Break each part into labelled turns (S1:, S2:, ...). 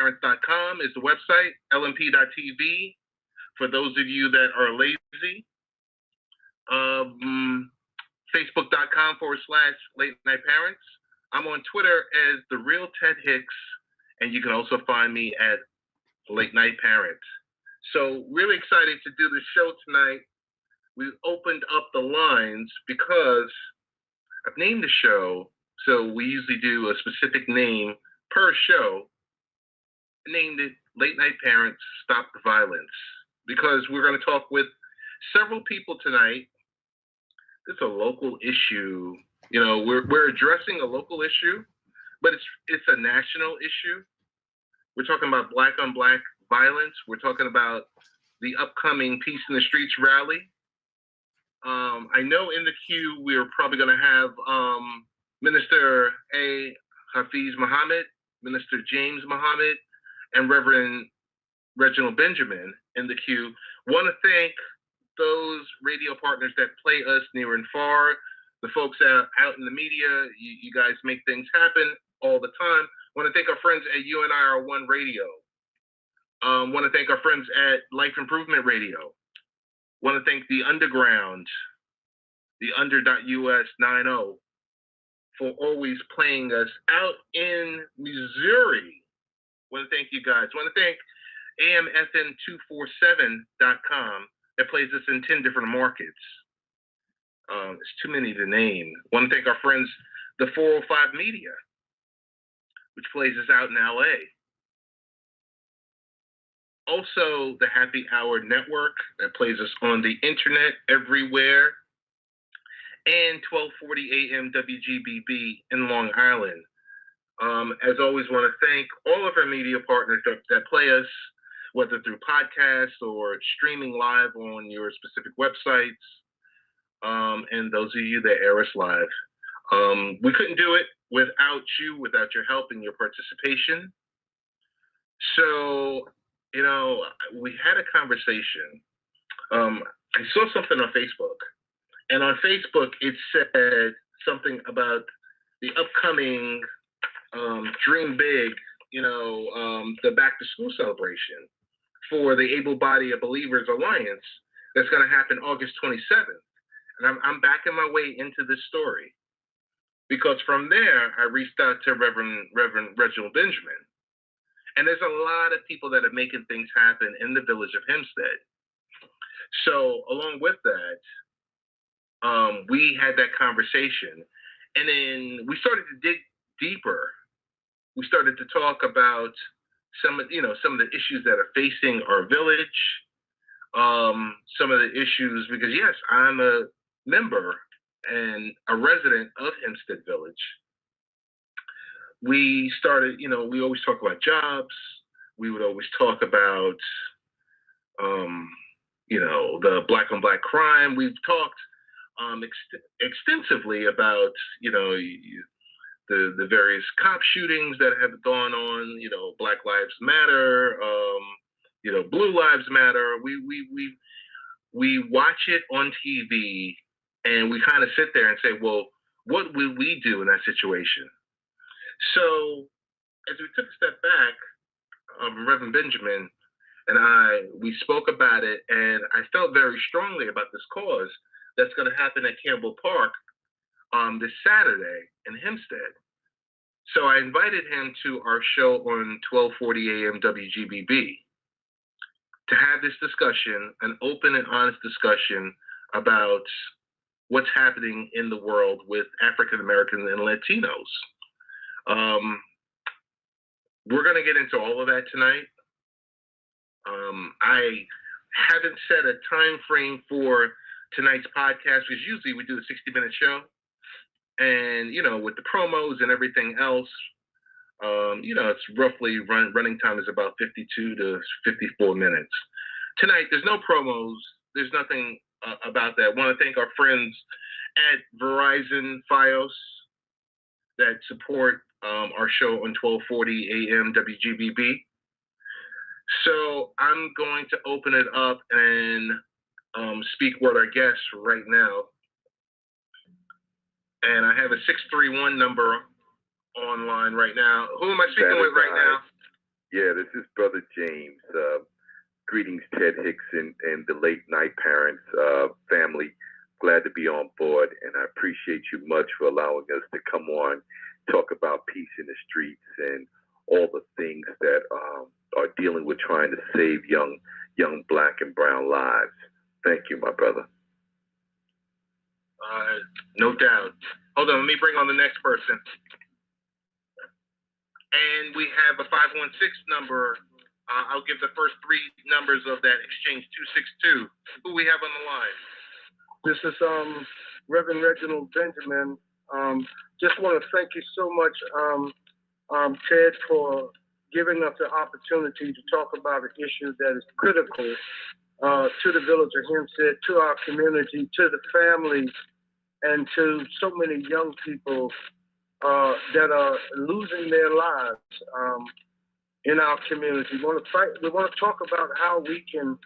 S1: LightNightParents.com is the website. LMP.TV for those of you that are lazy. Facebook.com/Late Night Parents. I'm on Twitter as The Real Ted Hicks, and you can also find me at Late Night Parents. So really excited to do this show tonight. We opened up the lines because I've named the show, so we usually do a specific name per show. I named it Late Night Parents Stop the Violence because we're going to talk with several people tonight. It's a local issue. You know, we're addressing a local issue, but it's a national issue. We're talking about black on black violence. We're talking about the upcoming Peace in the Streets rally. I know in the queue we're probably going to have Minister A. Hafiz Muhammad, Minister James Muhammad, and Reverend Reginald Benjamin in the queue. Want to thank those radio partners that play us near and far, the folks out in the media. You guys make things happen all the time. Want to thank our friends at UNIR1 Radio. Want to thank our friends at Life Improvement Radio. Want to thank the Underground, the Under.US 90, for always playing us out in Missouri. Want to thank you guys. Want to thank AMFM247.com that plays us in 10 different markets. It's too many to name. Want to thank our friends, the 405 Media, which plays us out in LA. Also, the Happy Hour Network that plays us on the internet everywhere. And 1240 AM WGBB in Long Island. As always, want to thank all of our media partners that play us, whether through podcasts or streaming live on your specific websites, and those of you that air us live. We couldn't do it without you, without your help and your participation. So, you know, we had a conversation. I saw something on Facebook, and on Facebook it said something about the upcoming Dream Big, the back to school celebration for the Able-Bodied Believers Alliance that's going to happen August 27th. And I'm backing my way into this story because from there I reached out to Reverend Reginald Benjamin. And there's a lot of people that are making things happen in the village of Hempstead. So along with that, we had that conversation, and then we started to dig deeper. We started to talk about some of the issues that are facing our village, some of the issues, because yes, I'm a member and a resident of Hempstead Village. We started, we always talk about jobs. We would always talk about, the black on black crime. We've talked extensively about, the various cop shootings that have gone on, Black Lives Matter, Blue Lives Matter. We watch it on TV and we kind of sit there and say, well, what would we do in that situation? So as we took a step back, Reverend Benjamin and we spoke about it, and I felt very strongly about this cause that's going to happen at Campbell Park this Saturday in Hempstead. So I invited him to our show on 1240 AM WGBB to have this discussion, an open and honest discussion about what's happening in the world with African Americans and Latinos. We're going to get into all of that tonight. I haven't set a time frame for tonight's podcast because usually we do a 60-minute show. And, with the promos and everything else, it's roughly running time is about 52 to 54 minutes. Tonight, there's no promos. There's nothing about that. I want to thank our friends at Verizon Fios that support our show on 1240 AM WGBB. So I'm going to open it up and speak with our guests right now. And I have a 631 number online right now. Who am I speaking with right now?
S2: Yeah, this is Brother James. Greetings, Ted Hicks and the late night parents, family. Glad to be on board, and I appreciate you much for allowing us to come on, talk about peace in the streets and all the things that are dealing with trying to save young black and brown lives. Thank you, my brother.
S1: No doubt. Hold on, let me bring on the next person. And we have a 516 number. I'll give the first three numbers of that exchange, 262. Who we have on the line?
S3: This is Reverend Reginald Benjamin. Just want to thank you so much, Ted, for giving us the opportunity to talk about an issue that is critical to the village of Hempstead, to our community, to the family, and to so many young people that are losing their lives in our community. We want to talk about how we can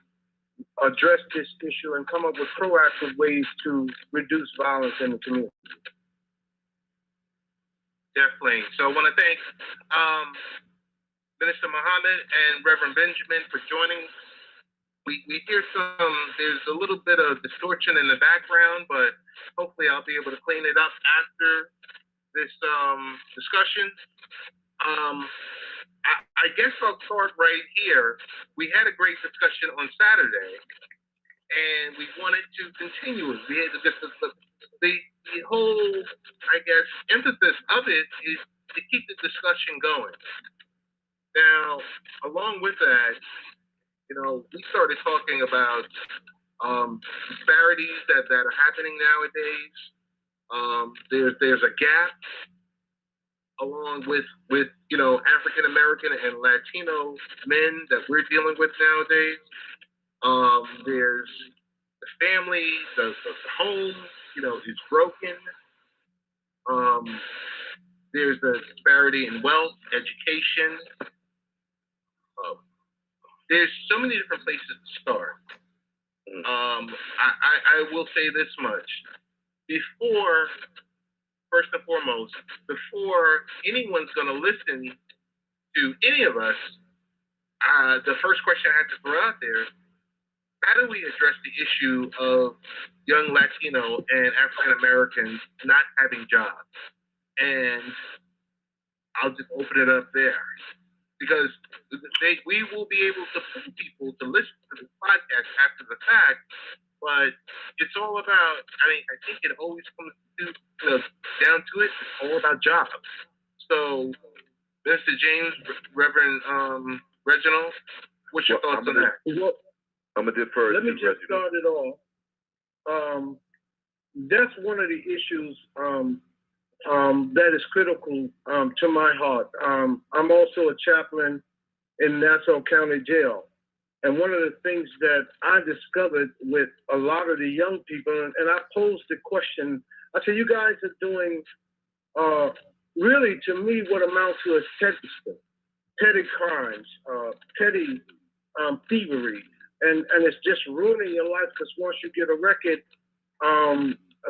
S3: address this issue and come up with proactive ways to reduce violence in the community.
S1: Definitely. So I want to thank Minister Muhammad and Reverend Benjamin for joining. We hear there's a little bit of distortion in the background, but hopefully I'll be able to clean it up after this discussion. I guess I'll start right here. We had a great discussion on Saturday, and we wanted to continue it. We had the whole, I guess, emphasis of it is to keep the discussion going. Now, along with that, we started talking about disparities that are happening nowadays. There's a gap along with African American and Latino men that we're dealing with nowadays. There's the family, the home, is broken. There's a disparity in wealth, education. There's so many different places to start. I will say this much. First and foremost, before anyone's going to listen to any of us, the first question I had to throw out there, how do we address the issue of young Latino and African Americans not having jobs? And I'll just open it up there. Because we will be able to pull people to listen to this podcast after the fact, but it's all about, I think it always comes down to it, it's all about jobs. So, Mr. James, Reverend Reginald, what's your thoughts on that?
S2: I'm going to defer.
S3: Let me just start it off. That's one of the issues that is critical to my heart. I'm also a chaplain in Nassau County Jail. And one of the things that I discovered with a lot of the young people, and I posed the question, I said, you guys are doing really, to me, what amounts to a petty crimes, petty thievery. And it's just ruining your life because once you get a record,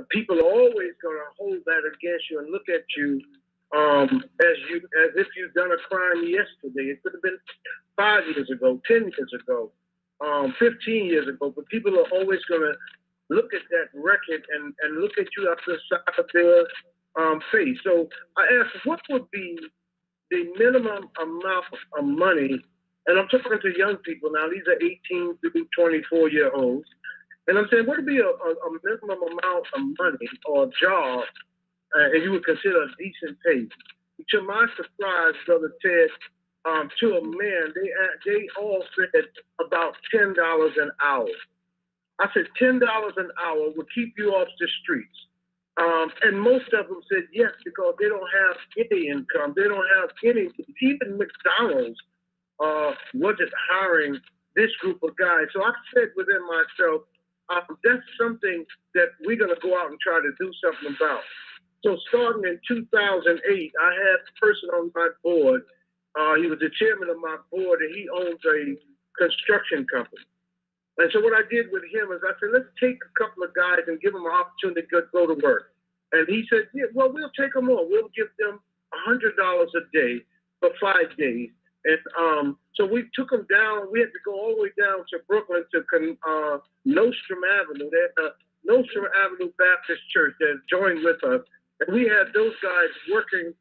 S3: people are always going to hold that against you and look at you as if you've done a crime yesterday. It could have been 5 years ago, 10 years ago, 15 years ago, but people are always going to look at that record and look at you after the side of their face. So I asked, what would be the minimum amount of money? And I'm talking to young people now. These are 18 to 24-year-olds. And I'm saying, what would be a minimum amount of money or job, and you would consider a decent pay? To my surprise, Brother Ted, to a man, they all said about $10 an hour. I said, $10 an hour would keep you off the streets. And most of them said yes, because they don't have any income. They don't have any, even McDonald's wasn't hiring this group of guys. So I said within myself, that's something that we're going to go out and try to do something about. So starting in 2008, I had a person on my board. He was the chairman of my board, and he owns a construction company. And so what I did with him is I said, let's take a couple of guys and give them an opportunity to go to work. And he said, yeah, well, we'll take them on. We'll give them $100 a day for 5 days. So we took them down. We had to go all the way down to Brooklyn to Nostrum Avenue. There's a Nostrum Avenue Baptist Church that joined with us. And we had those guys working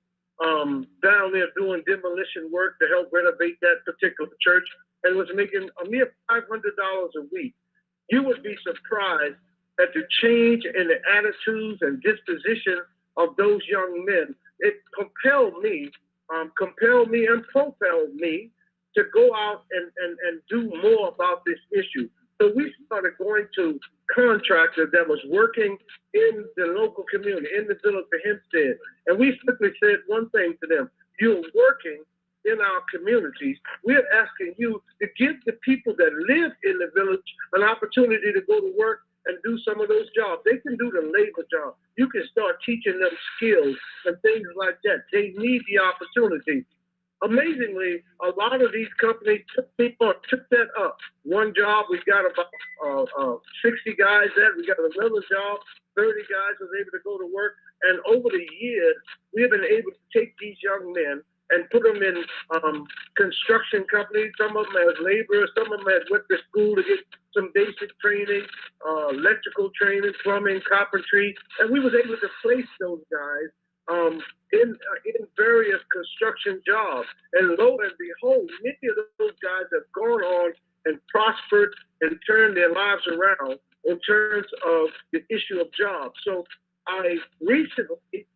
S3: down there doing demolition work to help renovate that particular church and was making a mere $500 a week. You would be surprised at the change in the attitudes and disposition of those young men. It compelled me and propelled me to go out and do more about this issue. So we started going to contractors that was working in the local community, in the village of Hempstead. And we simply said one thing to them: you're working in our communities. We're asking you to give the people that live in the village an opportunity to go to work and do some of those jobs. They can do the labor job. You can start teaching them skills and things like that. They need the opportunity. Amazingly, a lot of these companies took that up. One job, we got about 60 guys there. We got another job, 30 guys was able to go to work. And over the years, we have been able to take these young men and put them in construction companies. Some of them as laborers, some of them had went to school to get some basic training, electrical training, plumbing, carpentry, and we was able to place those guys in various construction jobs. And lo and behold, many of those guys have gone on and prospered and turned their lives around in terms of the issue of jobs. So I recently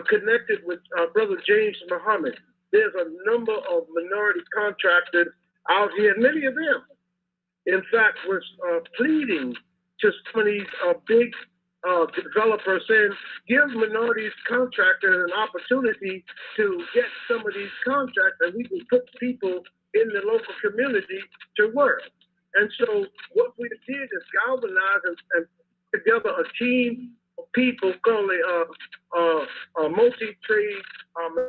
S3: connected with Brother James Muhammad. There's a number of minority contractors out here, many of them, in fact, was pleading to some of these big developers saying, give minorities contractors an opportunity to get some of these contracts and we can put people in the local community to work. And so what we did is galvanize and put together a team of people called a multi-trade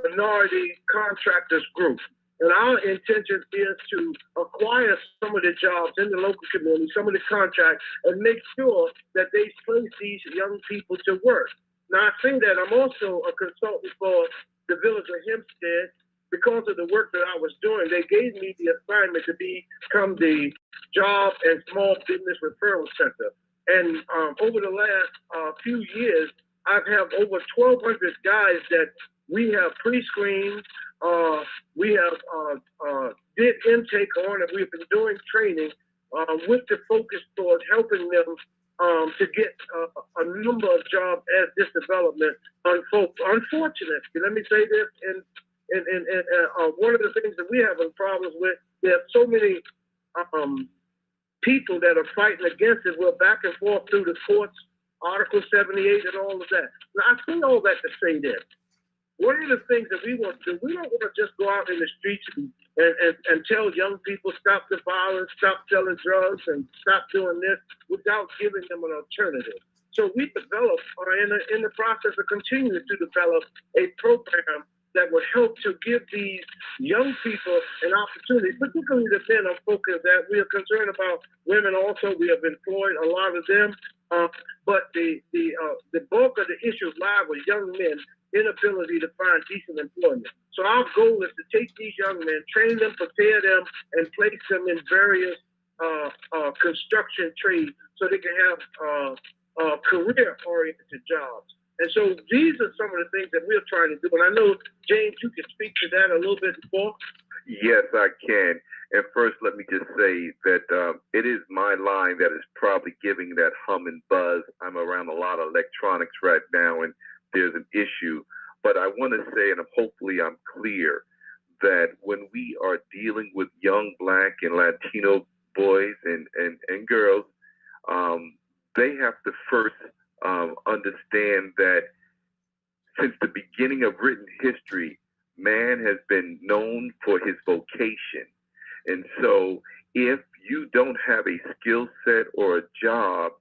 S3: minority contractors group. And our intention is to acquire some of the jobs in the local community, some of the contracts, and make sure that they place these young people to work. Now, I say that I'm also a consultant for the village of Hempstead. Because of the work that I was doing, they gave me the assignment to become the Job and Small Business Referral Center. And over the last few years, I've had over 1,200 guys that we have pre-screened, we have did intake on, and we've been doing training with the focus towards helping them to get a number of jobs as this development unfolds. Unfortunately, let me say this, and one of the things that we have problems with, there are so many people that are fighting against it. We're back and forth through the courts, Article 78 and all of that. Now, I say all that to say this. One of the things that we want to do, we don't want to just go out in the streets and tell young people stop the violence, stop selling drugs, and stop doing this without giving them an alternative. So we developed, or in the process of continuing to develop, a program that would help to give these young people an opportunity, particularly the men. I'm focused that we are concerned about women also. We have employed a lot of them, but the bulk of the issues lie with young men inability to find decent employment. So our goal is to take these young men, train them, prepare them, and place them in various construction trades so they can have career-oriented jobs. And so these are some of the things that we're trying to do. And I know, James, you can speak to that a little bit more.
S2: Yes, I can. And first, let me just say that it is my line that is probably giving that hum and buzz. I'm around a lot of electronics right now, and there's an issue. But I want to say, and hopefully I'm clear, that when we are dealing with young Black and Latino boys and girls, they have to first understand that since the beginning of written history, man has been known for his vocation. And so if you don't have a skill set or a job,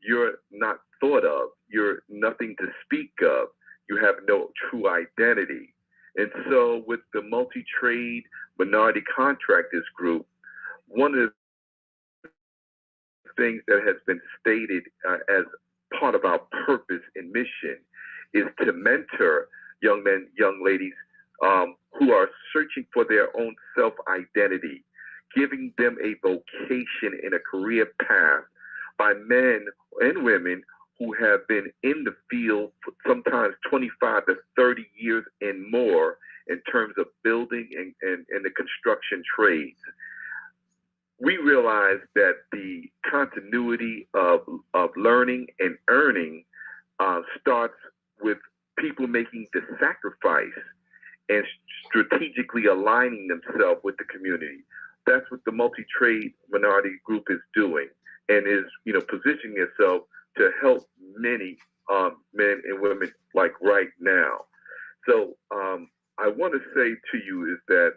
S2: you're not thought of. You're nothing to speak of. You have no true identity. And so with the multi-trade minority contractors group, one of the things that has been stated as part of our purpose and mission is to mentor young men, young ladies who are searching for their own self-identity, giving them a vocation and a career path by men and women who have been in the field for sometimes 25 to 30 years and more in terms of building and the construction trades. We realize that the continuity of learning and earning starts with people making the sacrifice and strategically aligning themselves with the community. That's what the multi-trade minority group is doing, and is, positioning itself to help many men and women like right now. So I want to say to you is that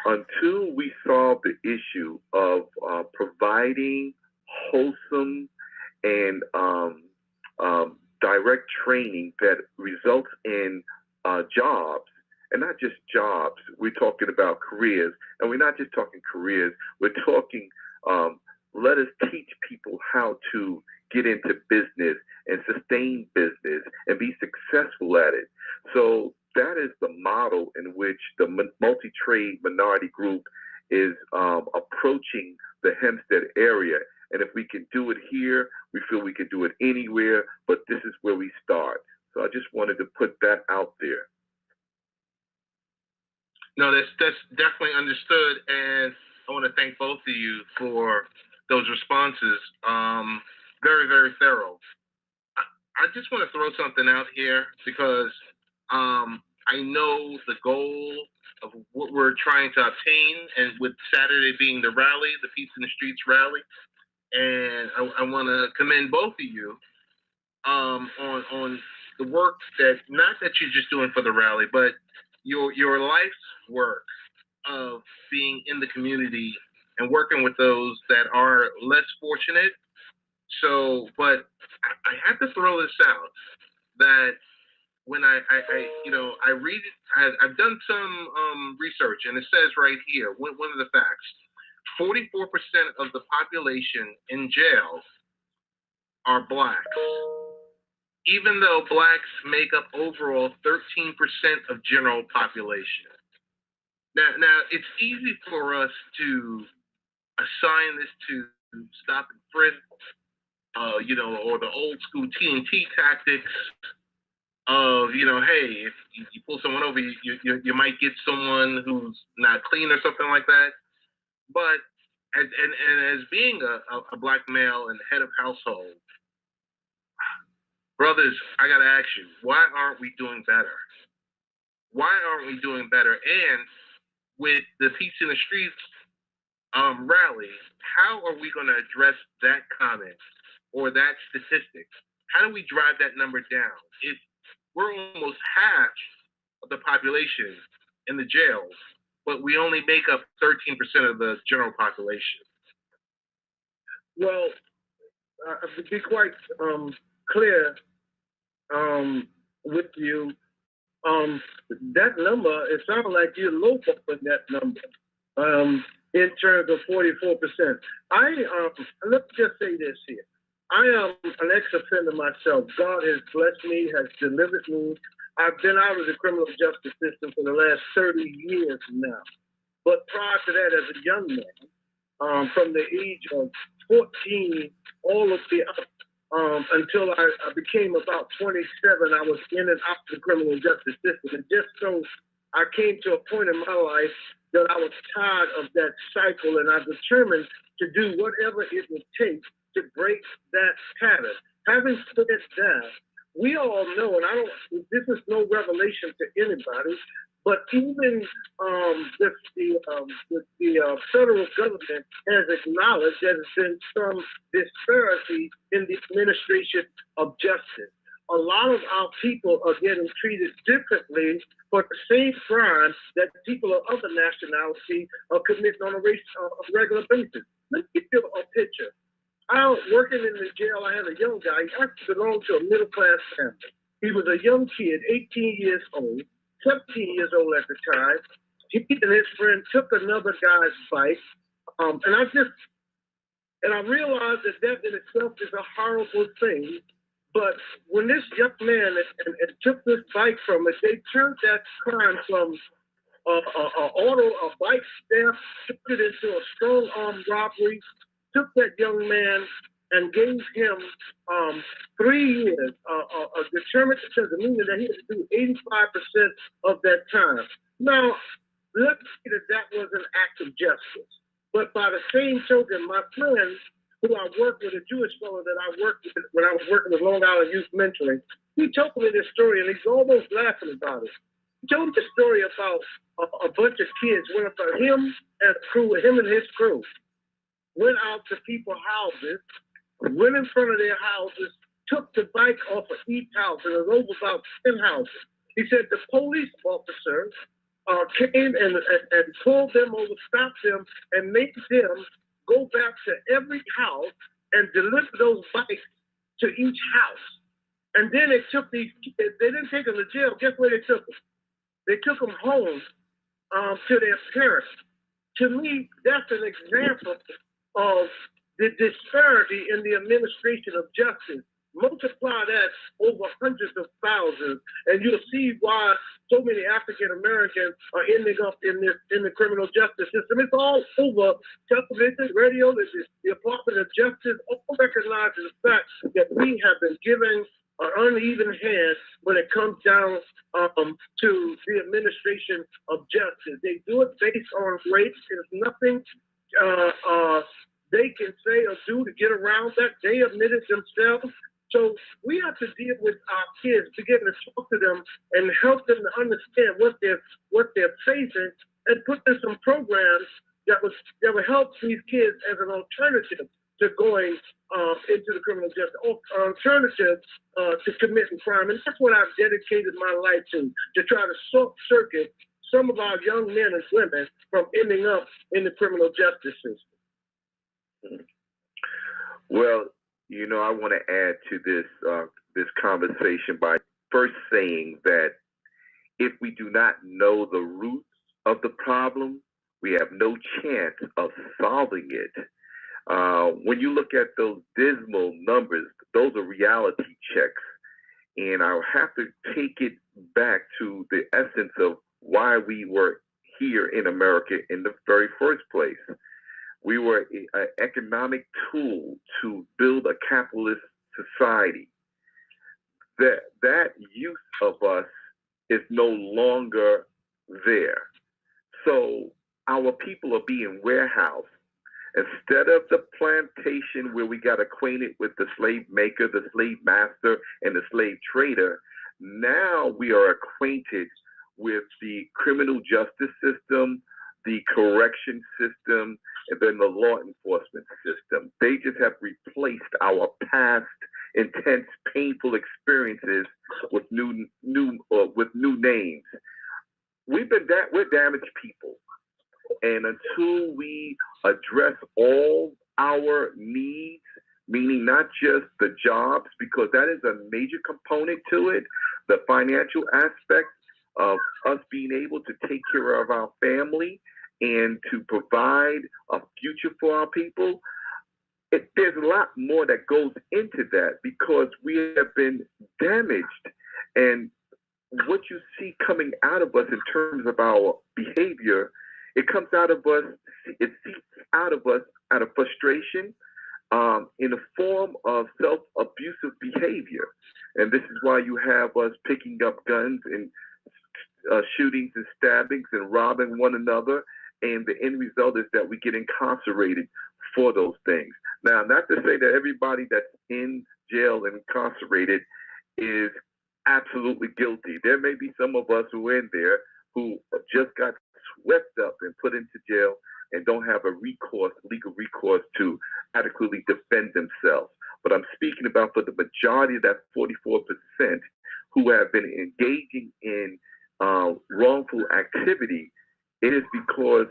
S2: until we solve the issue of providing wholesome and direct training that results in jobs, and not just jobs, we're talking about careers, and we're not just talking careers, we're talking, let us teach people how to get into business and sustain business and be successful at it. So that is the model in which the multi-trade minority group is approaching the Hempstead area. And if we can do it here, we feel we can do it anywhere, but this is where we start. So I just wanted to put that out there.
S1: No, that's definitely understood, and I want to thank both of you for those responses. Very, very thorough. I just want to throw something out here because I know the goal of what we're trying to obtain, and with Saturday being the rally, the Peace in the Streets rally, and I want to commend both of you on the work that, not that you're just doing for the rally, but your life's work of being in the community and working with those that are less fortunate. So, but I have to throw this out that when I read it, I've done some research, and it says right here, one of the facts, 44% of the population in jail are blacks, even though blacks make up overall 13% of general population. Now it's easy for us to assign this to stop and frisk, or the old school TNT tactics of, hey, if you pull someone over, you might get someone who's not clean or something like that. But as being a black male and head of household, brothers, I gotta ask you, why aren't we doing better? Why aren't we doing better? And with the Peace in the Streets rally, how are we going to address that comment or that statistic? How do we drive that number down? We're almost half of the population in the jails, but we only make up 13% of the general population.
S3: Well, to be quite clear with you, that number, it sounds like you're lowballing that number in terms of 44%. Let's just say this here. I am an ex-offender myself. God has blessed me, has delivered me. I've been out of the criminal justice system for the last 30 years now. But prior to that, as a young man, from the age of 14 all the way up until I became about 27, I was in and out of the criminal justice system. And just so I came to a point in my life that I was tired of that cycle, and I determined to do whatever it would take to break that pattern. Having said that, we all know, and this is no revelation to anybody, but even the federal government has acknowledged that there's been some disparity in the administration of justice. A lot of our people are getting treated differently for the same crime that people of other nationality are committing on a regular basis. Let me give you a picture. I was working in the jail. I had a young guy. He actually belonged to a middle-class family. He was a young kid, 18 years old, 17 years old at the time. He and his friend took another guy's bike, and I realized that in itself is a horrible thing. But when this young man and took this bike from it, they turned that crime from a bike theft, turned it into a strong arm robbery, took that young man and gave him 3 years, a determined sentence, meaning that he had to do 85% of that time. Now, let's say that that was an act of justice. But by the same token, my friend, who I worked with, a Jewish fellow that I worked with when I was working with Long Island Youth Mentoring, he told me this story, and he's almost laughing about it. He told me the story about a bunch of kids went up to him and him and his crew, went out to people's houses, went in front of their houses, took the bike off of each house, and it was over about 10 houses. He said the police officer came and pulled them over, stopped them, and made them go back to every house and deliver those bikes to each house. And then they took these kids, they didn't take them to jail. Guess where they took them? They took them home to their parents. To me, that's an example of the disparity in the administration of justice. Multiply that over hundreds of thousands, and you'll see why so many African Americans are ending up in the criminal justice system. It's all over television, radio, the Department of Justice, all recognizing the fact that we have been giving an uneven hand when it comes down to the administration of justice. They do it based on race. There's nothing they can say or do to get around that. They admit it themselves. So we have to deal with our kids, begin to talk to them and help them to understand what they're facing, and put in some programs that will help these kids as an alternative to going into the criminal justice, alternative to committing crime. And that's what I've dedicated my life to try to short circuit some of our young men and women from ending up in the criminal justice system.
S2: Well, you know, I want to add to this conversation by first saying that if we do not know the roots of the problem, we have no chance of solving it. When you look at those dismal numbers, those are reality checks. And I'll have to take it back to the essence of why we were here in America in the very first place. We were an economic tool to build a capitalist society. That use of us is no longer there. So our people are being warehoused. Instead of the plantation where we got acquainted with the slave maker, the slave master, and the slave trader, now we are acquainted with the criminal justice system, the correction system, and then the law enforcement system. They just have replaced our past intense, painful experiences with new names. We're damaged people, and until we address all our needs, meaning not just the jobs, because that is a major component to it, the financial aspect of us being able to take care of our family and to provide a future for our people. There's a lot more that goes into that because we have been damaged. And what you see coming out of us in terms of our behavior, it comes out of us, it seeps out of us out of frustration in the form of self-abusive behavior. And this is why you have us picking up guns and shootings and stabbings and robbing one another. And the end result is that we get incarcerated for those things. Now, not to say that everybody that's in jail and incarcerated is absolutely guilty. There may be some of us who are in there who just got swept up and put into jail and don't have a legal recourse to adequately defend themselves. But I'm speaking about for the majority of that 44% who have been engaging in wrongful activity. It is because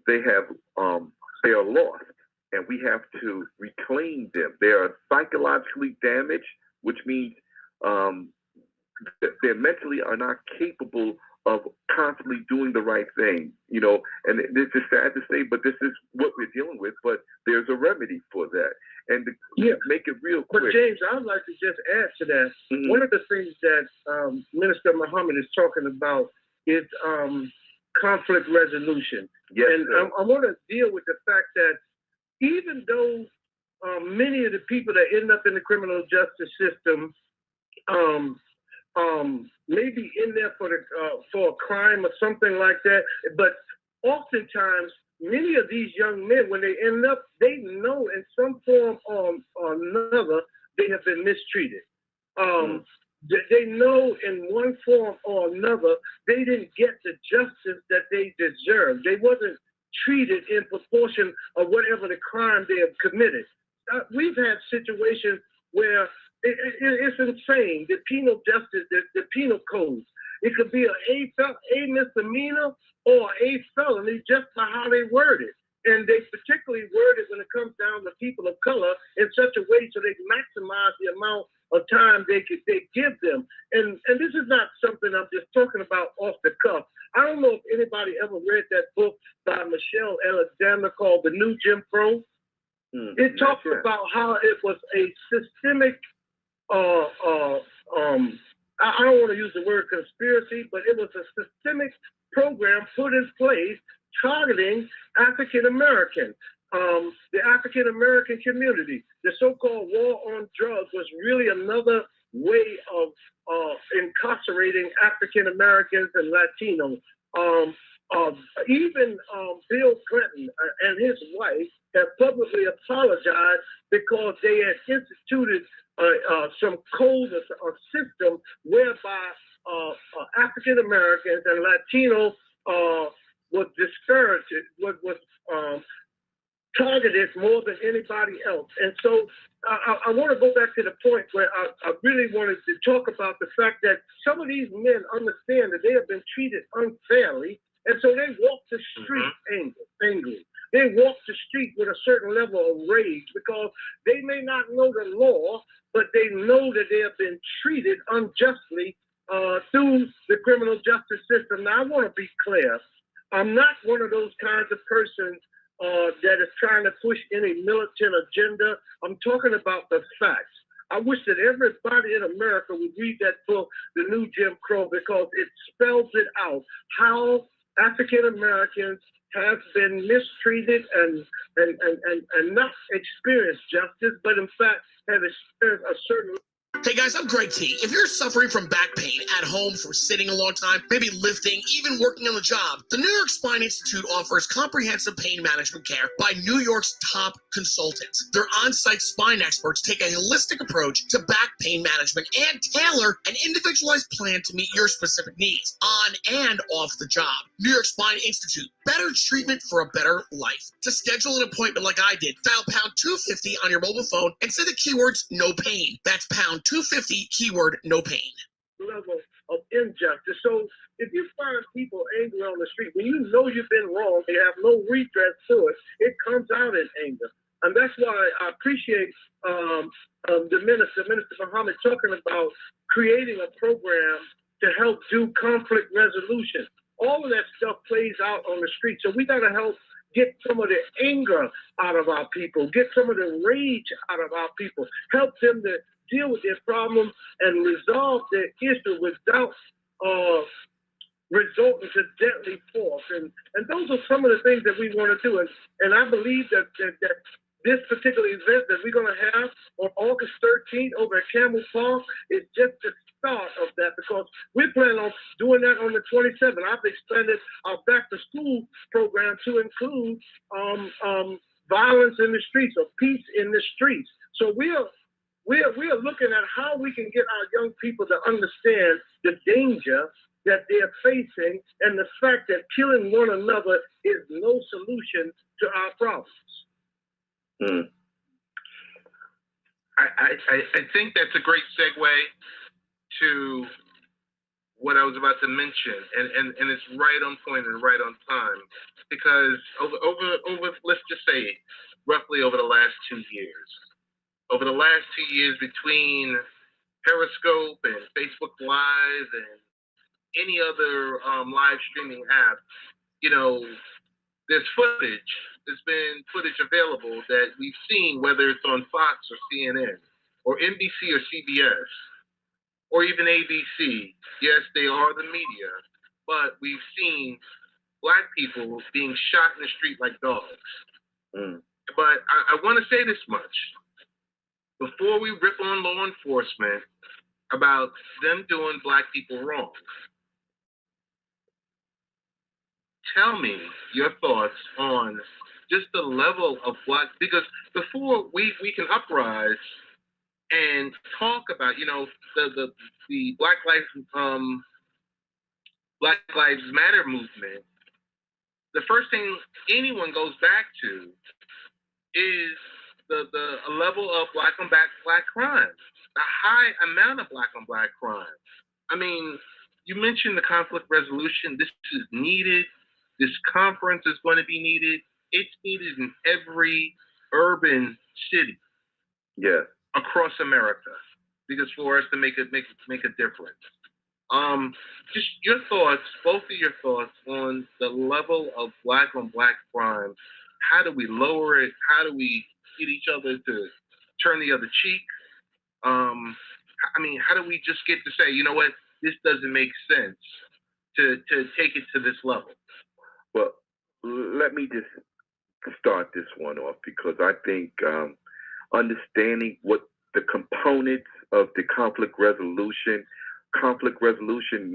S2: they are lost, and we have to reclaim them. They are psychologically damaged, which means they mentally are not capable of constantly doing the right thing, you know, and this is sad to say, but this is what we're dealing with, but there's a remedy for that. And to
S3: Yeah.
S2: make it real
S3: But
S2: quick.
S3: James, I'd like to just add to that.
S2: Mhm.
S3: One of the things that Minister Muhammad is talking about is conflict resolution.
S2: Yes,
S3: And
S2: sir.
S3: I want to deal with the fact that even though many of the people that end up in the criminal justice system may be in there for a crime or something like that, but oftentimes many of these young men, when they end up, they know in some form or another they have been mistreated. They know in one form or another they didn't get the justice that they deserve. They wasn't treated in proportion of whatever the crime they have committed. We've had situations where it's insane. The penal justice, the penal code. It could be a misdemeanor or a felony just by how they word it. And they particularly word it when it comes down to people of color in such a way so they maximize the amount of time they give them. And this is not something I'm just talking about off the cuff. I don't know if anybody ever read that book by Michelle Alexander called The New Jim Crow. It talks about how it was a systemic, I don't want to use the word conspiracy, but it was a systemic program put in place targeting African American, the African American community. The so-called war on drugs was really another way of incarcerating African Americans and Latinos. Even Bill Clinton and his wife have publicly apologized because they had instituted some code or system whereby African Americans and Latinos was discouraged, was targeted more than anybody else. And so I want to go back to the point where I really wanted to talk about the fact that some of these men understand that they have been treated unfairly, and so they walk the street angry. They walk the street with a certain level of rage because they may not know the law, but they know that they have been treated unjustly through the criminal justice system. Now, I want to be clear. I'm not one of those kinds of persons that is trying to push any militant agenda. I'm talking about the facts. I wish that everybody in America would read that book, The New Jim Crow, because it spells it out, how African Americans have been mistreated and not experienced justice, but in fact have experienced a certain.
S4: Hey guys, I'm Greg T. If you're suffering from back pain at home for sitting a long time, maybe lifting, even working on the job, the New York Spine Institute offers comprehensive pain management care by New York's top consultants. Their on-site spine experts take a holistic approach to back pain management and tailor an individualized plan to meet your specific needs on and off the job. New York Spine Institute, better treatment for a better life. To schedule an appointment like I did, dial pound 250 on your mobile phone and say the keywords no pain. That's pound 250 keyword no pain.
S3: Level of injustice. So if you find people angry on the street, when you know you've been wrong, they have no redress to it, it comes out in anger. And that's why I appreciate the Minister Muhammad, talking about creating a program to help do conflict resolution. All of that stuff plays out on the street. So we got to help get some of the anger out of our people, get some of the rage out of our people, help them to deal with their problems and resolve their issue without resorting to deadly force. And those are some of the things that we want to do. And I believe that this particular event that we're going to have on August 13th over at Camel Park is just the start of that, because we plan on doing that on the 27th. I've expanded our back to school program to include violence in the streets, or peace in the streets. So we are looking at how we can get our young people to understand the danger that they're facing and the fact that killing one another is no solution to our problems.
S1: I think that's a great segue to what I was about to mention, and it's right on point and right on time, because over let's just say roughly over the last 2 years. Over the last 2 years, between Periscope and Facebook Live and any other live streaming app, there's footage there's been footage available that we've seen, whether it's on Fox or CNN or NBC or CBS or even ABC. Yes, they are the media, but we've seen Black people being shot in the street like dogs. But I want to say this much. Before we rip on law enforcement about them doing Black people wrong, tell me your thoughts on just the level of Black, because before we can uprise and talk about, the Black Lives Matter movement, the first thing anyone goes back to is the level of Black on Black crime, the high amount of Black on Black crime. I mean, you mentioned the conflict resolution. This is needed. This conference is going to be needed. It's needed in every urban city, across America, because for us to make a difference. Just your thoughts, both of your thoughts on the level of Black on Black crime. How do we lower it? How do we get each other to turn the other cheek? I mean, how do we just get to say, you know what, this doesn't make sense to take it to this level?
S2: Well, let me just start this one off, because I think understanding what the components of the conflict resolution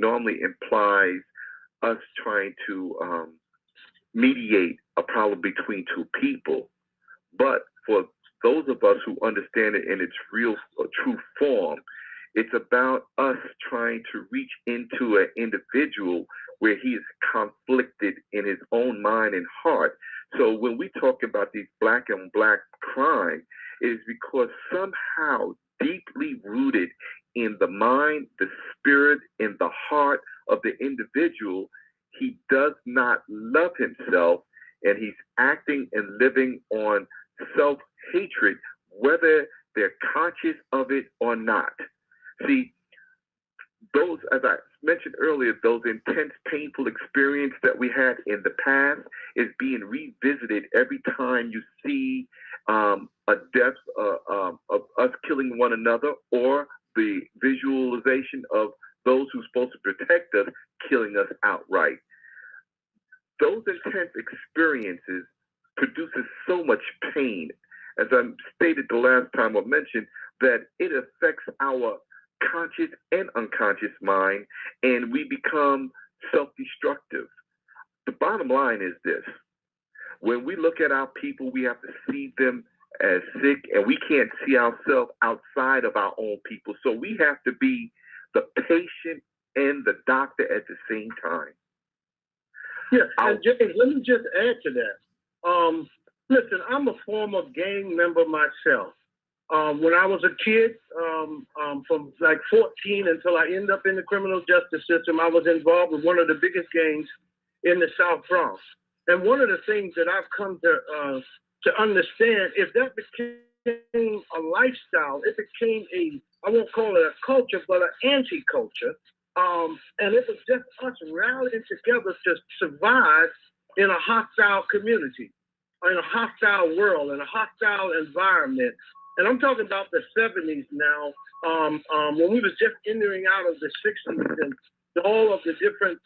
S2: normally implies us trying to mediate a problem between two people. But for those of us who understand it in its real or true form, it's about us trying to reach into an individual where he is conflicted in his own mind and heart. So when we talk about these Black on Black crime, it is because somehow deeply rooted in the mind, the spirit, in the heart of the individual, he does not love himself, and he's acting and living on self-hatred, whether they're conscious of it or not. See, those, as I mentioned earlier, those intense, painful experiences that we had in the past is being revisited every time you see a death of us killing one another, or the visualization of those who're supposed to protect us killing us outright. Those intense experiences produces so much pain, as I stated the last time I mentioned, that it affects our conscious and unconscious mind, and we become self-destructive. The bottom line is this: when we look at our people, we have to see them as sick, and we can't see ourselves outside of our own people. So we have to be the patient and the doctor at the same time.
S3: Yeah, and James, let me just add to that. Listen, I'm a former gang member myself. When I was a kid, from like 14 until I ended up in the criminal justice system, I was involved with one of the biggest gangs in the South Bronx. And one of the things that I've come to understand, if that became a lifestyle, it became I won't call it a culture, but an anti-culture. And it was just us rallying together to survive in a hostile community, in a hostile world, in a hostile environment. And I'm talking about the 70s now, when we was just entering out of the 60s, and all of the different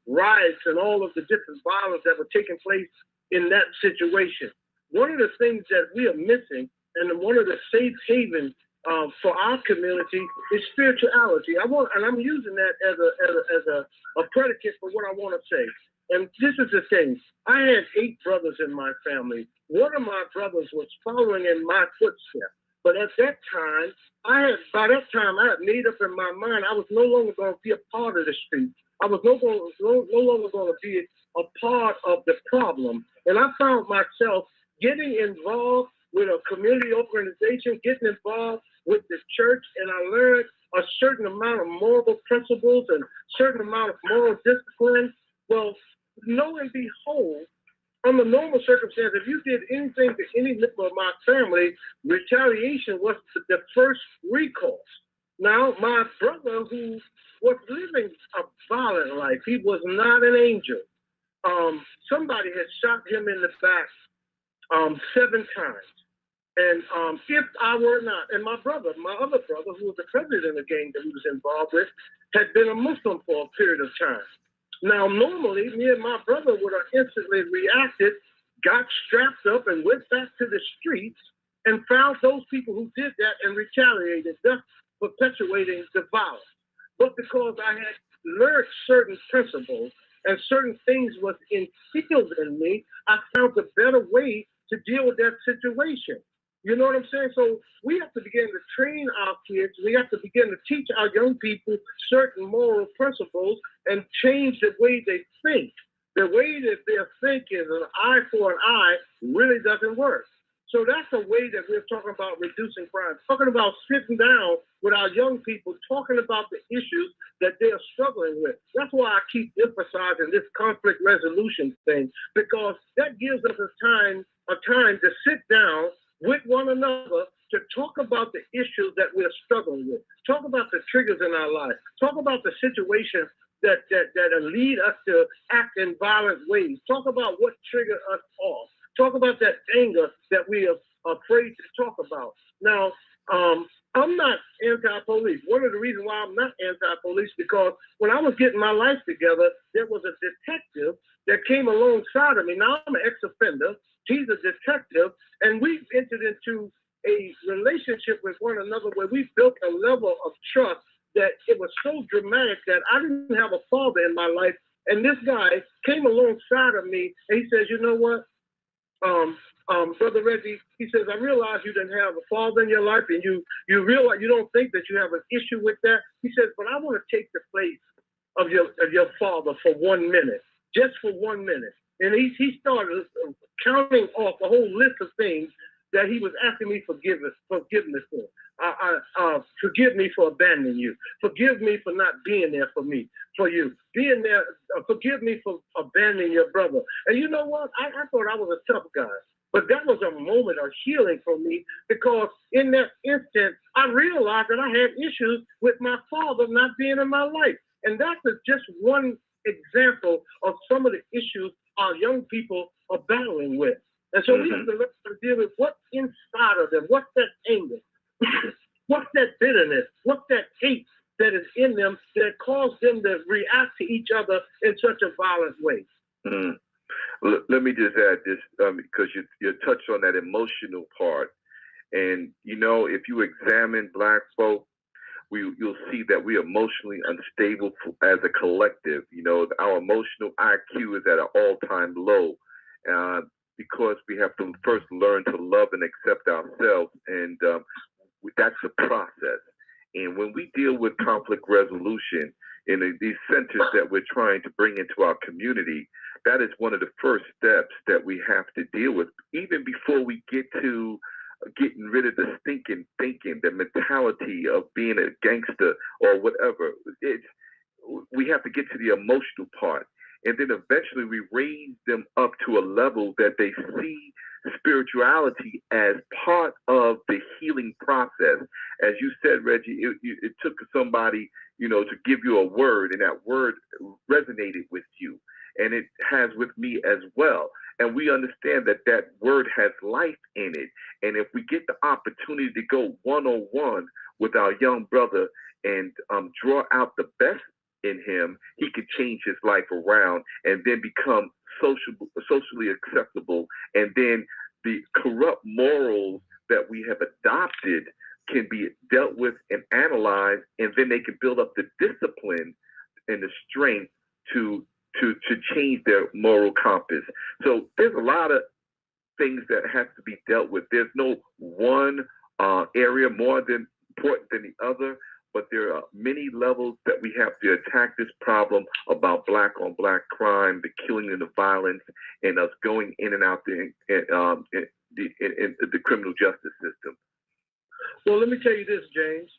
S3: riots and all of the different violence that were taking place in that situation. One of the things that we are missing, and one of the safe havens for our community, is spirituality. I'm using that as a predicate for what I want to say. And this is the thing: I had 8 brothers in my family. One of my brothers was following in my footsteps. But at that time, by that time I had made up in my mind I was no longer going to be a part of the street. I was no longer going to be a part of the problem. And I found myself getting involved with a community organization, getting involved with the church, and I learned a certain amount of moral principles and certain amount of moral discipline. Well, lo and behold, under normal circumstances, if you did anything to any member of my family, retaliation was the first recourse. Now, my brother, who was living a violent life, he was not an angel. Somebody had shot him in the back 7 times. And if I were not, and my other brother, who was the president of the gang that he was involved with, had been a Muslim for a period of time. Now, normally, me and my brother would have instantly reacted, got strapped up, and went back to the streets and found those people who did that and retaliated, thus perpetuating the violence. But because I had learned certain principles and certain things was instilled in me, I found a better way to deal with that situation. You know what I'm saying? So we have to begin to train our kids. We have to begin to teach our young people certain moral principles and change the way they think. The way that they're thinking, an eye for an eye, really doesn't work. So that's a way that we're talking about reducing crime, talking about sitting down with our young people, talking about the issues that they're struggling with. That's why I keep emphasizing this conflict resolution thing, because that gives us a time to sit down with one another to talk about the issues that we're struggling with, talk about the triggers in our life, talk about the situation that lead us to act in violent ways, talk about what triggered us off, talk about that anger that we are afraid to talk about. Now, I'm not anti-police. One of the reasons why I'm not anti-police, because when I was getting my life together, there was a detective that came alongside of me. Now I'm an ex-offender. He's a detective, and we entered into a relationship with one another where we built a level of trust that it was so dramatic that I didn't have a father in my life. And this guy came alongside of me, and he says, you know what, Brother Reggie, he says, I realize you didn't have a father in your life, and you realize you don't think that you have an issue with that. He says, but I want to take the place of your father for 1 minute, just for 1 minute. And he started counting off a whole list of things that he was asking me forgiveness for. Forgive me for abandoning you. Forgive me for not being there for me, for you. Being there, forgive me for abandoning your brother. And you know what? I thought I was a tough guy. But that was a moment of healing for me, because in that instant, I realized that I had issues with my father not being in my life. And that's just one example of some of the issues our young people are battling with. And so we have to learn to deal with what's inside of them. What's that anger? What's that bitterness? What's that hate that is in them that caused them to react to each other in such a violent way?
S2: Mm. Let me just add this, because you touched on that emotional part. And, you know, if you examine Black folk, you'll see that we're emotionally unstable as a collective. You know, our emotional IQ is at an all-time low, because we have to first learn to love and accept ourselves, and that's the process. And when we deal with conflict resolution in these centers that we're trying to bring into our community, that is one of the first steps that we have to deal with, even before we get to getting rid of the stinking thinking, the mentality of being a gangster or whatever. We have to get to the emotional part. And then eventually we raise them up to a level that they see spirituality as part of the healing process. As you said, Reggie, it took somebody, you know, to give you a word, and that word resonated with you. And it has with me as well. And we understand that that word has life in it. And if we get the opportunity to go one-on-one with our young brother and draw out the best in him, he could change his life around and then become socially acceptable. And then the corrupt morals that we have adopted can be dealt with and analyzed, and then they can build up the discipline and the strength to change their moral compass. So there's a lot of things that have to be dealt with. There's no one area more important than the other, but there are many levels that we have to attack this problem about Black on Black crime, the killing and the violence, and us going in and out in the criminal justice system.
S3: Well, let me tell you this, James.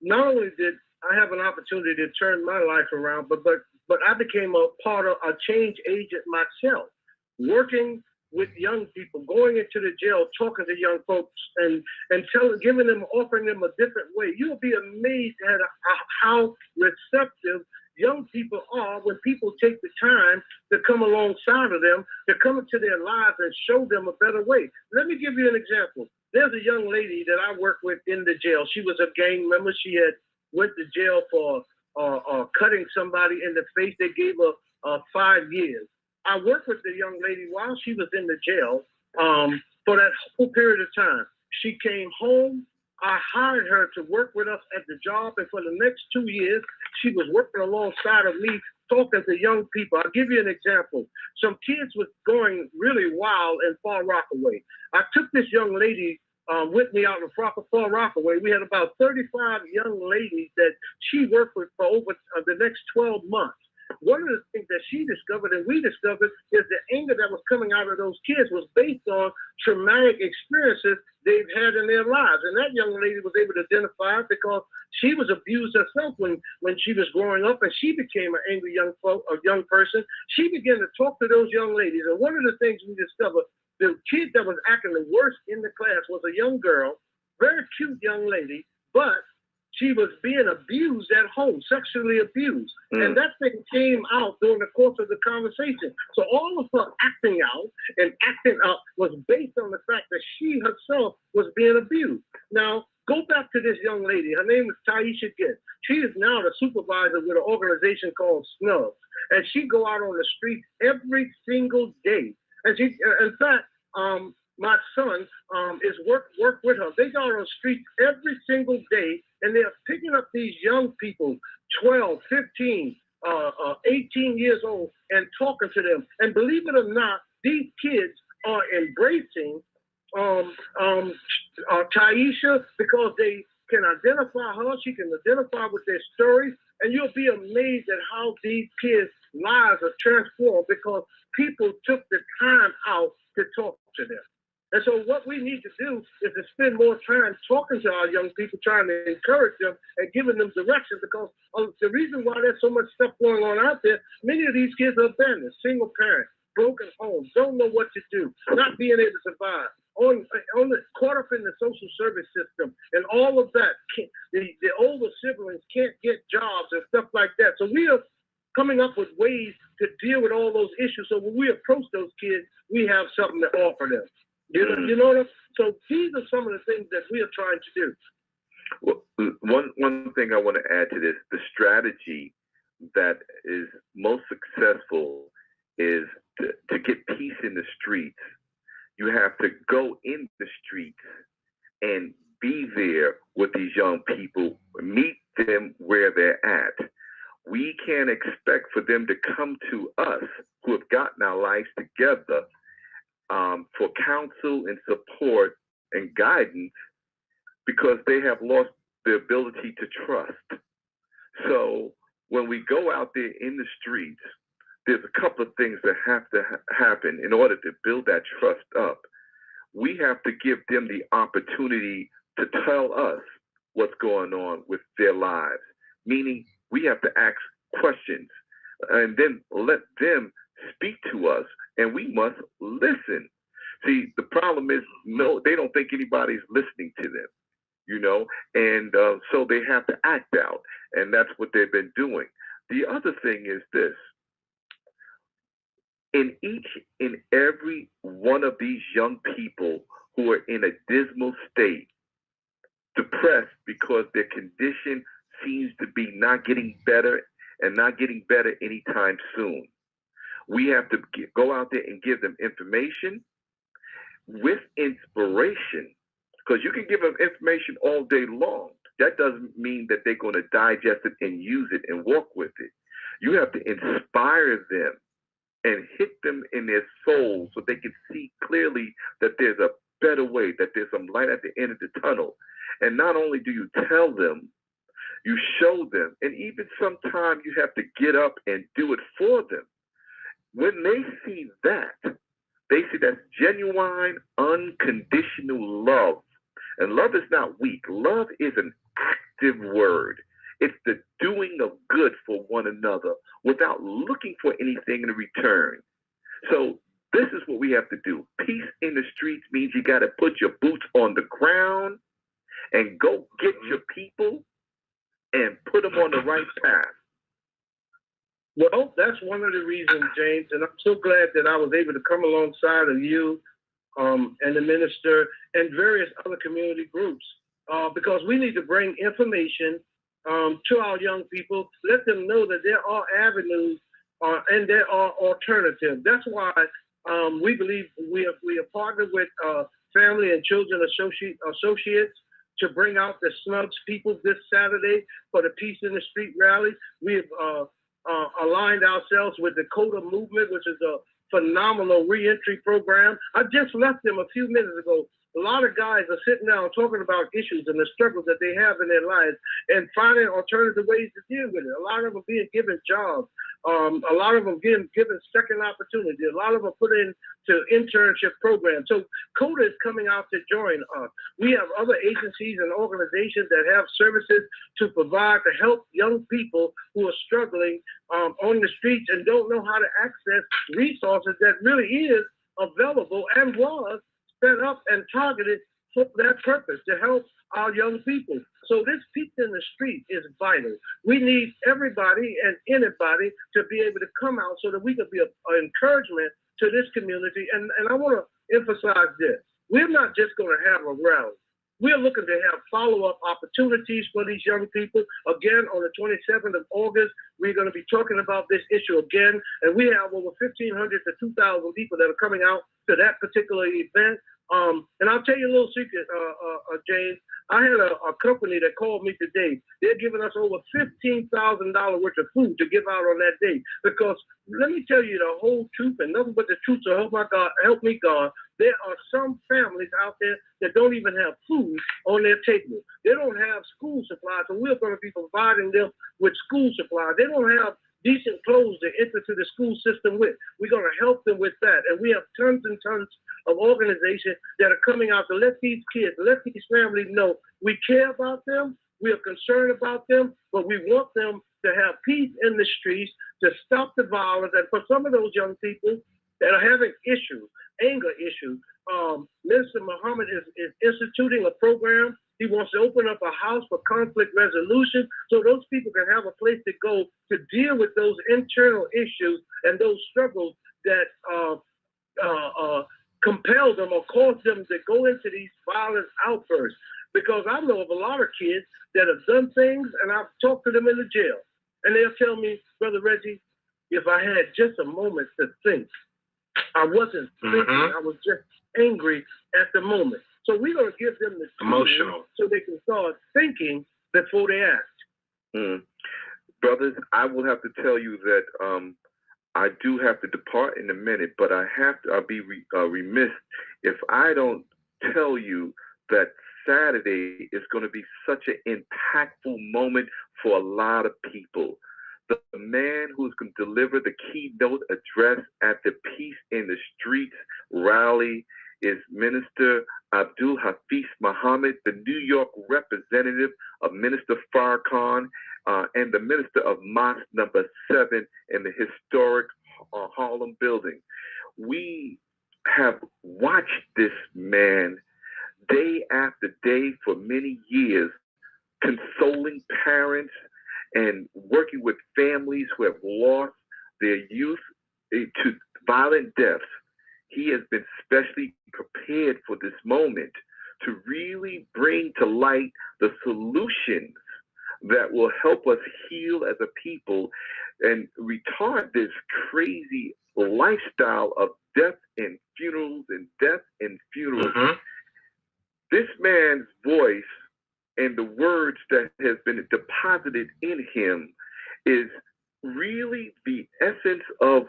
S3: Not only did I have an opportunity to turn my life around, but I became a part of a change agent myself, working with young people, going into the jail, talking to young folks, and offering them a different way. You'll be amazed at how receptive young people are when people take the time to come alongside of them, to come into their lives and show them a better way. Let me give you an example. There's a young lady that I work with in the jail. She was a gang member. She had went to jail for cutting somebody in the face. They gave her 5 years. I worked with the young lady while she was in the jail for that whole period of time. She came home. I hired her to work with us at the job, and for the next 2 years, she was working alongside of me, talking to young people. I'll give you an example. Some kids was going really wild in Far Rockaway. I took this young lady with me out in Far Rockaway. We had about 35 young ladies that she worked with for over the next 12 months. One of the things that she discovered and we discovered is the anger that was coming out of those kids was based on traumatic experiences they've had in their lives. And that young lady was able to identify it because she was abused herself when she was growing up, and she became an angry young person. She began to talk to those young ladies. And one of the things we discovered, the kid that was acting the worst in the class was a young girl, very cute young lady, but she was being abused at home, sexually abused. And that thing came out during the course of the conversation. So all of her acting out and acting up was based on the fact that she herself was being abused. Now, go back to this young lady. Her name is Taisha Gitt. She is now the supervisor with an organization called Snubs. And she go out on the street every single day. And she, in fact, my son is work with her. They go out on the street every single day, and they're picking up these young people, 12, 15, 18 years old, and talking to them. And believe it or not, these kids are embracing Taisha because they can identify her. She can identify with their stories, and you'll be amazed at how these kids' lives are transformed because people took the time out to talk to them. And so what we need to do is to spend more time talking to our young people, trying to encourage them and giving them direction, because the reason why there's so much stuff going on out there, many of these kids are abandoned, single parents, broken homes, don't know what to do, not being able to survive, caught up in the social service system, and all of that. The older siblings can't get jobs and stuff like that. So we are coming up with ways to deal with all those issues. So when we approach those kids, we have something to offer them. You know what I'm, so these are some of the things that we are trying to do.
S2: Well, one thing I want to add to this, the strategy that is most successful is to get peace in the streets. You have to go in the streets and be there with these young people, meet them where they're at. We can't expect for them to come to us who have gotten our lives together for counsel and support and guidance because they have lost the ability to trust. So when we go out there in the streets, there's a couple of things that have to happen in order to build that trust up. We have to give them the opportunity to tell us what's going on with their lives, meaning we have to ask questions and then let them speak to us, and we must listen. See, the problem is, no, they don't think anybody's listening to them, and so they have to act out, and that's what they've been doing. The other thing is this. In each and every one of these young people who are in a dismal state, depressed because their condition seems to be not getting better and not getting better anytime soon, we have to go out there and give them information with inspiration, because you can give them information all day long. That doesn't mean that they're going to digest it and use it and walk with it. You have to inspire them and hit them in their soul so they can see clearly that there's a better way, that there's some light at the end of the tunnel. And not only do you tell them, you show them, and even sometimes you have to get up and do it for them. When they see that, they see that's genuine, unconditional love. And love is not weak. Love is an active word. It's the doing of good for one another without looking for anything in return. So this is what we have to do. Peace in the streets means you got to put your boots on the ground and go get your people and put them on the right path.
S3: Well, that's one of the reasons, James, and I'm so glad that I was able to come alongside of you and the minister and various other community groups because we need to bring information to our young people, let them know that there are avenues and there are alternatives. That's why we believe we are partnered with Family and Children Associates to bring out the Snugs people this Saturday for the Peace in the Street rally. We have aligned ourselves with the Dakota Movement, which is a phenomenal reentry program. I just left them a few minutes ago. A lot of guys are sitting down talking about issues and the struggles that they have in their lives and finding alternative ways to deal with it. A lot of them being given jobs. A lot of them given second opportunity. A lot of them put into internship programs. So CODA is coming out to join us. We have other agencies and organizations that have services to provide to help young people who are struggling on the streets and don't know how to access resources that really is available and was set up and targeted for that purpose, to help our young people. So this Peace in the Street is vital. We need everybody and anybody to be able to come out so that we can be an encouragement to this community. And I want to emphasize this. We're not just going to have a rally. We're looking to have follow-up opportunities for these young people. Again, on the 27th of August, we're going to be talking about this issue again. And we have over 1,500 to 2,000 people that are coming out to that particular event. And I'll tell you a little secret, James. I had a company that called me today. They're giving us over $15,000 worth of food to give out on that day. Because let me tell you the whole truth and nothing but the truth. So help me God. There are some families out there that don't even have food on their table. They don't have school supplies, so we're going to be providing them with school supplies. They don't have decent clothes to enter to the school system with. We're going to help them with that. And we have tons and tons of organizations that are coming out to let these kids, let these families know we care about them, we are concerned about them, but we want them to have peace in the streets, to stop the violence. And for some of those young people that are having issues, anger issues, Minister Muhammad is instituting a program. He wants to open up a house for conflict resolution so those people can have a place to go to deal with those internal issues and those struggles that compel them or cause them to go into these violent outbursts. Because I know of a lot of kids that have done things, and I've talked to them in the jail, and they'll tell me, Brother Reggie, if I had just a moment to think, I wasn't thinking, I was just angry at the moment. So we're going to give them the tools so they can start thinking before they act.
S2: Brothers, I will have to tell you that I do have to depart in a minute, but I'll be remiss if I don't tell you that Saturday is going to be such an impactful moment for a lot of people. The man who's going to deliver the keynote address at the Peace in the Streets rally is Minister Abdul Hafiz Muhammad, the New York representative of Minister Farrakhan and the Minister of Mosque number 7 in the historic Harlem building. We have watched this man day after day for many years, consoling parents and working with families who have lost their youth to violent deaths. He has been specially prepared for this moment to really bring to light the solutions that will help us heal as a people and retard this crazy lifestyle of death and funerals and death and funerals. This man's voice and the words that has been deposited in him is really the essence of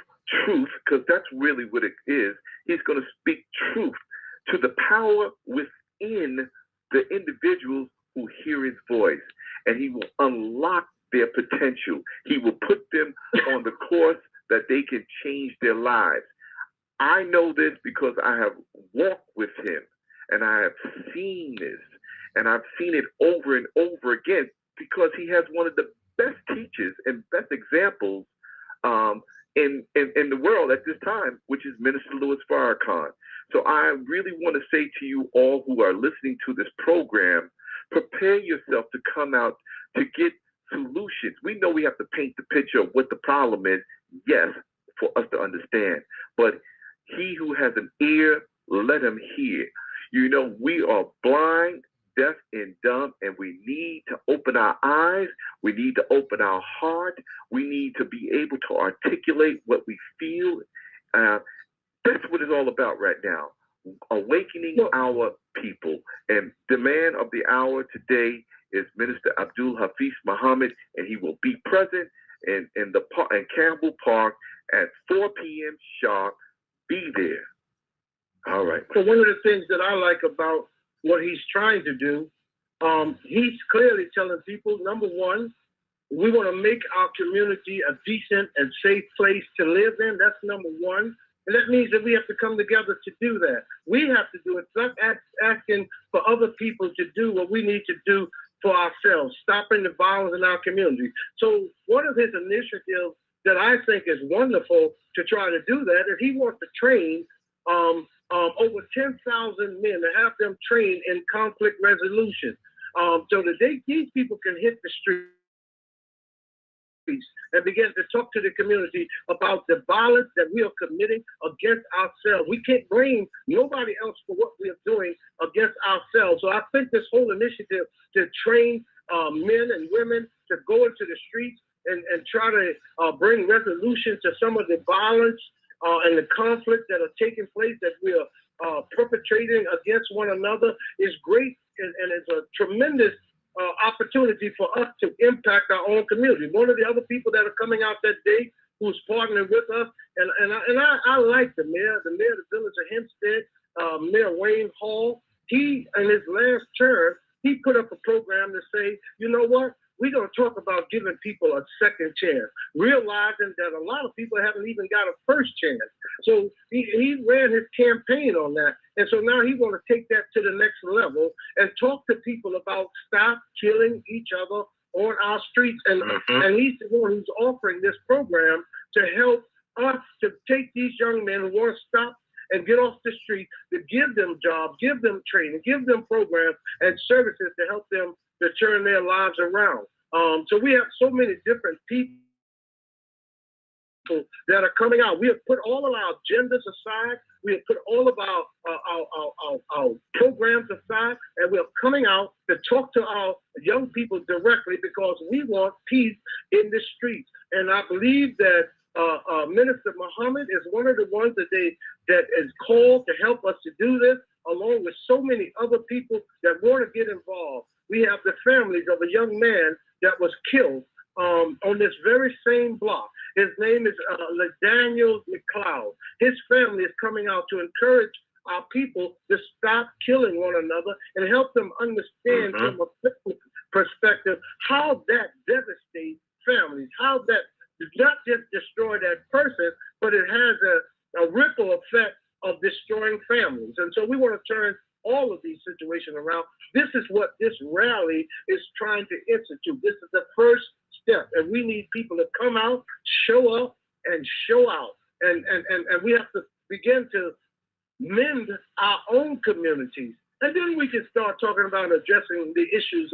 S2: truth, because that's really what it is. He's going to speak truth to the power within the individuals who hear his voice, and he will unlock their potential. He will put them on the course that they can change their lives. I know this because I have walked with him, and I have seen this, and I've seen it over and over again because he has one of the best teachers and best examples in the world at this time, which is Minister Louis Farrakhan. So I really want to say to you all who are listening to this program, prepare yourself to come out to get solutions. We know we have to paint the picture of what the problem is, yes, for us to understand. But he who has an ear, let him hear. You know, we are blind, deaf, and dumb, and we need to open our eyes. We need to open our heart. We need to be able to articulate what we feel. That's what it's all about right now. Awakening our people. And the man of the hour today is Minister Abdul Hafiz Muhammad, and he will be present in Campbell Park at 4 p.m. sharp. Be there. All right.
S3: So one of the things that I like about what he's trying to do, he's clearly telling people, number one, we want to make our community a decent and safe place to live in. That's number one. And that means that we have to come together to do that. We have to do it. Stop asking for other people to do what we need to do for ourselves, stopping the violence in our community. So one of his initiatives that I think is wonderful to try to do that is he wants to train over 10,000 men, to have them trained in conflict resolution, so that these people can hit the streets and begin to talk to the community about the violence that we are committing against ourselves. We can't blame nobody else for what we are doing against ourselves. So I think this whole initiative to train men and women to go into the streets and try to bring resolution to some of the violence and the conflict that are taking place, that we are perpetrating against one another, is great, and it's a tremendous opportunity for us to impact our own community. One of the other people that are coming out that day who's partnering with us, and I like the mayor of the village of Hempstead, Mayor Wayne Hall. He, in his last term, he put up a program to say, you know what? We're going to talk about giving people a second chance, realizing that a lot of people haven't even got a first chance. So he ran his campaign on that. And so now he want to take that to the next level and talk to people about stop killing each other on our streets. And he's the one who's offering this program to help us to take these young men who want to stop and get off the street, to give them jobs, give them training, give them programs and services to help them to turn their lives around. So we have so many different people that are coming out. We have put all of our agendas aside. We have put all of our programs aside, and we are coming out to talk to our young people directly, because we want peace in the streets. And I believe that Minister Muhammad is one of the ones that is called to help us to do this, along with so many other people that want to get involved. We have the families of a young man that was killed on this very same block. His name is Daniel McLeod. His family is coming out to encourage our people to stop killing one another and help them understand from a perspective how that devastates families, how that does not just destroy that person, but it has a ripple effect of destroying families. And so we want to turn all of these situations around. This is what this rally is trying to institute. This is the first step, and we need people to come out, show up, and show out. And we have to begin to mend our own communities. And then we can start talking about addressing the issues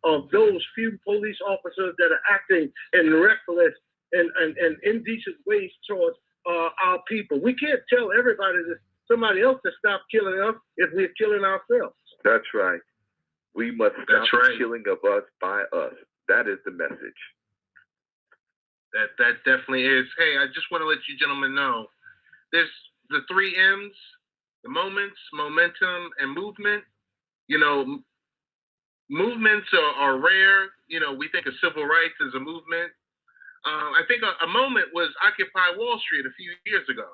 S3: of those few police officers that are acting in reckless and indecent ways towards our people. We can't tell everybody somebody else to stop killing us if we're killing ourselves.
S2: That's right. We must stop the killing of us by us. That is the message.
S1: That definitely is. Hey, I just want to let you gentlemen know, there's the 3 M's, the moments, momentum, and movement. You know, movements are rare. You know, we think of civil rights as a movement. I think a moment was Occupy Wall Street a few years ago.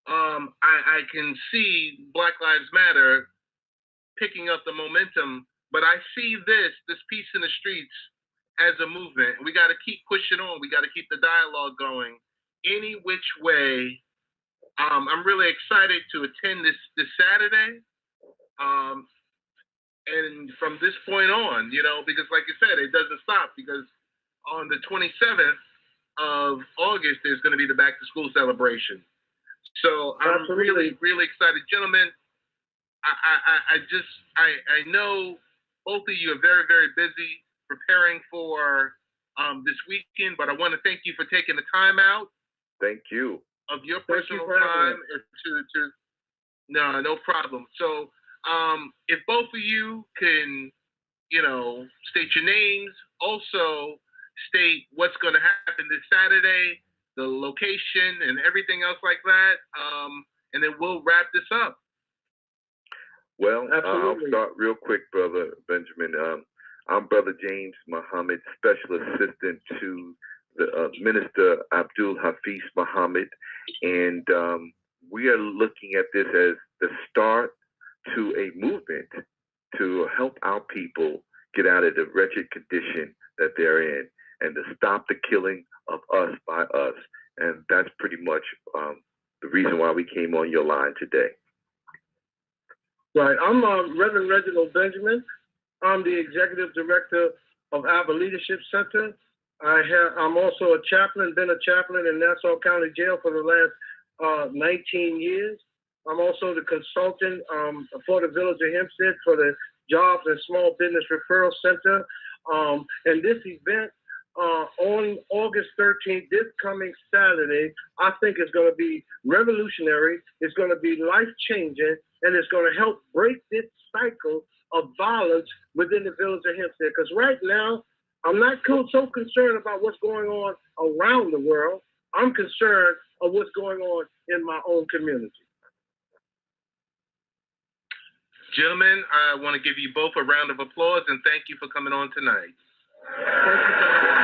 S1: I can see Black Lives Matter picking up the momentum, but I see this peace in the streets as a movement. We got to keep pushing on. We got to keep the dialogue going any which way. I'm really excited to attend this Saturday. And from this point on, you know, because like you said, it doesn't stop, because on the 27th of August, there's going to be the back to school celebration. So I'm really, really excited. Gentlemen, I know both of you are very, very busy preparing for this weekend, but I want to thank you for taking the time out.
S2: Thank you.
S1: Of your personal time to no problem. So if both of you can, state your names, also state what's going to happen this Saturday, the location, and everything else like that, and then we'll wrap this up.
S2: Well, I'll start real quick, Brother Benjamin. I'm Brother James Muhammad, Special Assistant to the Minister Abdul Hafiz Muhammad, and we are looking at this as the start to a movement to help our people get out of the wretched condition that they're in and to stop the killing of us by us. And that's pretty much the reason why we came on your line today.
S3: Right. I'm Reverend Reginald Benjamin. I'm the Executive Director of Our Leadership Center. I'm also a chaplain, been a chaplain in Nassau County Jail for the last 19 years. I'm also the consultant for the Village of Hempstead for the Jobs and Small Business Referral Center. And this event on August 13th, this coming Saturday, I think is going to be revolutionary. It's going to be life-changing, and it's going to help break this cycle of violence within the Village of Hempstead. Because right now, I'm not so concerned about what's going on around the world. I'm concerned of what's going on in my own community.
S1: Gentlemen, I want to give you both a round of applause and thank you for coming on tonight. Thank you so much.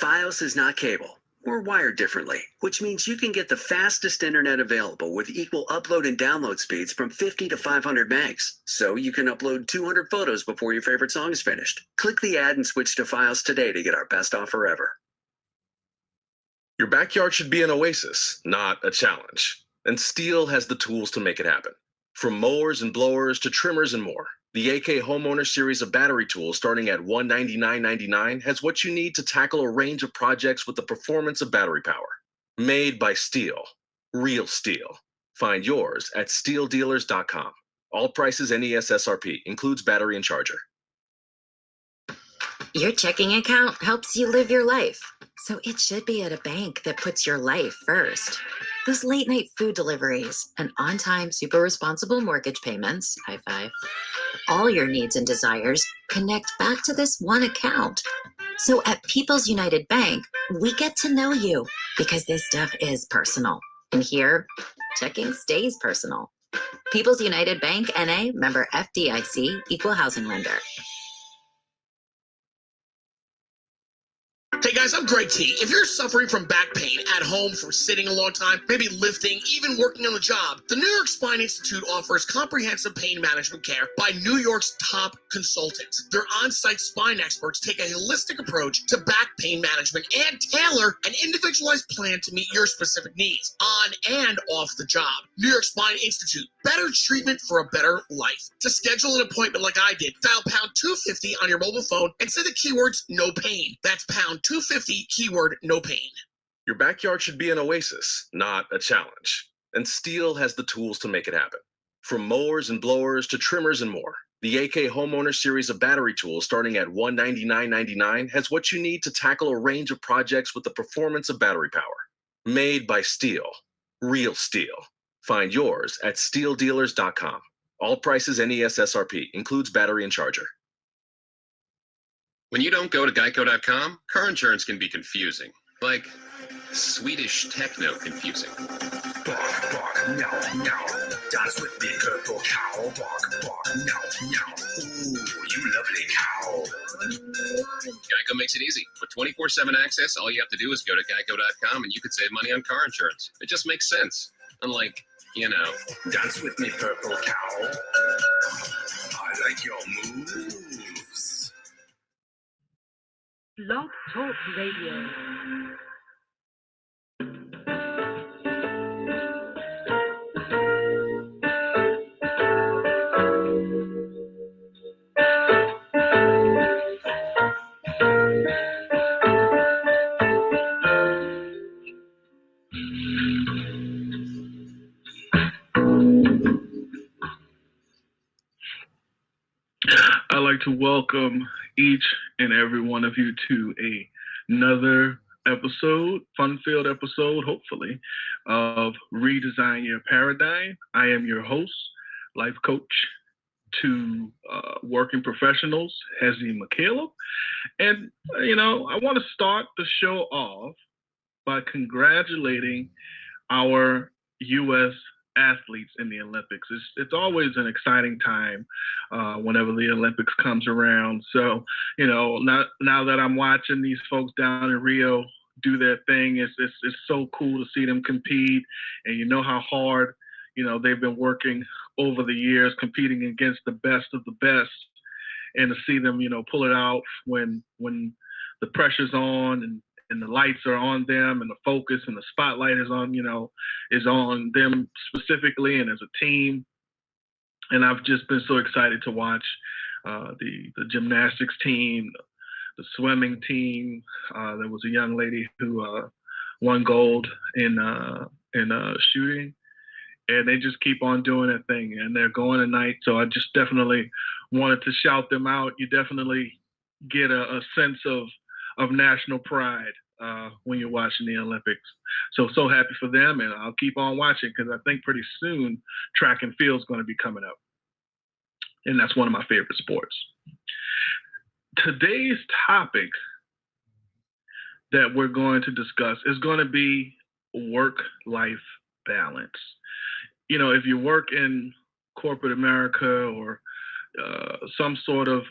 S5: Fios is not cable. We're wired differently, which means you can get the fastest internet available with equal upload and download speeds from 50 to 500 megs. So you can upload 200 photos before your favorite song is finished. Click the ad and switch to Fios today to get our best offer ever.
S6: Your backyard should be an oasis, not a challenge. And Steel has the tools to make it happen. From mowers and blowers to trimmers and more, the AK Homeowner series of battery tools starting at $199.99 has what you need to tackle a range of projects with the performance of battery power. Made by Steel. Real Steel. Find yours at steeldealers.com. All prices NES SRP, includes battery and charger.
S7: Your checking account helps you live your life, so it should be at a bank that puts your life first. Those late night food deliveries and on-time super responsible mortgage payments, high five, all your needs and desires connect back to this one account. So at People's United Bank, we get to know you because this stuff is personal. And here, checking stays personal. People's United Bank, N.A., member FDIC, equal housing lender.
S4: Hey guys, I'm Greg T. If you're suffering from back pain at home from sitting a long time, maybe lifting, even working on the job, the New York Spine Institute offers comprehensive pain management care by New York's top consultants. Their on-site spine experts take a holistic approach to back pain management and tailor an individualized plan to meet your specific needs on and off the job. New York Spine Institute, better treatment for a better life. To schedule an appointment like I did, dial pound 250 on your mobile phone and say the keywords no pain. That's pound 250, keyword no pain.
S6: Your backyard should be an oasis, not a challenge. And Steel has the tools to make it happen. From mowers and blowers to trimmers and more, the AK Homeowner series of battery tools starting at $199.99 has what you need to tackle a range of projects with the performance of battery power. Made by Steel. Real Steel. Find yours at steeldealers.com. All prices NES SRP, includes battery and charger.
S8: When you don't go to geico.com, car insurance can be confusing. Like Swedish techno confusing.
S9: Bark, bark, meow, meow. Dance with me, purple cow. Bark, bark, meow, meow. Ooh, you lovely cow.
S8: Geico makes it easy. With 24/7 access, all you have to do is go to geico.com and you could save money on car insurance. It just makes sense. Unlike,
S9: Dance with me, purple cow. I like your moves.
S10: Blog Talk Radio.
S11: to welcome each and every one of you to another episode, fun-filled episode, hopefully, of Redesign Your Paradigm. I am your host, life coach to working professionals, Hezi Michaela. And, I want to start the show off by congratulating our U.S. athletes in the Olympics. It's always an exciting time whenever the Olympics comes around. So, now that I'm watching these folks down in Rio do their thing, it's so cool to see them compete, and you know how hard they've been working over the years, competing against the best of the best, and to see them pull it out when the pressure's on and the lights are on them and the focus and the spotlight is on them specifically and as a team. And I've just been so excited to watch the gymnastics team, the swimming team. There was a young lady who won gold in shooting, and they just keep on doing their thing, and they're going tonight. So I just definitely wanted to shout them out. You definitely get a sense of national pride when you're watching the Olympics. So happy for them, and I'll keep on watching because I think pretty soon track and field is going to be coming up, and that's one of my favorite sports. Today's topic that we're going to discuss is going to be work-life balance. If you work in corporate America or some sort of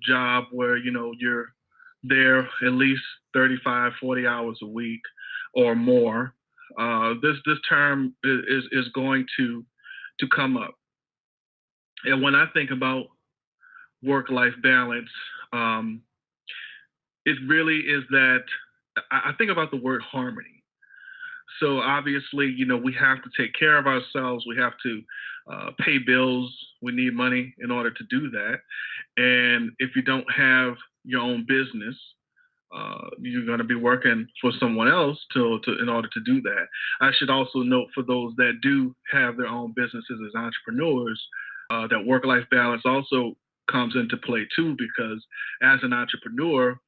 S11: job where you're there at least 35, 40 hours a week or more, this term is going to come up. And when I think about work-life balance, it really is that I think about the word harmony. So obviously, we have to take care of ourselves. We have to pay bills. We need money in order to do that. And if you don't have your own business, you're going to be working for someone else in order to do that. I should also note for those that do have their own businesses as entrepreneurs, that work-life balance also comes into play too, because as an entrepreneur,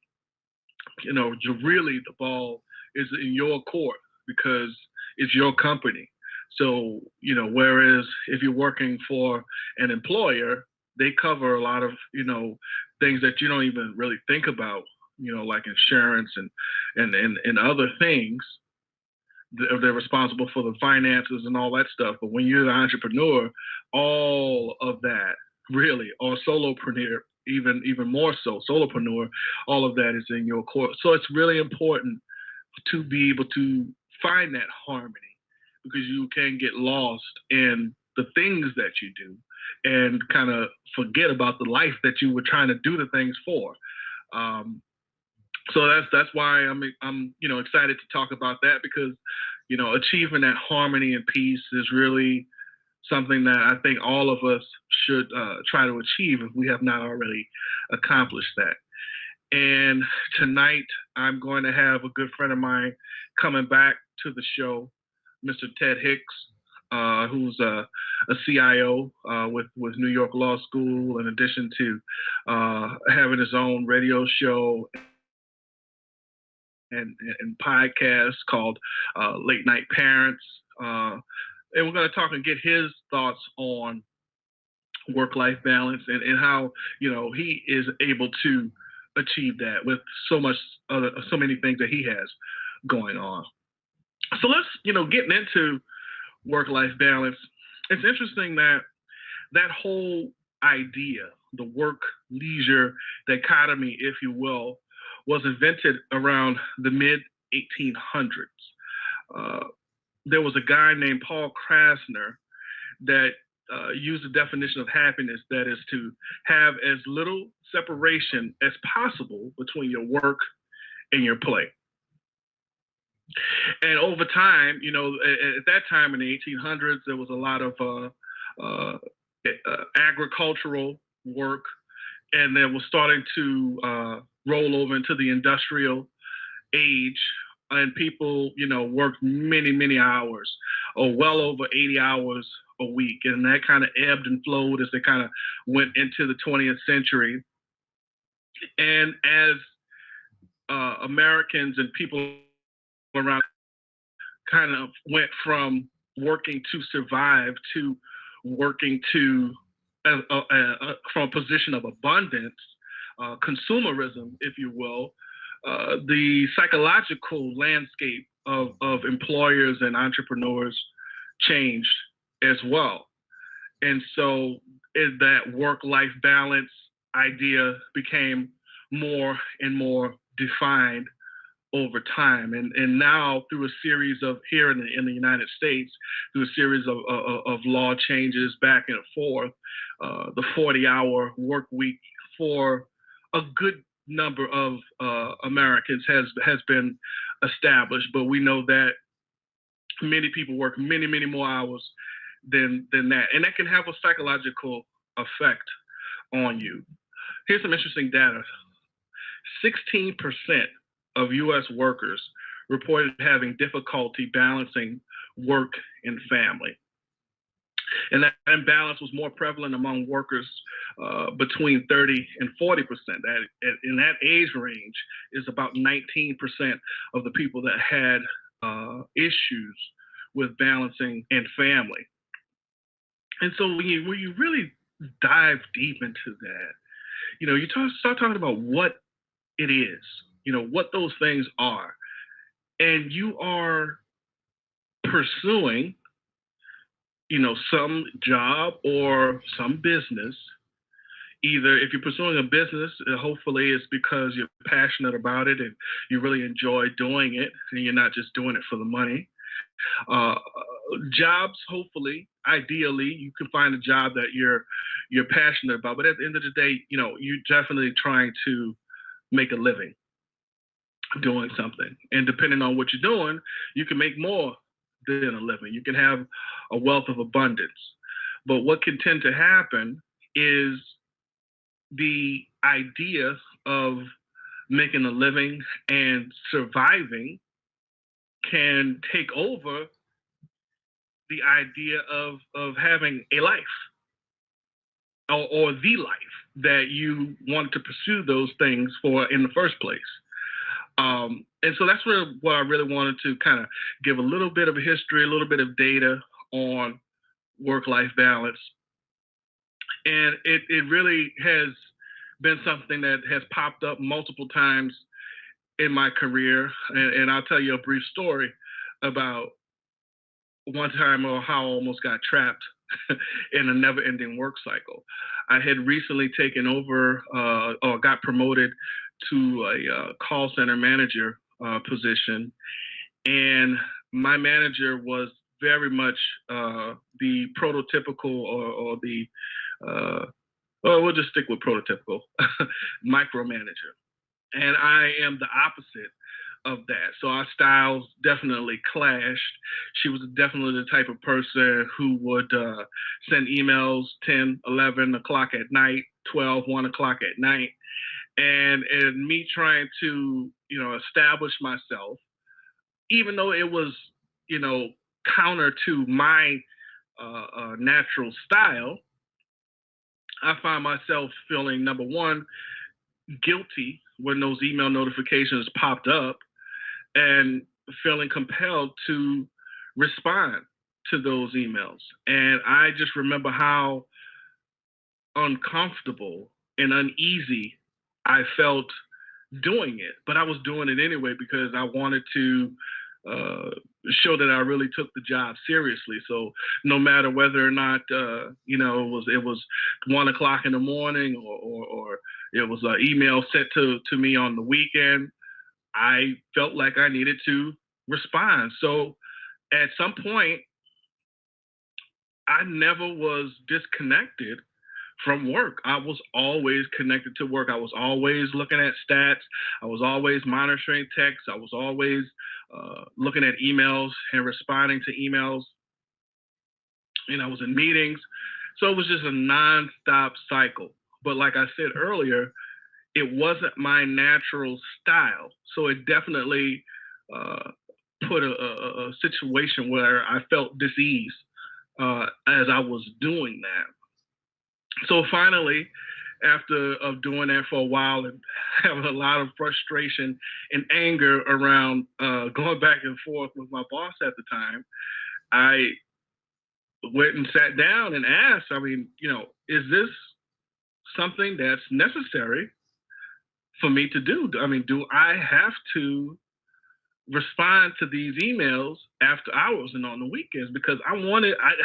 S11: really the ball is in your court because it's your company. So, whereas if you're working for an employer, they cover a lot of, things that you don't even really think about, like insurance and other things. They're responsible for the finances and all that stuff. But when you're the entrepreneur, all of that really, or solopreneur, even more so, solopreneur, all of that is in your court. So it's really important to be able to find that harmony, because you can get lost in the things that you do and kind of forget about the life that you were trying to do the things for. So that's why I'm excited to talk about that, because achieving that harmony and peace is really something that I think all of us should try to achieve if we have not already accomplished that. And tonight I'm going to have a good friend of mine coming back to the show, Mr. Ted Hicks, who's a CIO with New York Law School, in addition to having his own radio show and podcast called Late Night Parents. And we're going to talk and get his thoughts on work-life balance and how, he is able to achieve that with so many things that he has going on. So let's, getting into work-life balance. It's interesting that whole idea, the work-leisure dichotomy, if you will, was invented around the mid-1800s. There was a guy named Paul Krasner that used the definition of happiness, that is to have as little separation as possible between your work and your play. And over time, at that time in the 1800s, there was a lot of agricultural work, and then was starting to roll over into the industrial age, and people, worked many, many hours, or well over 80 hours a week. And that kind of ebbed and flowed as they kind of went into the 20th century. And as Americans and people around kind of went from working to survive to working to from a position of abundance, consumerism, if you will, the psychological landscape of employers and entrepreneurs changed as well. And so that work-life balance idea became more and more defined over time. And now through a series of here in the United States, through a series of law changes back and forth, the 40-hour work week for a good number of Americans has been established. But we know that many people work many, many more hours than that. And that can have a psychological effect on you. Here's some interesting data. 16% of U.S. workers reported having difficulty balancing work and family. And that imbalance was more prevalent among workers between 30 and 40%. That in that age range is about 19% of the people that had issues with balancing and family. And so when you really dive deep into that, you start talking about what it is, what those things are, and you are pursuing, some job or some business. Either if you're pursuing a business, hopefully it's because you're passionate about it and you really enjoy doing it, and you're not just doing it for the money. Jobs, hopefully, ideally, you can find a job that you're passionate about. But at the end of the day, you're definitely trying to make a living doing something. And depending on what you're doing, you can make more than a living. You can have a wealth of abundance. But what can tend to happen is the idea of making a living and surviving can take over the idea of having a life or the life that you want to pursue those things for in the first place. And so that's what I really wanted to kind of give a little bit of a history, a little bit of data on work-life balance. And it really has been something that has popped up multiple times in my career. And I'll tell you a brief story about one time or how I almost got trapped in a never-ending work cycle. I had recently taken over or got promoted to a call center manager position, and my manager was very much the prototypical or the we'll just stick with prototypical micromanager, and I am the opposite of that. So our styles definitely clashed. She was definitely the type of person who would send emails 10, 11 o'clock at night, 12, 1 o'clock at night. And me trying to, establish myself, even though it was, counter to my natural style, I find myself feeling, number one, guilty when those email notifications popped up, and feeling compelled to respond to those emails. And I just remember how uncomfortable and uneasy I felt doing it, but I was doing it anyway because I wanted to show that I really took the job seriously. So no matter whether or not it was 1 o'clock in the morning or it was an email sent to me on the weekend, I felt like I needed to respond. So at some point, I never was disconnected from work. I was always connected to work. I was always looking at stats. I was always monitoring texts. I was always looking at emails and responding to emails. And I was in meetings. So it was just a nonstop cycle. But like I said earlier, it wasn't my natural style. So it definitely put a situation where I felt dis-ease as I was doing that. So finally, after of doing that for a while and having a lot of frustration and anger around going back and forth with my boss at the time, I went and sat down and asked, I mean, is this something that's necessary for me to do? I mean, do I have to respond to these emails after hours and on the weekends? Because I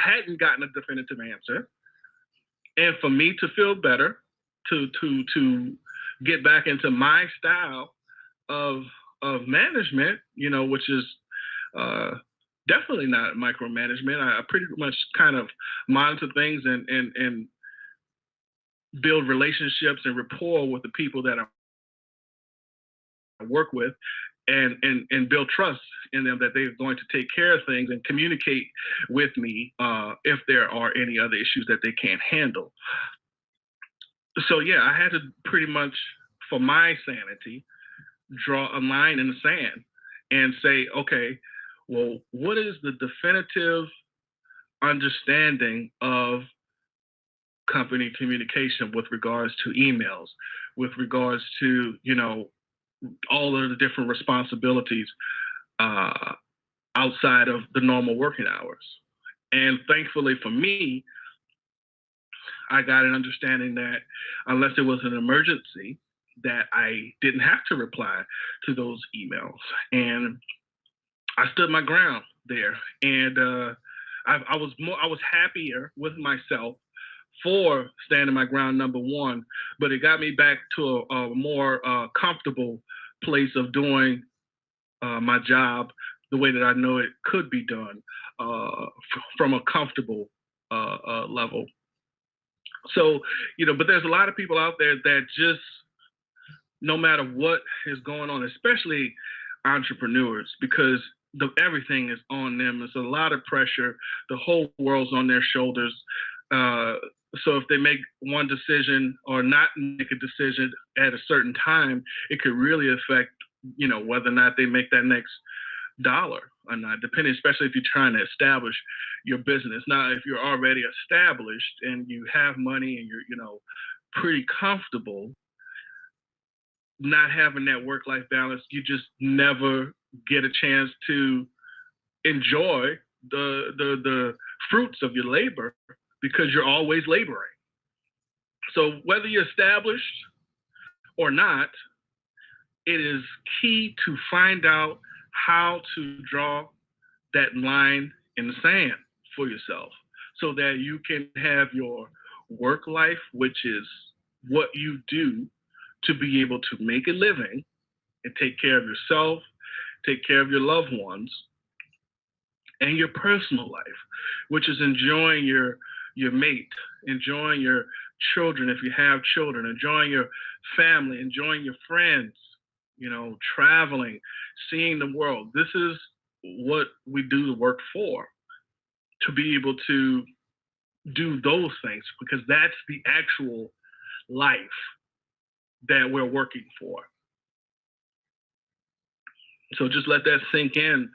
S11: hadn't gotten a definitive answer. And for me to feel better, to get back into my style of management, which is definitely not micromanagement. I pretty much kind of monitor things and build relationships and rapport with the people that I work with, and build trust in them that they're going to take care of things and communicate with me if there are any other issues that they can't handle. So yeah, I had to pretty much, for my sanity, draw a line in the sand and say, okay, well, what is the definitive understanding of company communication with regards to emails, with regards to, all of the different responsibilities outside of the normal working hours. And thankfully for me, I got an understanding that unless it was an emergency, that I didn't have to reply to those emails. And I stood my ground there. And I was happier with myself for standing my ground, number one, but it got me back to a more comfortable place of doing my job the way that I know it could be done from a comfortable level. So, but there's a lot of people out there that just, no matter what is going on, especially entrepreneurs, because everything is on them. There's a lot of pressure. The whole world's on their shoulders. So if they make one decision or not make a decision at a certain time, it could really affect, whether or not they make that next dollar or not, depending, especially if you're trying to establish your business. Now, if you're already established and you have money and you're, pretty comfortable, not having that work-life balance, you just never get a chance to enjoy the fruits of your labor because you're always laboring. So whether you're established or not, it is key to find out how to draw that line in the sand for yourself so that you can have your work life, which is what you do to be able to make a living and take care of yourself, take care of your loved ones, and your personal life, which is enjoying your mate, enjoying your children if you have children, enjoying your family, enjoying your friends, traveling, seeing the world. This is what we do the work for, to be able to do those things, because that's the actual life that we're working for. So just let that sink in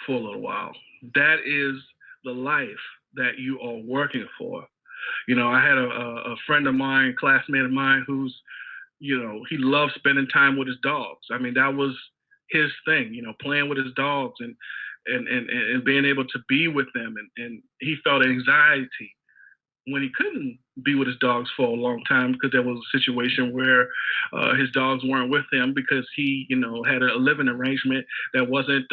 S11: for a little while. That is the life that you are working for. I had a friend of mine, classmate of mine, who's, he loved spending time with his dogs. I mean, that was his thing, playing with his dogs and being able to be with them. And he felt anxiety when he couldn't be with his dogs for a long time because there was a situation where his dogs weren't with him because he, had a living arrangement that wasn't,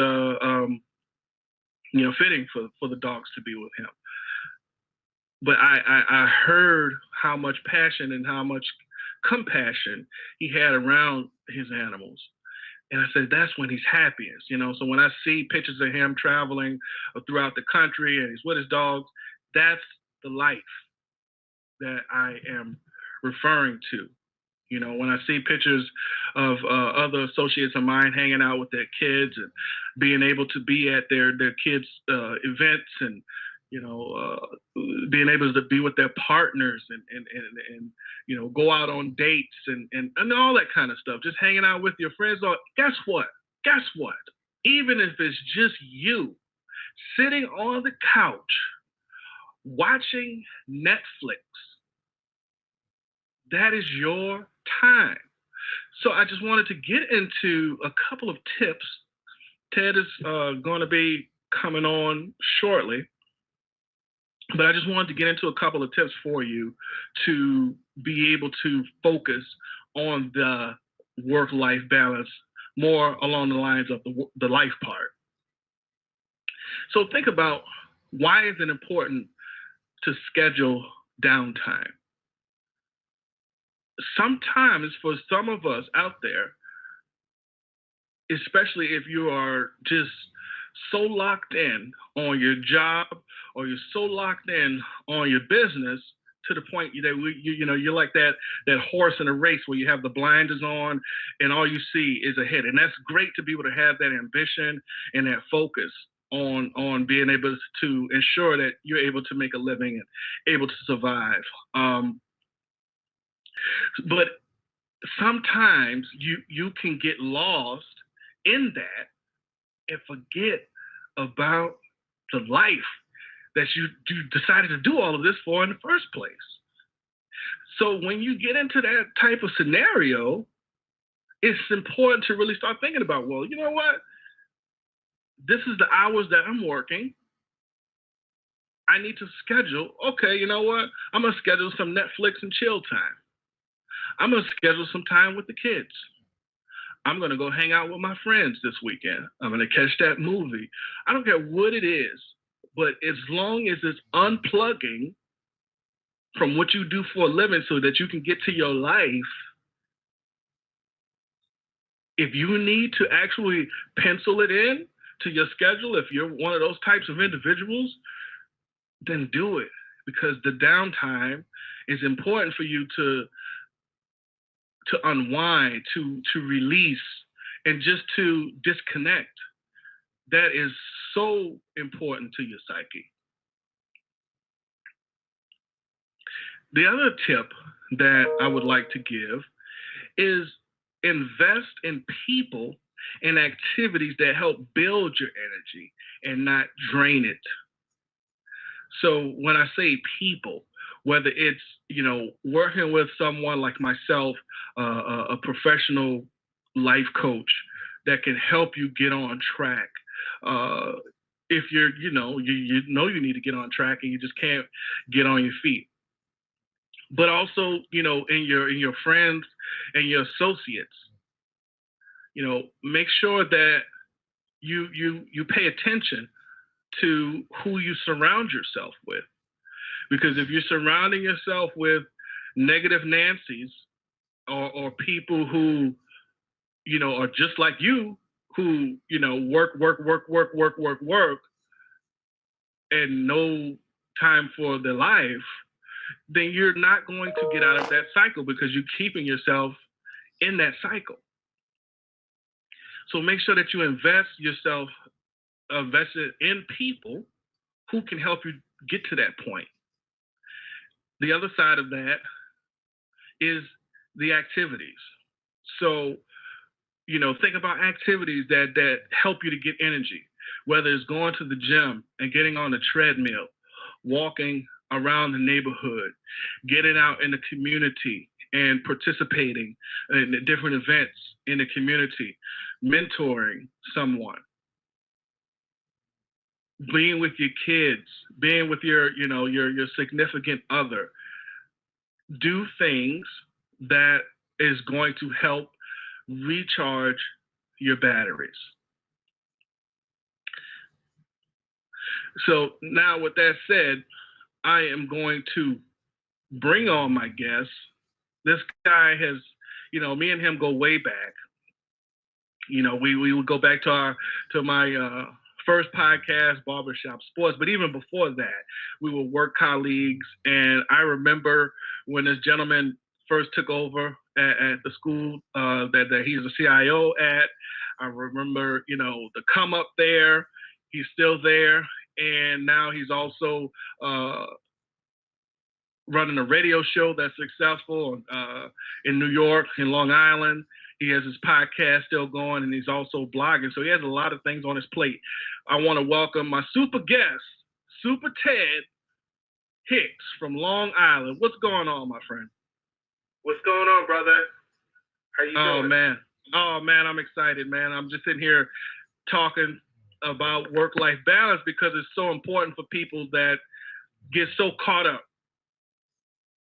S11: fitting for the dogs to be with him. But I heard how much passion and how much compassion he had around his animals. And I said, that's when he's happiest, So when I see pictures of him traveling throughout the country and he's with his dogs, that's the life that I am referring to. When I see pictures of other associates of mine hanging out with their kids and being able to be at their kids' events and, being able to be with their partners and go out on dates and all that kind of stuff, just hanging out with your friends. Guess what? Even if it's just you sitting on the couch watching Netflix, that is your time. So I just wanted to get into a couple of tips. Ted is going to be coming on shortly, but I just wanted to get into a couple of tips for you to be able to focus on the work-life balance more along the lines of the life part. So think about, why is it important to schedule downtime? Sometimes for some of us out there, especially if you are just so locked in on your job, or you're so locked in on your business to the point that you're like that horse in a race where you have the blinders on and all you see is ahead. And that's great to be able to have that ambition and that focus on being able to ensure that you're able to make a living and able to survive. But sometimes you can get lost in that and forget about the life that you decided to do all of this for in the first place. So when you get into that type of scenario, it's important to really start thinking about, well, you know what? This is the hours that I'm working. I need to schedule, okay, you know what? I'm going to schedule some Netflix and chill time. I'm going to schedule some time with the kids. I'm going to go hang out with my friends this weekend. I'm going to catch that movie. I don't care what it is, but as long as it's unplugging from what you do for a living so that you can get to your life, if you need to actually pencil it in to your schedule, if you're one of those types of individuals, then do it, because the downtime is important for you to unwind, to release, and just to disconnect. That is so important to your psyche. The other tip that I would like to give is invest in people and activities that help build your energy and not drain it. So when I say people, whether it's, working with someone like myself, a professional life coach that can help you get on track. If you're, you know you need to get on track and you just can't get on your feet. But also, in your friends and your associates, make sure that you pay attention to who you surround yourself with. Because if you're surrounding yourself with negative Nancy's or people who, are just like you, who, work, and no time for their life, then you're not going to get out of that cycle because you're keeping yourself in that cycle. So make sure that you invest in people who can help you get to that point. The other side of that is the activities. So, think about activities that help you to get energy, whether it's going to the gym and getting on the treadmill, walking around the neighborhood, getting out in the community and participating in the different events in the community, mentoring someone, being with your kids, being with your significant other. Do things that is going to help recharge your batteries. So now with that said, I am going to bring on my guest. This guy has, me and him go way back. We would go back to my first podcast, Barbershop Sports. But even before that, we were work colleagues. And I remember when this gentleman first took over at the school that he's a CIO at. I remember, the come up there. He's still there. And now he's also running a radio show that's successful in New York, in Long Island. He has his podcast still going, and he's also blogging. So he has a lot of things on his plate. I want to welcome my super guest, Super Ted Hicks from Long Island. What's going on, my friend?
S1: What's going on, brother? How you doing?
S11: Oh man, I'm excited, man. I'm just sitting here talking about work-life balance because it's so important for people that get so caught up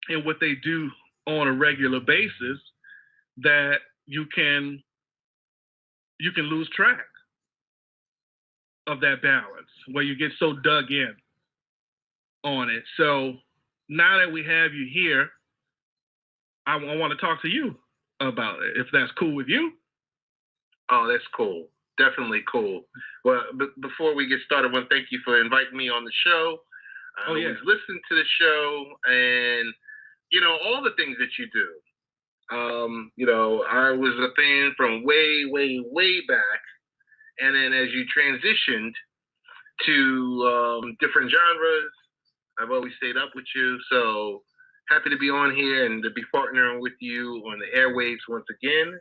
S11: in what they do on a regular basis that you can lose track of that balance, where you get so dug in on it. So now that we have you here, I want to talk to you about it, if that's cool with you.
S1: Oh, that's cool. Definitely cool. Well, before we get started, I want to thank you for inviting me on the show. I was listening to the show and, all the things that you do. I was a fan from way, way, way back. And then as you transitioned to different genres, I've always stayed up with you. So happy to be on here and to be partnering with you on the airwaves once again.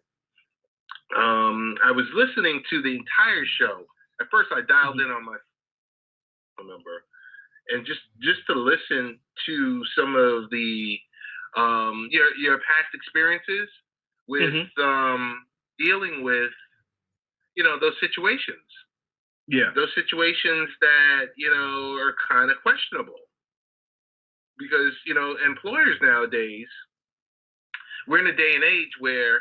S1: I was listening to the entire show. At first, I dialed in on my phone number, and just to listen to some of the your past experiences with dealing with those situations.
S11: Yeah,
S1: those situations that are kind of questionable because employers nowadays, we're in a day and age where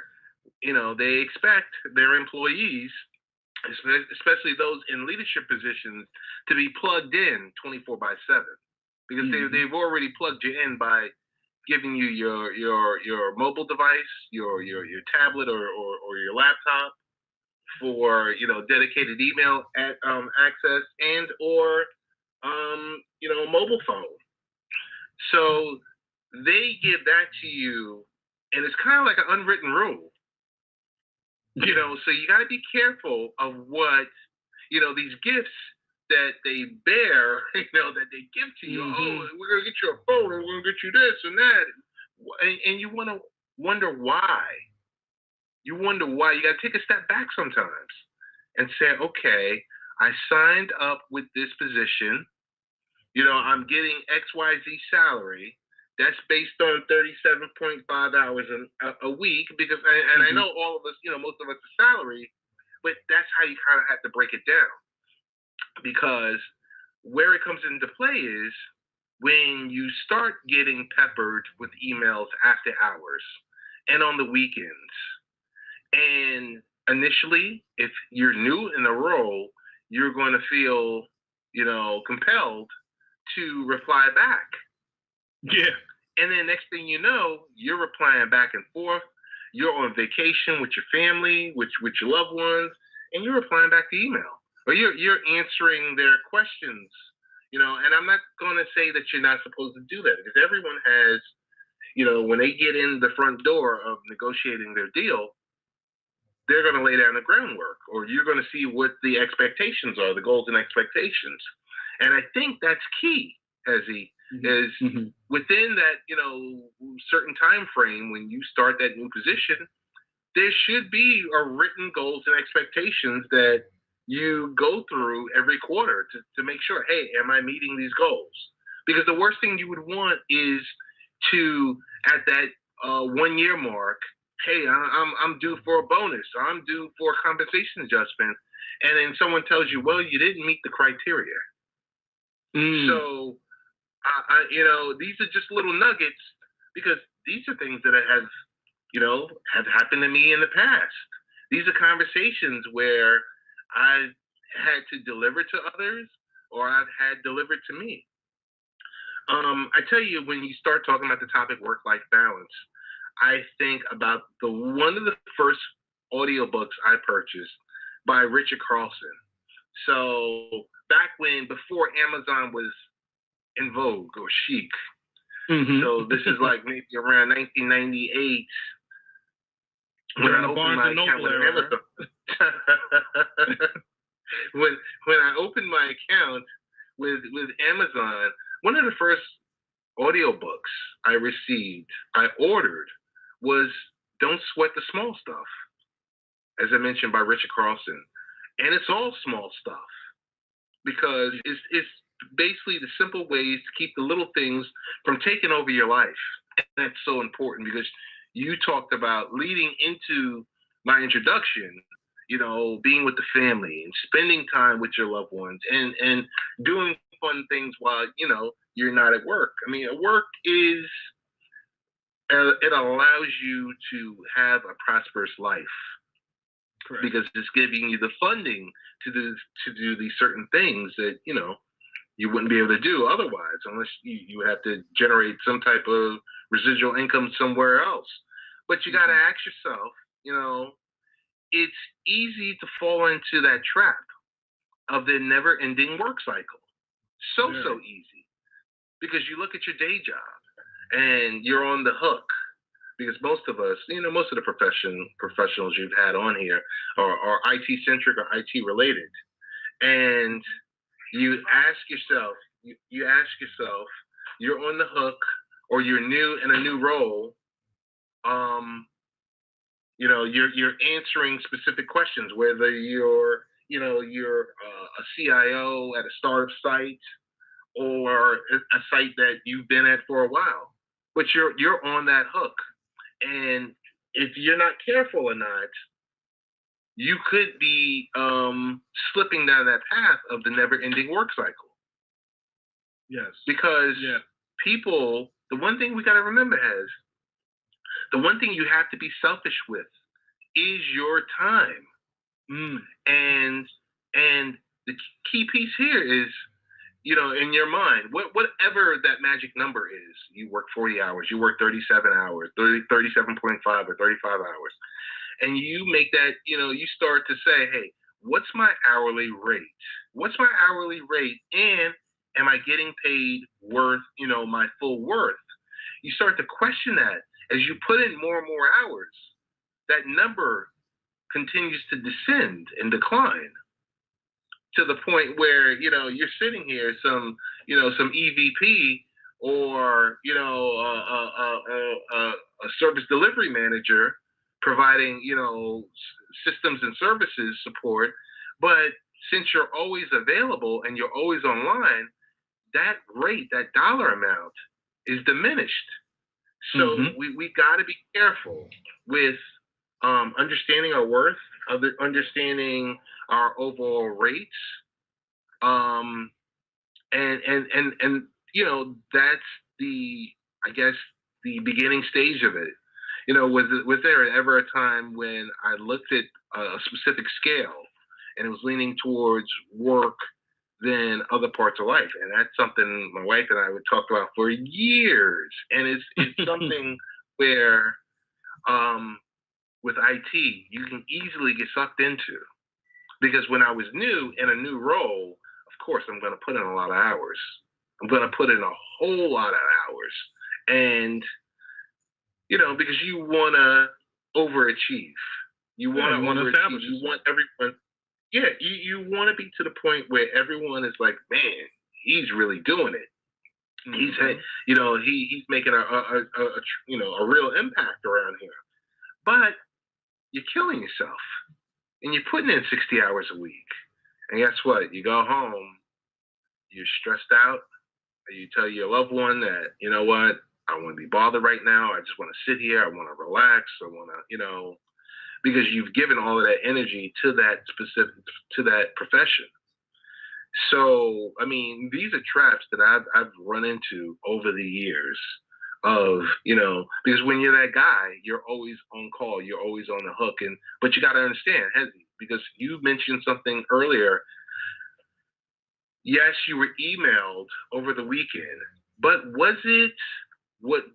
S1: they expect their employees, especially those in leadership positions, to be plugged in 24/7 because they've already plugged you in by giving you your mobile device, your tablet or your laptop for dedicated email access and or mobile phone. So they give that to you, and it's kind of like an unwritten rule. So you got to be careful of what, these gifts that they bear, that they give to you. Oh, we're going to get you a phone, and we're going to get you this and that. And you want to wonder why. You wonder why. You got to take a step back sometimes and say, okay, I signed up with this position. I'm getting XYZ salary. That's based on 37.5 hours a week because, and I know all of us, most of us are salary, but that's how you kind of have to break it down because where it comes into play is when you start getting peppered with emails after hours and on the weekends. And initially, if you're new in the role, you're going to feel, compelled to reply back.
S11: Yeah.
S1: And then next thing you know, you're replying back and forth. You're on vacation with your family, with your loved ones, and you're replying back to email. Or you're answering their questions, and I'm not going to say that you're not supposed to do that because everyone has, when they get in the front door of negotiating their deal, they're going to lay down the groundwork, or you're going to see what the expectations are, the goals and expectations. And I think that's key, Hezzy, is within that, certain time frame when you start that new position, there should be a written goals and expectations that you go through every quarter to make sure, hey, am I meeting these goals? Because the worst thing you would want is to, at that 1 year mark, hey, I'm due for a bonus, or I'm due for a compensation adjustment, and then someone tells you, well, you didn't meet the criteria. So, these are just little nuggets because these are things that have happened to me in the past. These are conversations where I've had to deliver to others or I've had delivered to me. I tell you, when you start talking about the topic work-life balance, I think about one of the first audiobooks I purchased by Richard Carlson. So back before Amazon was in vogue or chic. So this is like maybe around 1998 when I opened my account with Amazon. when I opened my account with Amazon, one of the first audiobooks I ordered was Don't Sweat the Small Stuff, as I mentioned, by Richard Carlson. And it's all small stuff because it's basically the simple ways to keep the little things from taking over your life. And that's so important because you talked about leading into my introduction, being with the family and spending time with your loved ones and doing fun things while, you're not at work. I mean, work is, it allows you to have a prosperous life. Correct. Because it's giving you the funding to do these certain things that, you wouldn't be able to do otherwise, unless you have to generate some type of residual income somewhere else. But you got to ask yourself, it's easy to fall into that trap of the never-ending work cycle. So easy. Because you look at your day job and you're on the hook. Because most of us, most of the professionals you've had on here are IT-centric or IT-related. And you ask yourself, you're on the hook or you're new in a new role, you're answering specific questions, whether you're a CIO at a startup site or a site that you've been at for a while, but you're on that hook. And if you're not careful or not, you could be slipping down that path of the never-ending work cycle. Yes. Because people, the one thing we got to remember is, the one thing you have to be selfish with is your time. And the key piece here is, in your mind, whatever that magic number is, you work 40 hours, you work 37 hours, 37.5 or 35 hours. And you make that, you start to say, hey, what's my hourly rate? What's my hourly rate? And am I getting paid worth, my full worth? You start to question that. As you put in more and more hours, that number continues to descend and decline to the point where, you're sitting here, some EVP or, a service delivery manager providing, systems and services support. But since you're always available and you're always online, that rate, that dollar amount is diminished. So we got to be careful with understanding our worth, understanding our overall rates, and that's the beginning stage of it. Was there ever a time when I looked at a specific scale and it was leaning towards work than other parts of life? And that's something my wife and I would talk about for years. And it's something where with IT, you can easily get sucked into. Because when I was new in a new role, of course, I'm going to put in a lot of hours. I'm going to put in a whole lot of hours. And, because you want to overachieve. You want to overachieve. You want everyone. Yeah, you want to be to the point where everyone is like, man, he's really doing it. He's making a real impact around here. But you're killing yourself, and you're putting in 60 hours a week. And guess what? You go home, you're stressed out, and you tell your loved one that, you know what, I don't want to be bothered right now. I just want to sit here. I want to relax. I want to, because you've given all of that energy to that profession. So, I mean, these are traps that I've run into over the years of, because when you're that guy, you're always on call, you're always on the hook. But you got to understand, Hezzy, because you mentioned something earlier. Yes, you were emailed over the weekend, but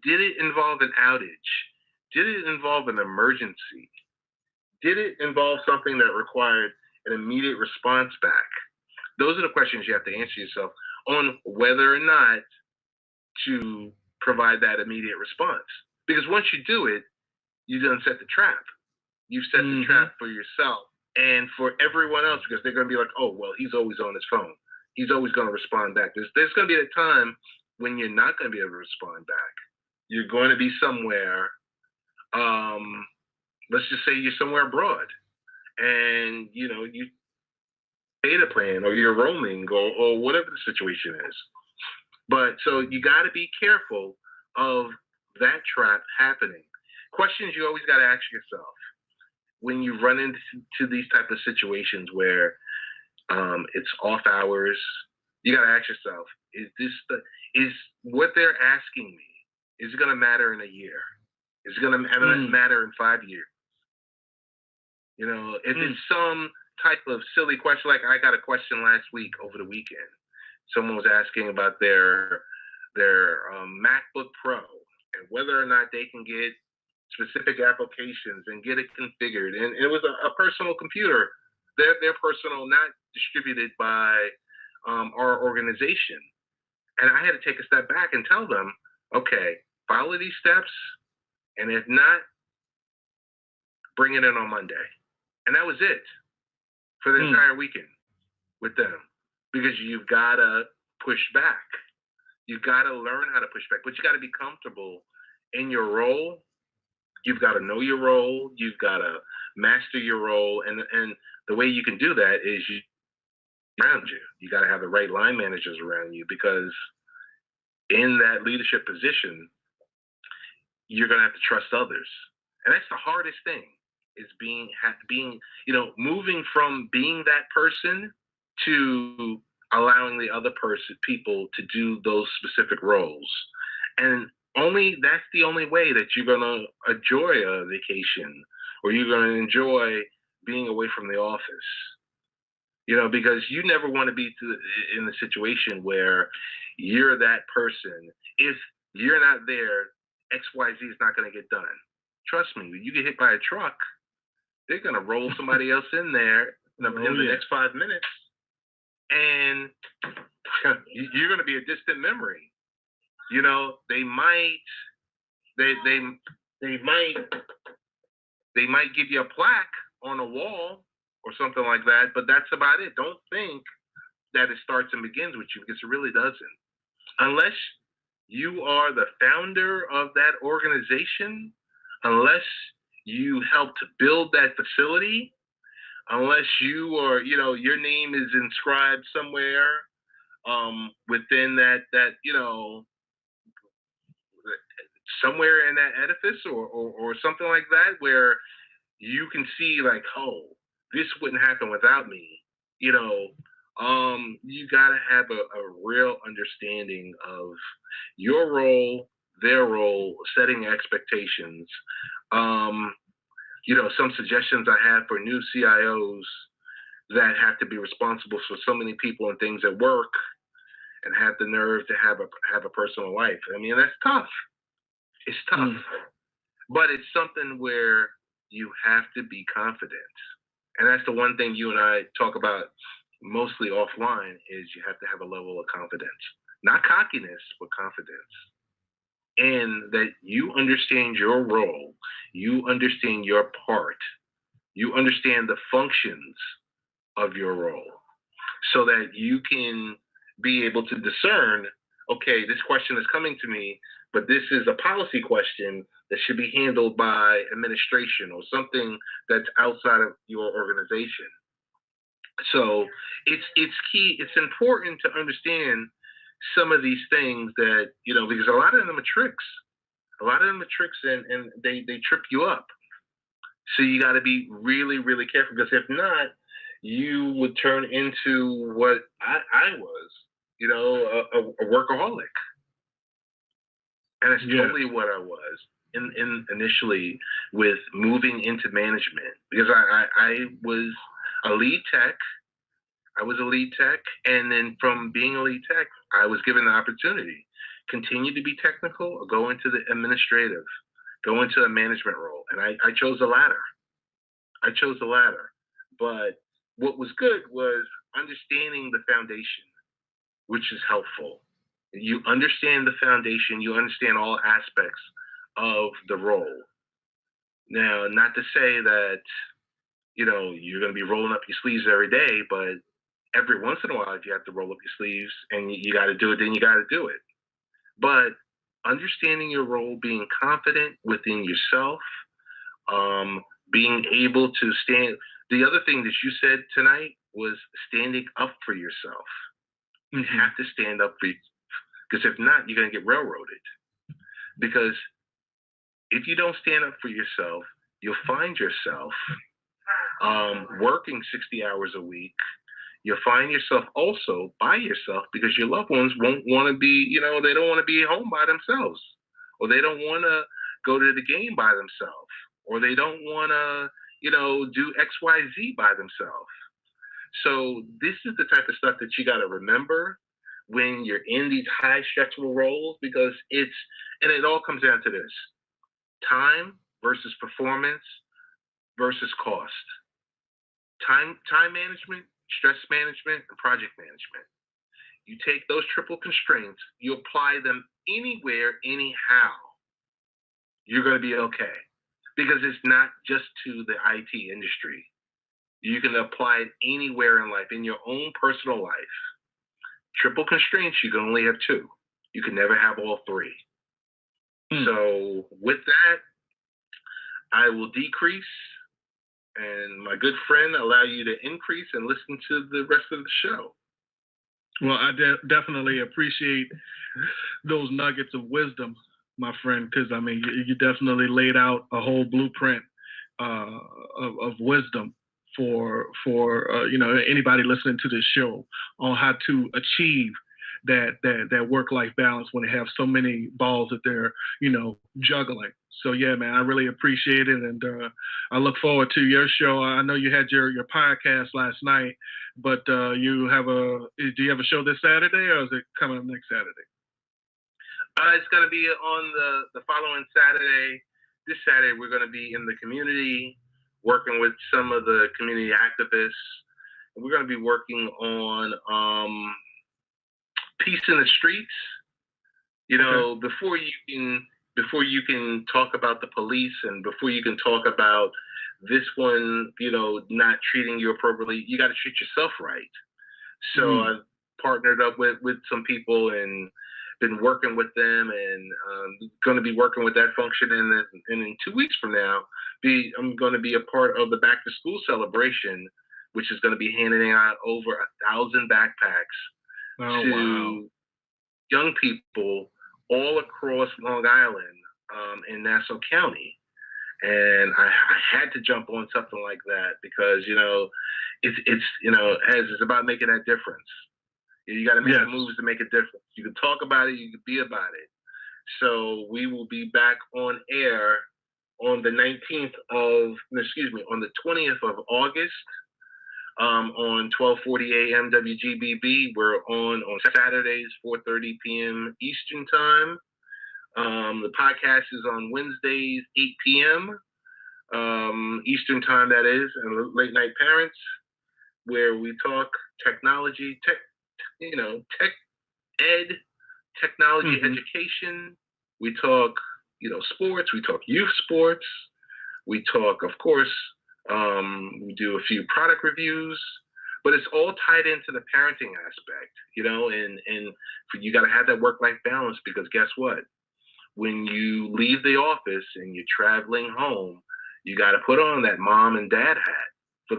S1: did it involve an outage? Did it involve an emergency? Did it involve something that required an immediate response back? Those are the questions you have to answer yourself on whether or not to provide that immediate response. Because once you do it, you done set the trap. You've set the trap for yourself and for everyone else, because they're going to be like, oh, well, he's always on his phone. He's always going to respond back. There's going to be a time when you're not going to be able to respond back. You're going to be somewhere, let's just say you're somewhere abroad, and, you data plan or you're roaming or whatever the situation is. But so you got to be careful of that trap happening. questions you always got to ask yourself when you run into these type of situations where it's off hours. You got to ask yourself: is what they're asking me? Is it going to matter in a year? Is it going to matter in 5 years? You know, if it's some type of silly question, like I got a question last week over the weekend. Someone was asking about their MacBook Pro and whether or not they can get specific applications and get it configured. And it was a personal computer. They're personal, not distributed by our organization. And I had to take a step back and tell them, okay, follow these steps, and if not, bring it in on Monday. And that was it for the entire weekend with them, because you've got to push back. You've got to learn how to push back, but you got to be comfortable in your role. You've got to know your role. You've got to master your role. And the way you can do that is you around you. You got to have the right line managers around you, because in that leadership position, you're going to have to trust others. And that's the hardest thing, is being, moving from being that person to allowing the other people to do those specific roles. And that's the only way that you're going to enjoy a vacation, or you're going to enjoy being away from the office. Because you never want to be in a situation where you're that person. If you're not there, XYZ is not going to get done. Trust me, when you get hit by a truck, they're going to roll somebody else in there in the next 5 minutes, and you're going to be a distant memory. They might give you a plaque on a wall or something like that, but that's about it. Don't think that it starts and begins with you, because it really doesn't. Unless you are the founder of that organization, unless you helped build that facility, unless you are, your name is inscribed somewhere within that, somewhere in that edifice or something like that, where you can see like, oh, this wouldn't happen without me. You got to have a real understanding of your role, their role, setting expectations. Some suggestions I have for new CIOs that have to be responsible for so many people and things at work, and have the nerve to have a personal life. I mean, that's tough. It's tough, but it's something where you have to be confident. And that's the one thing you and I talk about mostly offline, is you have to have a level of confidence, not cockiness, but confidence. And that you understand your role, you understand your part, you understand the functions of your role, so that you can be able to discern, okay, this question is coming to me, but this is a policy question that should be handled by administration or something that's outside of your organization. So it's key. It's important to understand some of these things that, because a lot of them are tricks. A lot of them are tricks, and they trip you up. So you got to be really, really careful, because if not, you would turn into what I was, a workaholic. And it's totally what I was in initially with moving into management, because I was a lead tech. I was a lead tech, and then from being a lead tech, I was given the opportunity, continue to be technical or go into the administrative, go into a management role. And I chose the latter. But what was good was understanding the foundation, which is helpful. You understand the foundation, you understand all aspects of the role. Now, not to say that, you're going to be rolling up your sleeves every day, but every once in a while, if you have to roll up your sleeves and you got to do it, then you got to do it. But understanding your role, being confident within yourself, being able to stand. The other thing that you said tonight was standing up for yourself. You have to stand up for you, because if not, you're going to get railroaded. Because if you don't stand up for yourself, you'll find yourself working 60 hours a week. You'll find yourself also by yourself because your loved ones won't want to be, they don't want to be home by themselves, or they don't want to go to the game by themselves, or they don't want to, do XYZ by themselves. So this is the type of stuff that you got to remember when you're in these high stretchable roles, because it all comes down to this: time versus performance versus cost. Time management, stress management, and project management. You take those triple constraints, you apply them anywhere, anyhow, you're going to be okay. Because it's not just to the IT industry. You can apply it anywhere in life, in your own personal life. Triple constraints, you can only have two. You can never have all three. So with that, I will decrease, and my good friend allow you to increase and listen to the rest of the show.
S11: Well, I definitely appreciate those nuggets of wisdom, my friend, because I mean, you definitely laid out a whole blueprint of wisdom for anybody listening to this show on how to achieve that work-life balance when they have so many balls that they're juggling. So yeah, man, I really appreciate it, and I look forward to your show. I know you had your podcast last night, but do you have a show this Saturday, or is it coming up next Saturday?
S1: It's going to be on the following Saturday. This Saturday, we're going to be in the community, working with some of the community activists. We're going to be working on peace in the streets. Before you can talk about the police, and before you can talk about this one, not treating you appropriately, you got to treat yourself right. So I've partnered up with some people and been working with them, and going to be working with that function. And in 2 weeks from now, I'm going to be a part of the back to school celebration, which is going to be handing out over 1,000 backpacks to young people all across Long Island in Nassau County. And I had to jump on something like that because, it's about making that difference. You got to make the moves to make a difference. You can talk about it, you can be about it. So we will be back on air on the 20th of August, on 12:40 a.m. WGBB. We're on Saturdays, 4:30 p.m. Eastern time. The podcast is on Wednesdays, 8 p.m. Eastern time, that is, and Late Night Parents, where we talk technology, tech ed, technology education. We talk, sports. We talk youth sports. We talk, of course, we do a few product reviews, but it's all tied into the parenting aspect, and you got to have that work-life balance, because guess what? When you leave the office and you're traveling home, you got to put on that mom and dad hat for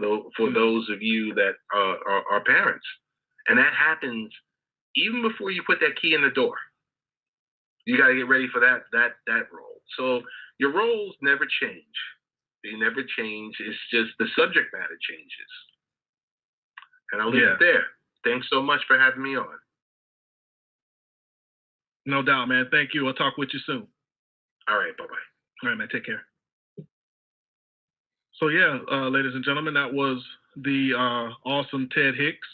S1: those of you that are parents. And that happens even before you put that key in the door. You got to get ready for that role. So your roles never change. They never change. It's just the subject matter changes. And I'll leave it there. Thanks so much for having me on.
S11: No doubt, man. Thank you. I'll talk with you soon.
S1: All right. Bye-bye.
S11: All right, man. Take care. So yeah, ladies and gentlemen, that was the awesome Ted Hicks.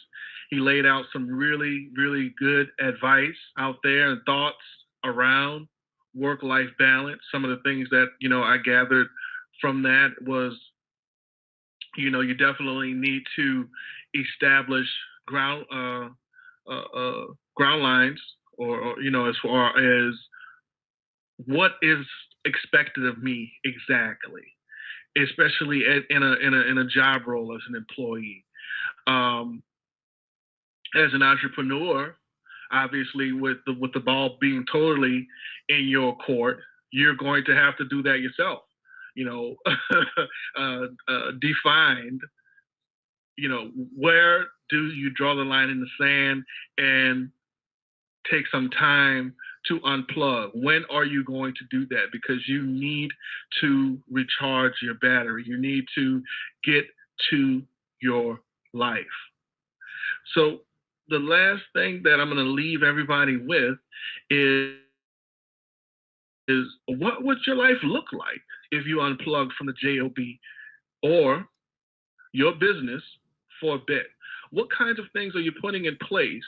S11: He laid out some really, really good advice out there and thoughts around work-life balance. Some of the things that, I gathered from that was, you definitely need to establish ground lines, or as far as what is expected of me exactly, especially in a job role as an employee. As an entrepreneur, obviously, with the ball being totally in your court, you're going to have to do that yourself. Defined. Where do you draw the line in the sand and take some time to unplug? When are you going to do that? Because you need to recharge your battery. You need to get to your life. So the last thing that I'm going to leave everybody with is what would your life look like if you unplugged from the job or your business for a bit? What kinds of things are you putting in place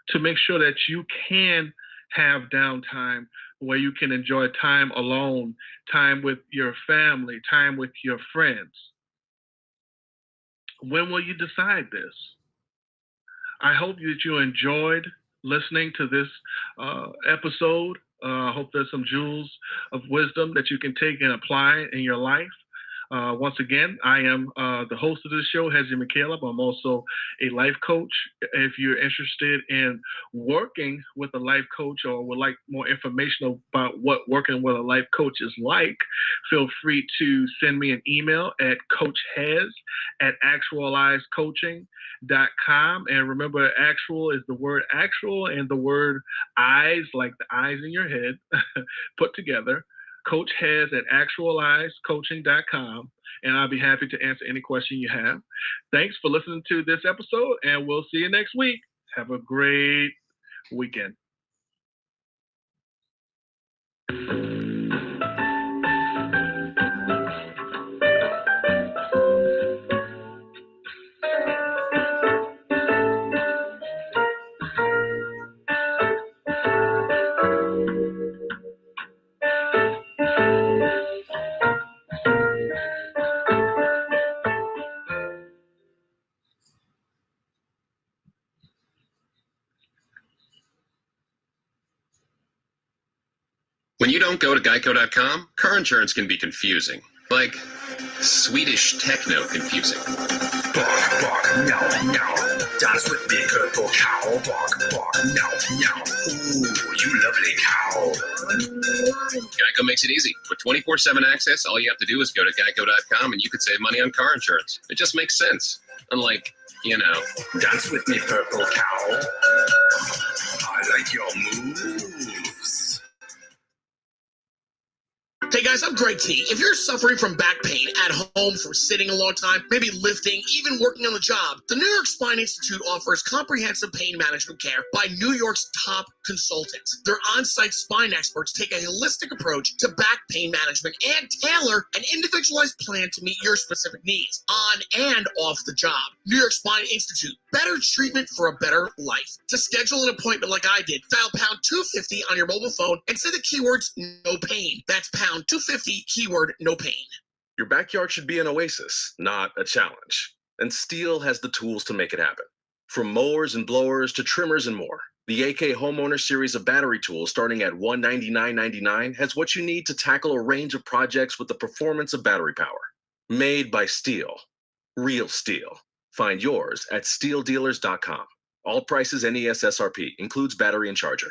S11: to make sure that you can have downtime where you can enjoy time alone, time with your family, time with your friends? When will you decide this? I hope that you enjoyed listening to this episode. I hope there's some jewels of wisdom that you can take and apply in your life. Once again, I am the host of this show, Hezi McCaleb. I'm also a life coach. If you're interested in working with a life coach or would like more information about what working with a life coach is like, feel free to send me an email at coachhez@actualizecoaching.com. And remember, actual is the word actual and the word eyes, like the eyes in your head, put together. coachhez@actualizecoaching.com, and I'll be happy to answer any question you have. Thanks for listening to this episode, and we'll see you next week. Have a great weekend.
S8: When you don't go to geico.com, car insurance can be confusing. Like Swedish techno confusing.
S9: Bark, bark, meow, meow. Dance with me, purple cow. Bark, bark, meow, meow. Ooh, you lovely cow.
S8: Geico makes it easy. With 24/7 access, all you have to do is go to geico.com and you could save money on car insurance. It just makes sense. Unlike,
S9: Dance with me, purple cow. I like your moves.
S4: Hey guys, I'm Greg T. If you're suffering from back pain at home from sitting a long time, maybe lifting, even working on the job, the New York Spine Institute offers comprehensive pain management care by New York's top consultants. Their on-site spine experts take a holistic approach to back pain management and tailor an individualized plan to meet your specific needs on and off the job. New York Spine Institute, better treatment for a better life. To schedule an appointment like I did, dial pound 250 on your mobile phone and say the keywords no pain. That's pound 250, keyword no pain.
S6: Your backyard should be an oasis, not a challenge. And Steel has the tools to make it happen. From mowers and blowers to trimmers and more, the AK Homeowner series of battery tools starting at $199.99 has what you need to tackle a range of projects with the performance of battery power. Made by Steel. Real steel. Find yours at steeldealers.com. All prices NES SRP, includes battery and charger.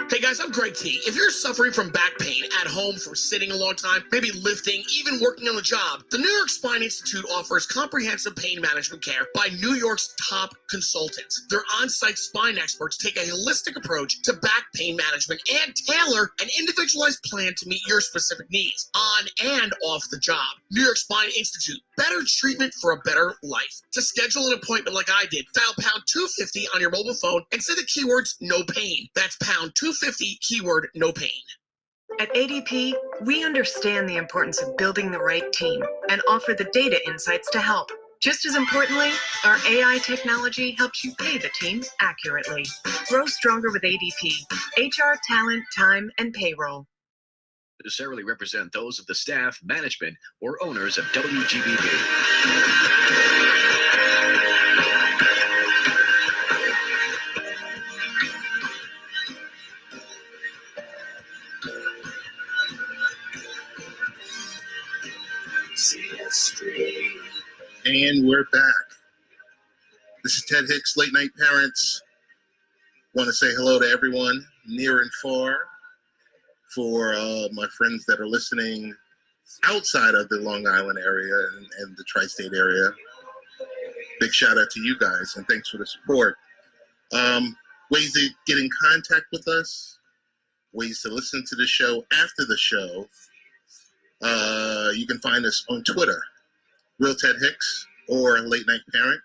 S4: Hey guys, I'm Greg T. If you're suffering from back pain at home from sitting a long time, maybe lifting, even working on the job, the New York Spine Institute offers comprehensive pain management care by New York's top consultants. Their on-site spine experts take a holistic approach to back pain management and tailor an individualized plan to meet your specific needs on and off the job. New York Spine Institute, better treatment for a better life. To schedule an appointment like I did, dial pound 250 on your mobile phone and say the keywords no pain. That's pound 250, keyword no pain.
S10: At ADP, we understand the importance of building the right team and offer the data insights to help. Just as importantly, our AI technology helps you pay the team accurately. Grow stronger with ADP, HR, talent, time, and payroll.
S12: Necessarily represent those of the staff, management, or owners of WGBB.
S1: And we're back. This is Ted Hicks, Late Night Parents. Want to say hello to everyone near and far. For my friends that are listening outside of the Long Island area and the tri-state area, big shout out to you guys and thanks for the support.
S13: Ways to get in contact with us, ways to listen to the show after the show. You can find us on Twitter, Real Ted Hicks or Late Night Parent.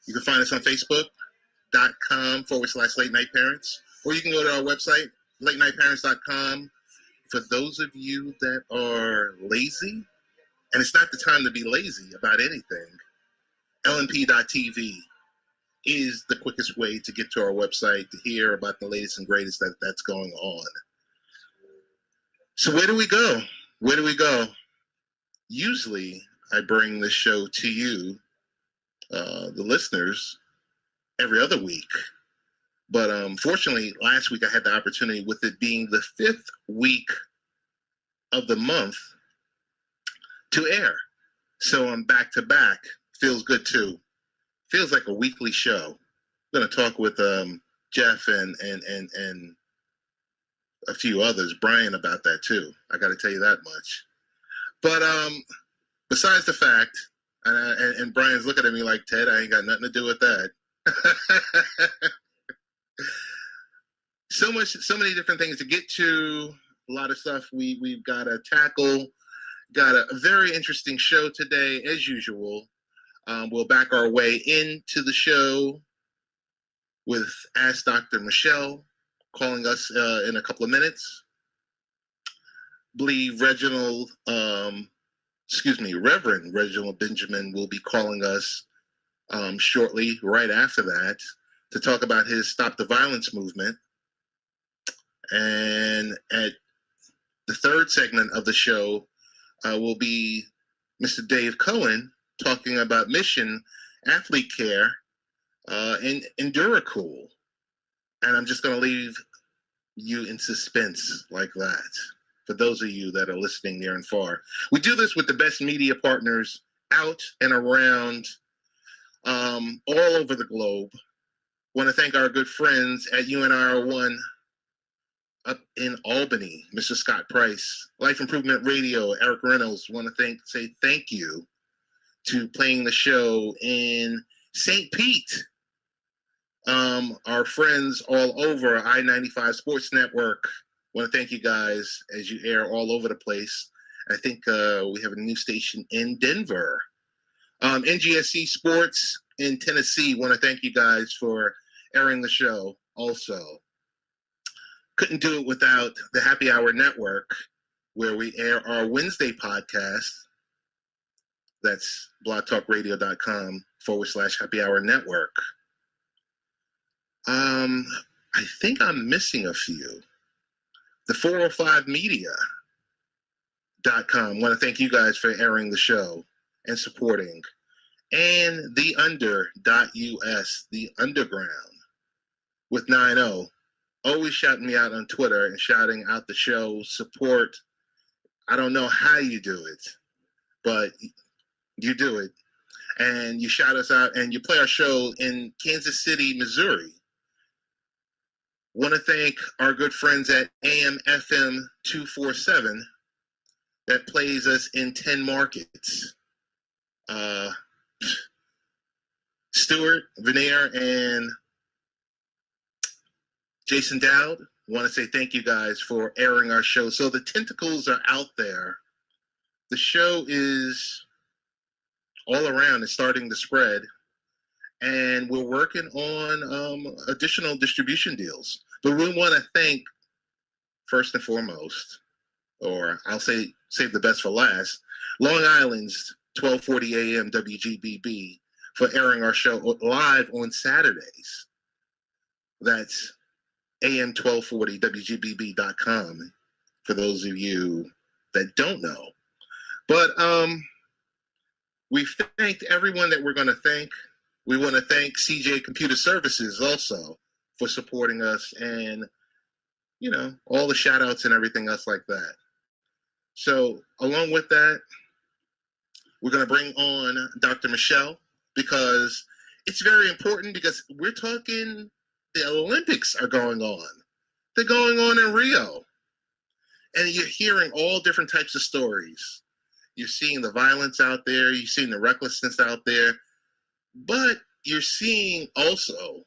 S13: You can find us on Facebook.com/Late Night Parents, or you can go to our website, LateNightParents.com. For those of you that are lazy, and it's not the time to be lazy about anything, LNP.TV is the quickest way to get to our website to hear about the latest and greatest that's going on. So where do we go? Where do we go? Usually I bring this show to you, the listeners, every other week. But fortunately, last week I had the opportunity, with it being the 5th week of the month, to air. So I'm back to back. Feels good too. Feels like a weekly show. I'm going to talk with Jeff and a few others, Brian, about that too. I got to tell you that much. But besides the fact, and Brian's looking at me like, Ted, I ain't got nothing to do with that. So many different things to get to. A lot of stuff we've got to tackle. Got a very interesting show today, as usual. We'll back our way into the show with Ask Dr. Michelle calling us in a couple of minutes. Believe Reginald, Reverend Reginald Benjamin will be calling us shortly, right after that, to talk about his Stop the Violence movement. And at the third segment of the show will be Mr. Dave Cohen talking about Mission Athlete Care in Enduracool. And I'm just going to leave you in suspense like that, for those of you that are listening near and far. We do this with the best media partners out and around, all over the globe. Want to thank our good friends at UNR1 up in Albany, Mr. Scott Price. Life Improvement Radio, Eric Reynolds. Want to say thank you to playing the show in St. Pete. Our friends all over I-95 Sports Network. Want to thank you guys as you air all over the place. I think we have a new station in Denver. NGSC Sports in Tennessee. Want to thank you guys for airing the show also. Couldn't do it without the Happy Hour Network, where we air our Wednesday podcast. That's blogtalkradio.com/Happy Hour Network. I think I'm missing a few. The 405media.com. Want to thank you guys for airing the show and supporting. And the under.us, the underground, with 9-0. Always shouting me out on Twitter and shouting out the show, support. I don't know how you do it, but you do it. And you shout us out and you play our show in Kansas City, Missouri. Want to thank our good friends at AM FM 247 that plays us in 10 markets. Stuart, Veneer, and Jason Dowd, want to say thank you guys for airing our show. So the tentacles are out there. The show is all around. It's starting to spread. And we're working on additional distribution deals. But we want to thank, first and foremost, or I'll say save the best for last, Long Island's 1240 AM WGBB for airing our show live on Saturdays. That's AM 1240 WGBB.com for those of you that don't know. But we've thanked everyone that we're going to thank. We want to thank CJ Computer Services also for supporting us and, you know, all the shout outs and everything else like that. So along with that, we're going to bring on Dr. Michelle, because it's very important, because we're talking, the Olympics are going on. They're going on in Rio. And you're hearing all different types of stories. You're seeing the violence out there. You're seeing the recklessness out there. But you're seeing also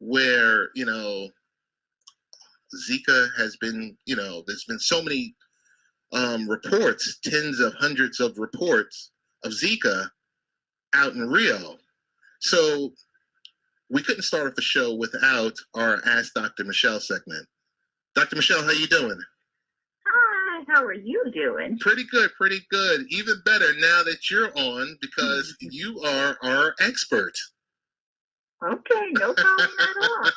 S13: where, Zika has been, there's been so many reports, tens of hundreds of reports of Zika out in Rio. So we couldn't start off the show without our Ask Dr. Michelle segment. Dr. Michelle, how you doing?
S14: Hi, how are you doing?
S13: Pretty good, pretty good. Even better now that you're on because you are our expert.
S14: Okay, no problem at all.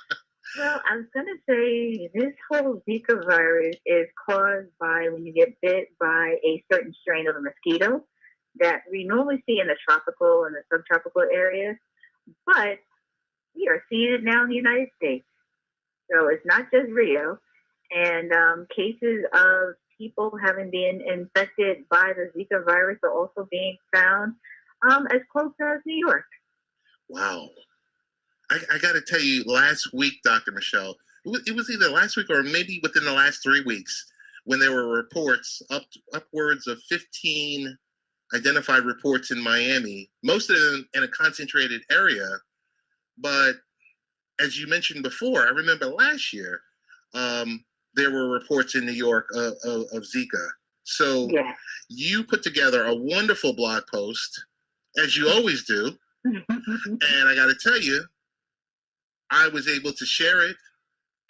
S14: Well, I was going to say this whole Zika virus is caused by when you get bit by a certain strain of a mosquito that we normally see in the tropical and the subtropical areas, but we are seeing it now in the United States. So it's not just Rio, and cases of people having been infected by the Zika virus are also being found as close as New York.
S13: Wow. I got to tell you, last week, Dr. Michelle, it was either last week or maybe within the last 3 weeks when there were reports, upwards of 15 identified reports in Miami, most of them in a concentrated area. But as you mentioned before, I remember last year, there were reports in New York of Zika. So you put together a wonderful blog post, as you always do. And I got to tell you, I was able to share it.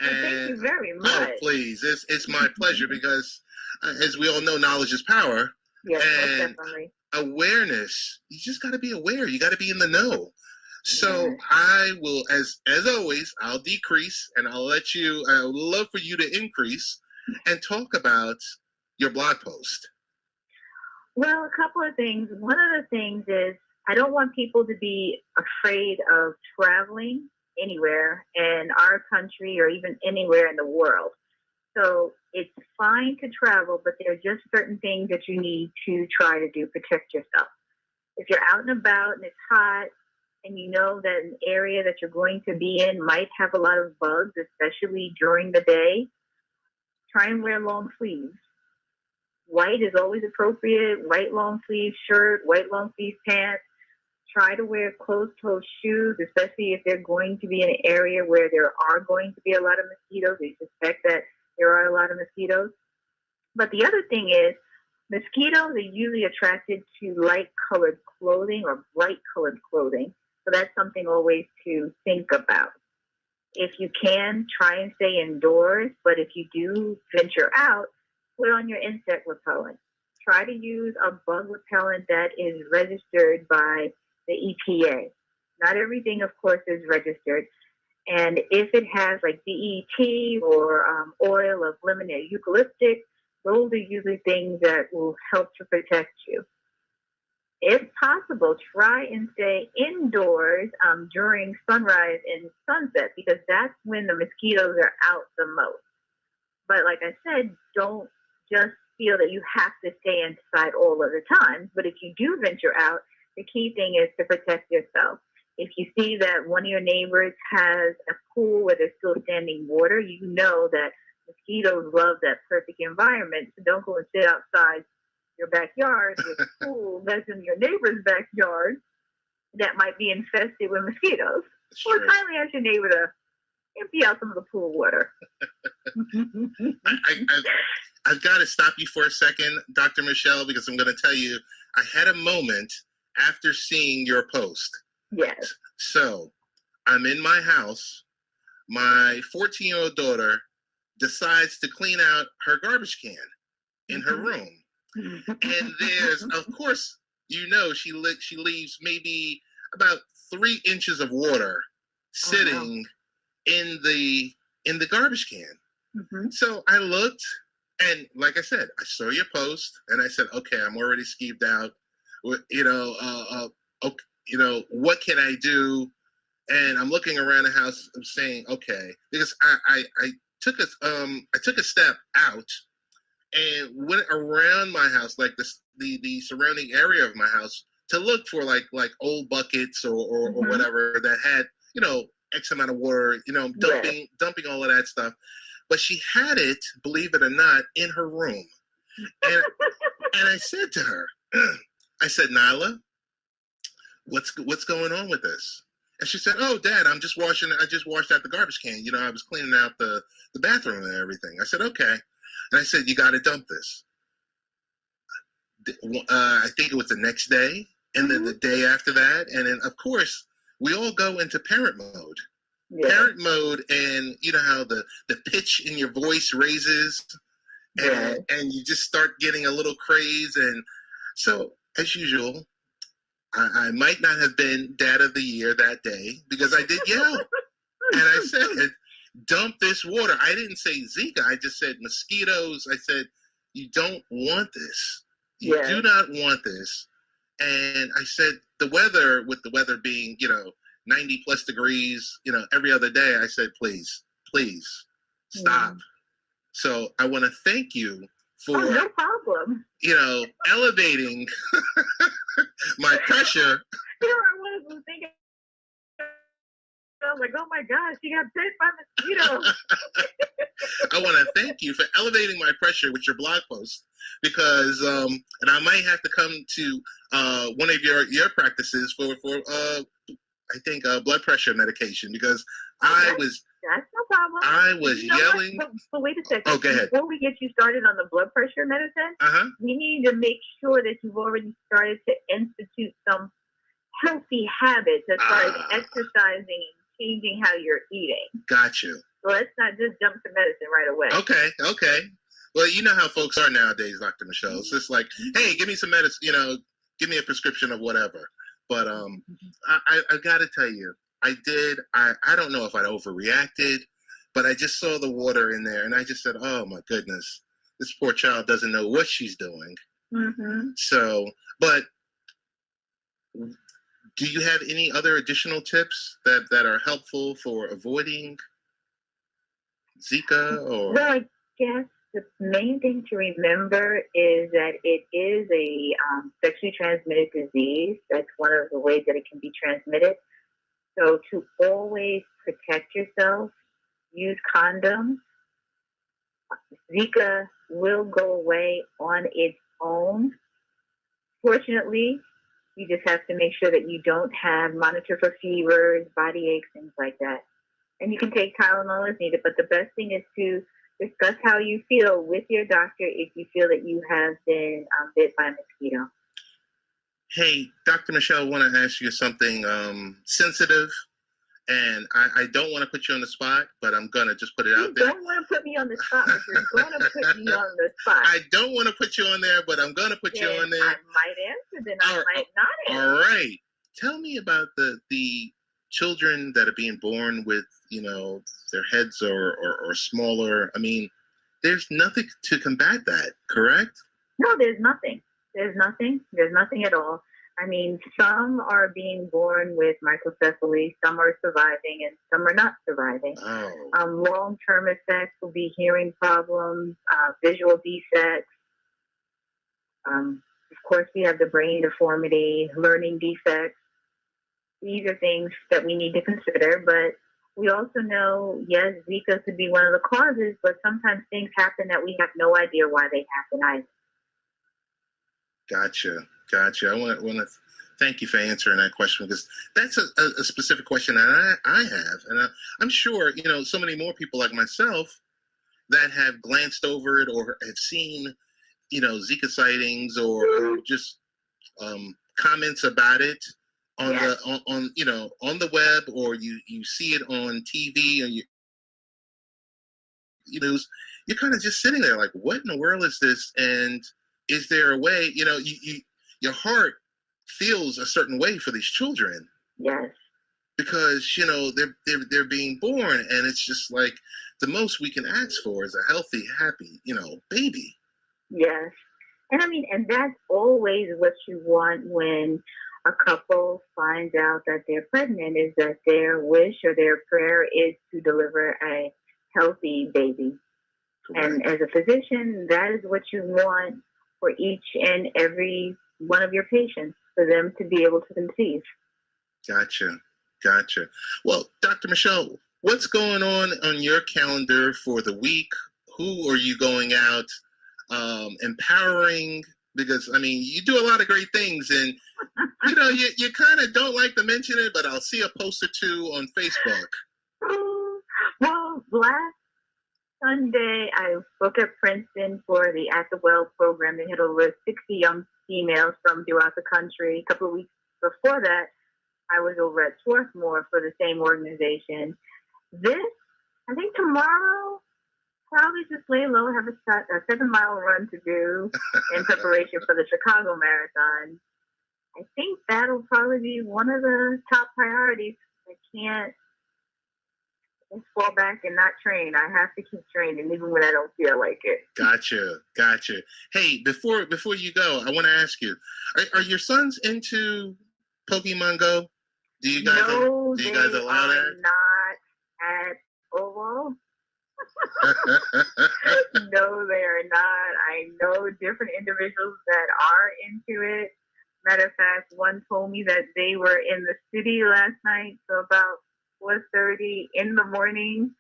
S13: And
S14: thank you very much.
S13: Oh, please. It's my pleasure because, as we all know, knowledge is power.
S14: Yes,
S13: and
S14: definitely.
S13: Awareness, you just got to be aware. You got to be in the know. So I will, as always, I'll decrease and I'll let you, I would love for you to increase and talk about your blog post.
S14: Well, a couple of things. One of the things is I don't want people to be afraid of traveling anywhere in our country or even anywhere in the world. So it's fine to travel, but there are just certain things that you need to try to do, protect yourself. If you're out and about and it's hot and you know that an area that you're going to be in might have a lot of bugs, especially during the day, try and wear long sleeves. White is always appropriate, white long sleeve shirt, white long sleeve pants. Try to wear closed-toed shoes, especially if they're going to be in an area where there are going to be a lot of mosquitoes. We suspect that there are a lot of mosquitoes. But the other thing is, mosquitoes are usually attracted to light-colored clothing or bright-colored clothing. So that's something always to think about. If you can, try and stay indoors. But if you do venture out, put on your insect repellent. Try to use a bug repellent that is registered by the EPA. Not everything, of course, is registered. And if it has like DET or oil of lemon or eucalyptus, those are usually things that will help to protect you. If possible, try and stay indoors during sunrise and sunset because that's when the mosquitoes are out the most. But like I said, don't just feel that you have to stay inside all of the time. But if you do venture out, the key thing is to protect yourself. If you see that one of your neighbors has a pool where there's still standing water, you know that mosquitoes love that perfect environment. So don't go and sit outside your backyard with a pool that's in your neighbor's backyard that might be infested with mosquitoes. Sure. Or kindly ask your neighbor to empty out some of the pool water.
S13: I've got to stop you for a second, Dr. Michelle, because I'm going to tell you, I had a moment after seeing your post.
S14: Yes.
S13: So I'm in my house. My 14-year-old daughter decides to clean out her garbage can in her room. And there's, of course, she leaves maybe about 3 inches of water sitting in the garbage can. So I looked, and like I said, I saw your post, and I said, okay, I'm already skeeved out. What can I do? And I'm looking around the house, I'm saying, okay, because I took a step out and went around my house, like the surrounding area of my house, to look for like old buckets or whatever that had, X amount of water, dumping all of that stuff. But she had it, believe it or not, in her room. And I said to her, I said, Nyla, what's going on with this? And she said, "Oh, Dad, I just washed out the garbage can. I was cleaning out the bathroom and everything." I said, "Okay." And I said, "You got to dump this." I think it was the next day, and then the day after that, and then of course we all go into parent mode. Yeah. Parent mode, and you know how the pitch in your voice raises, and you just start getting a little craze, and so as usual, I might not have been Dad of the Year that day because I did yell, and I said, "Dump this water." I didn't say Zika. I just said mosquitoes. I said, "You don't want this. You do not want this." And I said, with the weather being, 90 plus degrees, every other day, I said, please stop. So I want to thank you for,
S14: no problem.
S13: Elevating my pressure.
S14: I was thinking, I was like, oh my gosh, she got bit by mosquitoes.
S13: I want to thank you for elevating my pressure with your blog post because, and I might have to come to one of your practices for I think blood pressure medication because I was.
S14: That's no problem.
S13: I was yelling.
S14: But wait a second.
S13: Oh, go ahead.
S14: Before we get you started on the blood pressure medicine, we need to make sure that you've already started to institute some healthy habits as far as exercising and changing how you're eating.
S13: Got you.
S14: So let's not just jump to medicine right away.
S13: Okay. Well, you know how folks are nowadays, Dr. Michelle. It's just like, hey, give me some medicine, give me a prescription of whatever. But I got to tell you, I don't know if I overreacted, but I just saw the water in there, and I just said, oh, my goodness, this poor child doesn't know what she's doing. Mm-hmm. So, but do you have any other additional tips that are helpful for avoiding Zika? Or?
S14: Well, I guess the main thing to remember is that it is a sexually transmitted disease. That's one of the ways that it can be transmitted. So to always protect yourself, use condoms. Zika will go away on its own. Fortunately, you just have to make sure that you don't monitor for fevers, body aches, things like that. And you can take Tylenol as needed, but the best thing is to discuss how you feel with your doctor if you feel that you have been bit by a mosquito.
S13: Hey, Dr. Michelle, I want to ask you something sensitive, and I don't want to put you on the spot, but I'm going to just put it out there.
S14: You don't want to put me on the spot, but you're going to put me on the spot.
S13: I don't want to put you on there, but I'm going to put you on there.
S14: I might answer, then I might not answer.
S13: All right. Tell me about the children that are being born with, their heads are smaller. I mean, there's nothing to combat that, correct?
S14: No, there's nothing. There's nothing at all. I mean, some are being born with microcephaly, some are surviving, and some are not surviving.
S13: Oh.
S14: Long-term effects will be hearing problems, visual defects. Of course, we have the brain deformity, learning defects. These are things that we need to consider, but we also know, yes, Zika could be one of the causes, but sometimes things happen that we have no idea why they happen either.
S13: Gotcha. I want to thank you for answering that question because that's a specific question that I have, and I'm sure so many more people like myself that have glanced over it or have seen Zika sightings or just comments about it on on the web, or you see it on TV, or you're kind of just sitting there like, what in the world is this? And is there a way, your heart feels a certain way for these children.
S14: Yes.
S13: Because, they're being born, and it's just like the most we can ask for is a healthy, happy, baby.
S14: Yes. And I mean, and that's always what you want when a couple finds out that they're pregnant, is that their wish or their prayer is to deliver a healthy baby. Correct. And as a physician, that is what you want for each and every one of your patients, for them to be able to conceive.
S13: Gotcha. Well, Dr. Michelle, what's going on your calendar for the week? Who are you going out empowering because I mean, you do a lot of great things, and you know, you kind of don't like to mention it, but I'll see a post or two on Facebook.
S14: Well, last Sunday, I spoke at Princeton for the At the Well program. They had over 60 young females from throughout the country. A couple of weeks before that, I was over at Swarthmore for the same organization. I think tomorrow, probably just lay low, have a 7-mile run to do in preparation for the Chicago Marathon. I think that'll probably be one of the top priorities. I can't just fall back and not train. I have to keep training even when I don't feel like it. Gotcha.
S13: Hey, before you go, I want to ask you: Are your sons into Pokemon Go? Do you guys allow that?
S14: Not at all. No, they are not. I know different individuals that are into it. Matter of fact, one told me that they were in the city last night, so about 4:30 in the morning,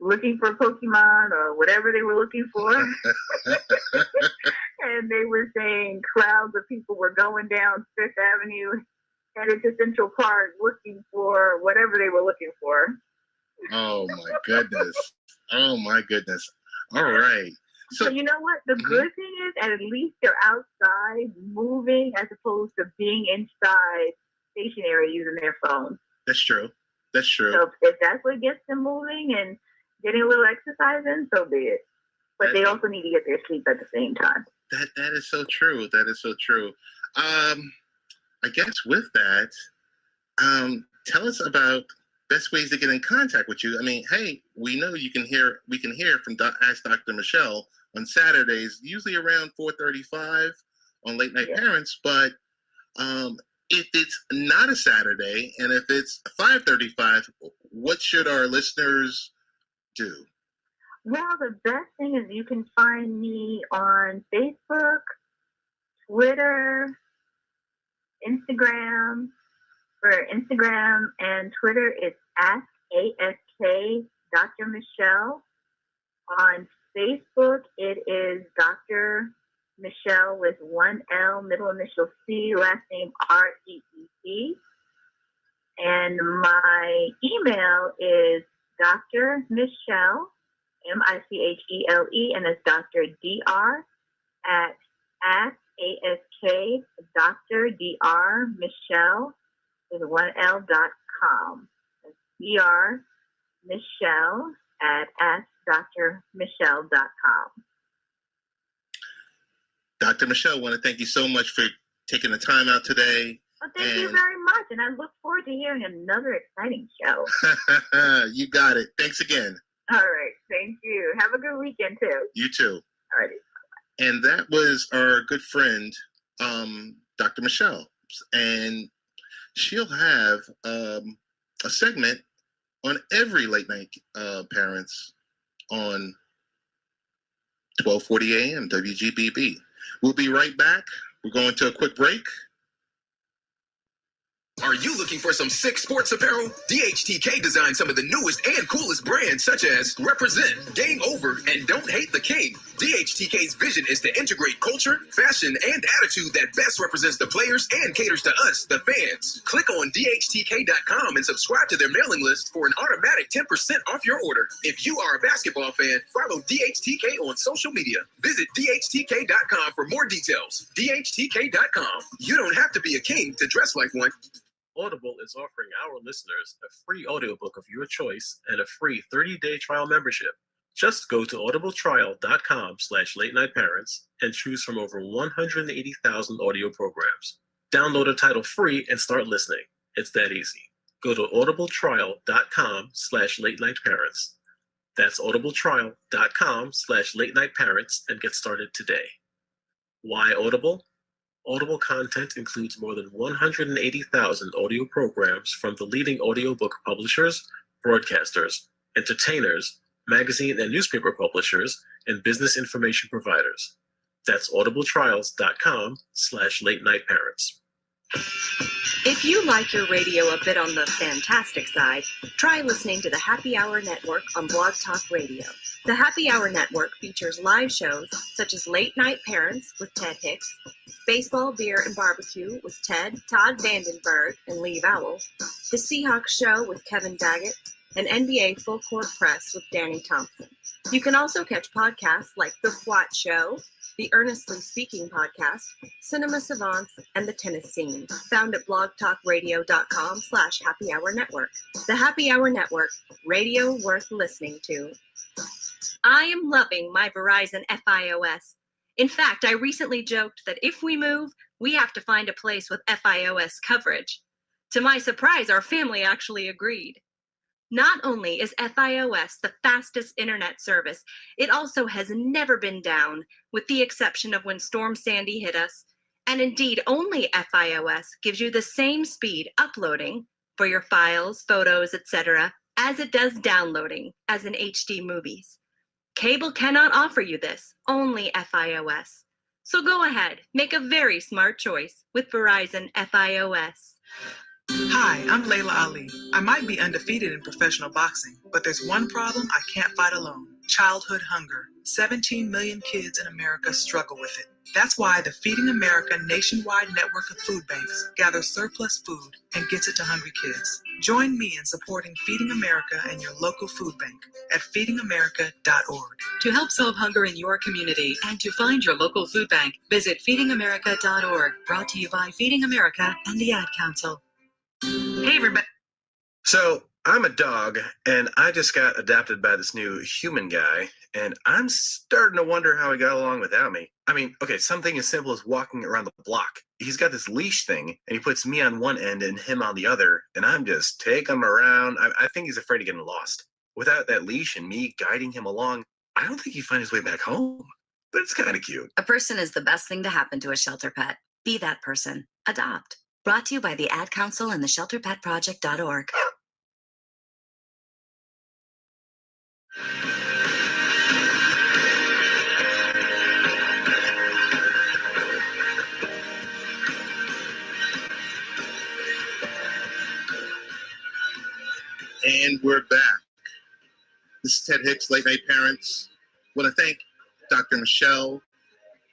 S14: looking for Pokemon or whatever they were looking for. And they were saying crowds of people were going down Fifth Avenue, headed to Central Park, looking for whatever they were looking for.
S13: Oh my goodness. All right.
S14: So you know what? The good thing is, at least they're outside moving as opposed to being inside stationary using their phones.
S13: That's true.
S14: So if that's what gets them moving and getting a little exercise in, so be it. But they also need to get their sleep at the same time.
S13: That is so true. I guess with that, tell us about best ways to get in contact with you. I mean, hey, we know we can hear from Ask Dr. Michelle on Saturdays, usually around 4:35 on Late Night Parents. But if it's not a Saturday and if it's 5:35, what should our listeners do?
S14: Well, the best thing is you can find me on Facebook, Twitter, Instagram. For Instagram and Twitter, it's ASK Dr. Michelle. On Facebook, it is Dr. Michelle with one L, middle initial C, last name REET. And my email is Dr. Michelle, MICHELE, and it's Dr. DR at ASK Dr. DR Michelle with one L.com. That's DR Michelle at AskDrMichelle.com.
S13: Dr. Michelle, I want to thank you so much for taking the time out today.
S14: Well, thank you very much, and I look forward to hearing another exciting show.
S13: You got it. Thanks again.
S14: All right. Thank you. Have a good weekend, too.
S13: You too.
S14: All righty.
S13: And that was our good friend, Dr. Michelle. And she'll have a segment on every Late Night Parents on 12:40 a.m. WGBB. We'll be right back. We're going to a quick break.
S15: Are you looking for some sick sports apparel? DHTK designed some of the newest and coolest brands such as Represent, Game Over, and Don't Hate the King. DHTK's vision is to integrate culture, fashion, and attitude that best represents the players and caters to us, the fans. Click on DHTK.com and subscribe to their mailing list for an automatic 10% off your order. If you are a basketball fan, follow DHTK on social media. Visit DHTK.com for more details. DHTK.com. You don't have to be a king to dress like one.
S16: Audible is offering our listeners a free audiobook of your choice and a free 30-day trial membership. Just go to audibletrial.com/late night parents and choose from over 180,000 audio programs. Download a title free and start listening. It's that easy. Go to audibletrial.com/late night parents. That's audibletrial.com/late night parents and get started today. Why Audible? Audible content includes more than 180,000 audio programs from the leading audiobook publishers, broadcasters, entertainers, magazine and newspaper publishers, and business information providers. That's audibletrials.com/late night parents.
S10: If you like your radio a bit on the fantastic side, try listening to the Happy Hour Network on Blog Talk Radio. The Happy Hour Network features live shows such as Late Night Parents with Ted Hicks, Baseball, Beer, and Barbecue with Todd Vandenberg, and Lee Vowell, The Seahawks Show with Kevin Daggett, and NBA Full Court Press with Danny Thompson. You can also catch podcasts like The Flat Show, the Earnestly Speaking podcast, Cinema Savants, and the Tennis Scene, found at blogtalkradio.com/Happy Hour Network. The Happy Hour Network, radio worth listening to. I am loving my Verizon FiOS. In fact, I recently joked that if we move, we have to find a place with FiOS coverage. To my surprise, our family actually agreed. Not only is FiOS the fastest internet service, it also has never been down, with the exception of when Storm Sandy hit us. And indeed, only FiOS gives you the same speed uploading for your files, photos, etc., as it does downloading, as in HD movies. Cable cannot offer you this, only FiOS. So go ahead, make a very smart choice with Verizon FiOS.
S17: Hi, I'm Layla Ali. I might be undefeated in professional boxing, but there's one problem I can't fight alone: childhood hunger. 17 million kids in America struggle with it. That's why the Feeding America nationwide network of food banks gathers surplus food and gets it to hungry kids. Join me in supporting Feeding America and your local food bank at feedingamerica.org.
S7: To help solve hunger in your community and to find your local food bank, visit feedingamerica.org. Brought to you by Feeding America and the Ad Council.
S10: Hey, everybody.
S6: So I'm a dog, and I just got adopted by this new human guy, and I'm starting to wonder how he got along without me. I mean, okay, something as simple as walking around the block. He's got this leash thing, and he puts me on one end and him on the other, and I'm just taking him around. I think he's afraid of getting lost. Without that leash and me guiding him along, I don't think he'd find his way back home. But it's kind of cute.
S7: A person is the best thing to happen to a shelter pet. Be that person. Adopt. Brought to you by the Ad Council and the ShelterPetProject.org.
S13: And we're back. This is Ted Hicks, Late Night Parents. I want to thank Dr. Michelle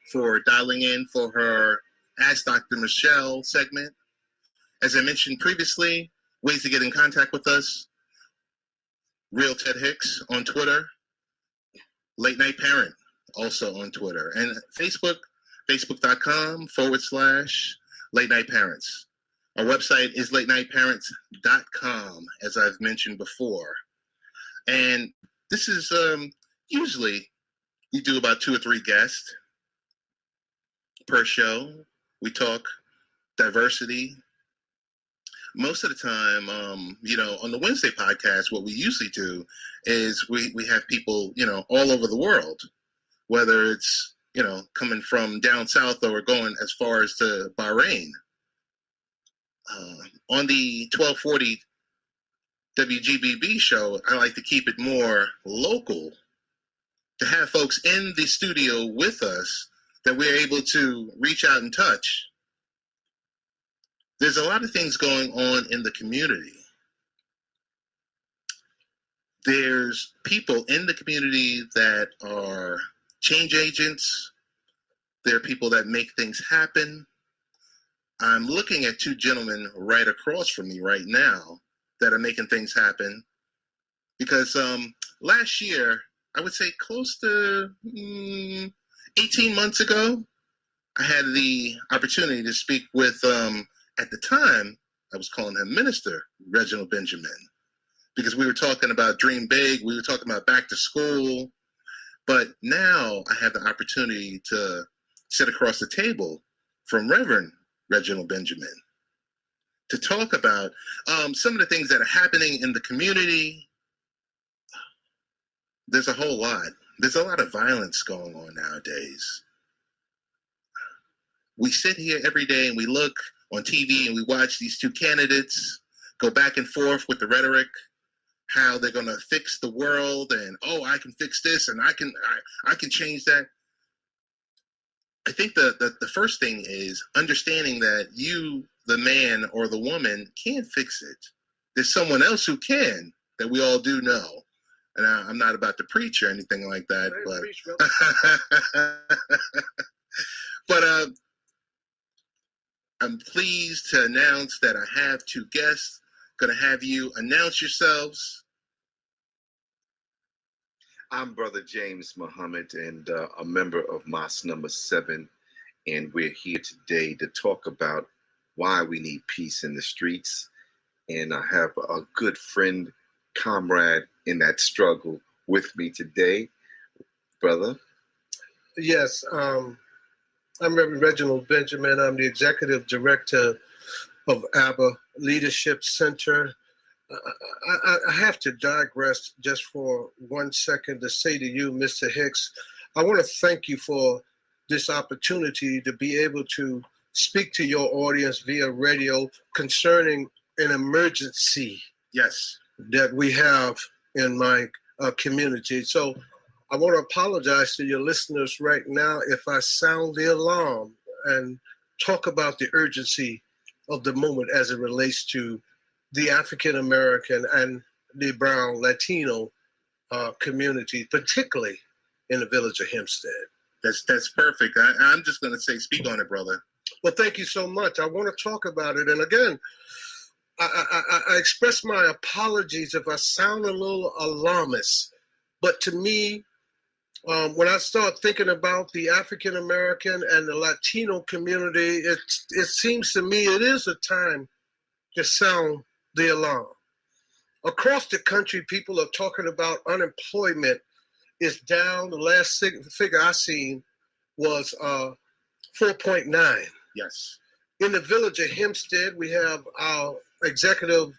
S13: for dialing in for her Ask Dr. Michelle segment. As I mentioned previously, ways to get in contact with us: Real Ted Hicks on Twitter, Late Night Parent also on Twitter, and Facebook, facebook.com/Late Night Parents. Our website is latenightparents.com, as I've mentioned before. And this is usually we do about 2 or 3 guests per show. We talk diversity. Most of the time, on the Wednesday podcast, what we usually do is we have people, all over the world, whether it's, coming from down south or going as far as to Bahrain. On the 1240 WGBB show, I like to keep it more local, to have folks in the studio with us that we're able to reach out and touch. There's a lot of things going on in the community. There's people in the community that are change agents. There are people that make things happen. I'm looking at 2 gentlemen right across from me right now that are making things happen. Because last year, I would say close to 18 months ago, I had the opportunity to speak with, at the time, I was calling him Minister Reginald Benjamin, because we were talking about Dream Big, we were talking about back to school. But now I have the opportunity to sit across the table from Reverend Reginald Benjamin to talk about some of the things that are happening in the community. There's a whole lot. There's a lot of violence going on nowadays. We sit here every day and we look on TV and we watch these 2 candidates go back and forth with the rhetoric, how they're going to fix the world, and I can fix this and I can change that. I think the first thing is understanding that you, the man or the woman, can't fix it. There's someone else who can, that we all do know. And I'm not about to preach or anything like that, but I'm pleased to announce that I have two guests. Going to have you announce yourselves.
S2: I'm Brother James Muhammad and a member of Mosque number 7. And we're here today to talk about why we need peace in the streets. And I have a good friend, comrade in that struggle with me today. Brother?
S3: Yes, I'm Reverend Reginald Benjamin. I'm the executive director of ABBA Leadership Center. I have to digress just for 1 second to say to you, Mr. Hicks, I want to thank you for this opportunity to be able to speak to your audience via radio concerning an emergency.
S13: Yes.
S3: That we have in my community. So I want to apologize to your listeners right now if I sound the alarm and talk about the urgency of the moment as it relates to the African American and the brown Latino community, particularly in the village of Hempstead.
S13: That's perfect. I'm just going to say, speak on it, brother.
S3: Well, thank you so much. I want to talk about it. And again, I express my apologies if I sound a little alarmist. But to me, when I start thinking about the African American and the Latino community, it seems to me it is a time to sound the alarm. Across the country, people are talking about unemployment is down. The last figure I seen was 4.9.
S13: Yes.
S3: In the village of Hempstead, we have our executive,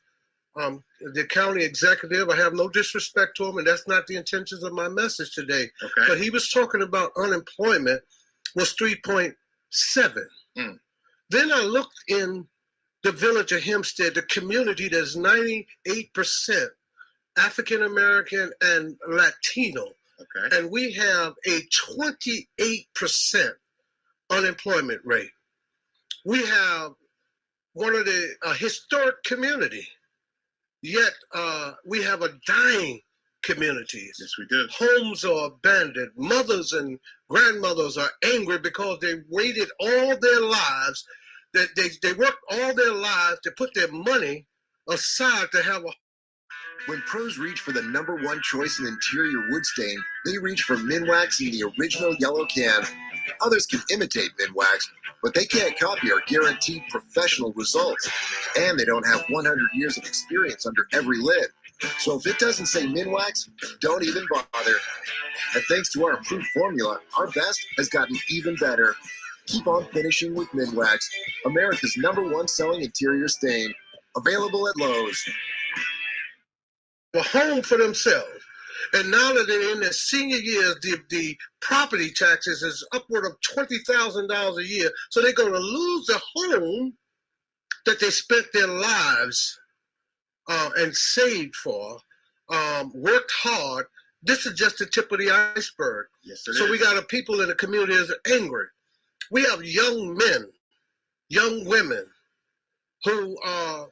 S3: the county executive. I have no disrespect to him, and that's not the intentions of my message today.
S13: Okay.
S3: But he was talking about unemployment was 3.7. Then I looked in the village of Hempstead, the community that's 98% African American and Latino.
S13: Okay.
S3: And we have a 28% unemployment rate. We have one of the historic community, yet we have a dying communities.
S13: Yes, we do.
S3: Homes are abandoned. Mothers and grandmothers are angry because they waited all their lives, that they worked all their lives to put their money aside to have a.
S18: When pros reach for the #1 choice in interior wood stain, they reach for Minwax in the original yellow can. Others can imitate Minwax, but they can't copy our guaranteed professional results. And they don't have 100 years of experience under every lid. So if it doesn't say Minwax, don't even bother. And thanks to our improved formula, our best has gotten even better. Keep on finishing with Minwax, America's #1 selling interior stain. Available at Lowe's.
S3: A home for themselves. And now that they're in their senior years, the property taxes is upward of $20,000 a year. So they're going to lose the home that they spent their lives and saved for, worked hard. This is just the tip of the iceberg.
S13: Yes,
S3: so we got people in the community that are angry. We have young men, young women who are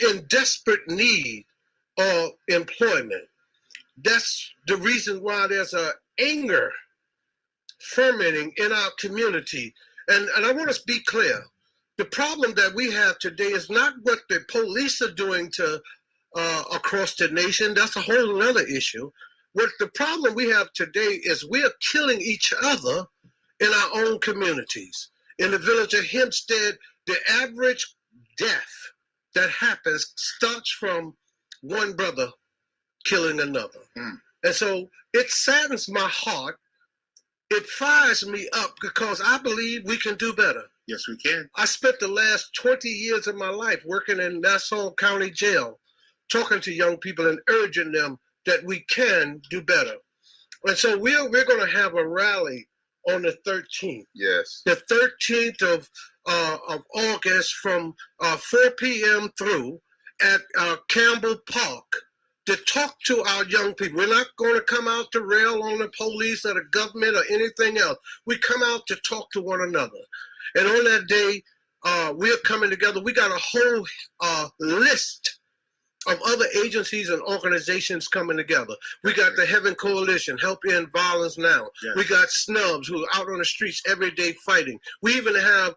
S3: in desperate need of employment. That's the reason why there's an anger fermenting in our community. And I want to be clear. The problem that we have today is not what the police are doing to across the nation. That's a whole other issue. What the problem we have today is we are killing each other in our own communities. In the village of Hempstead, the average death that happens starts from one brother killing another. And so it saddens my heart. It fires me up because I believe we can do better.
S13: Yes, we can.
S3: I spent the last 20 years of my life working in Nassau County Jail, talking to young people and urging them that we can do better. And so we're going to have a rally on the 13th.
S2: Yes.
S3: The 13th of August from 4 p.m. through at Campbell Park
S19: to talk to our young people. We're not going to come out to rail on the police or the government or anything else. We come out to talk to one another. And on that day, we're coming together. We got a whole list of other agencies and organizations coming together. We got the Heaven Coalition, Help End Violence Now. Yes. We got Snubs, who are out on the streets every day fighting. We even have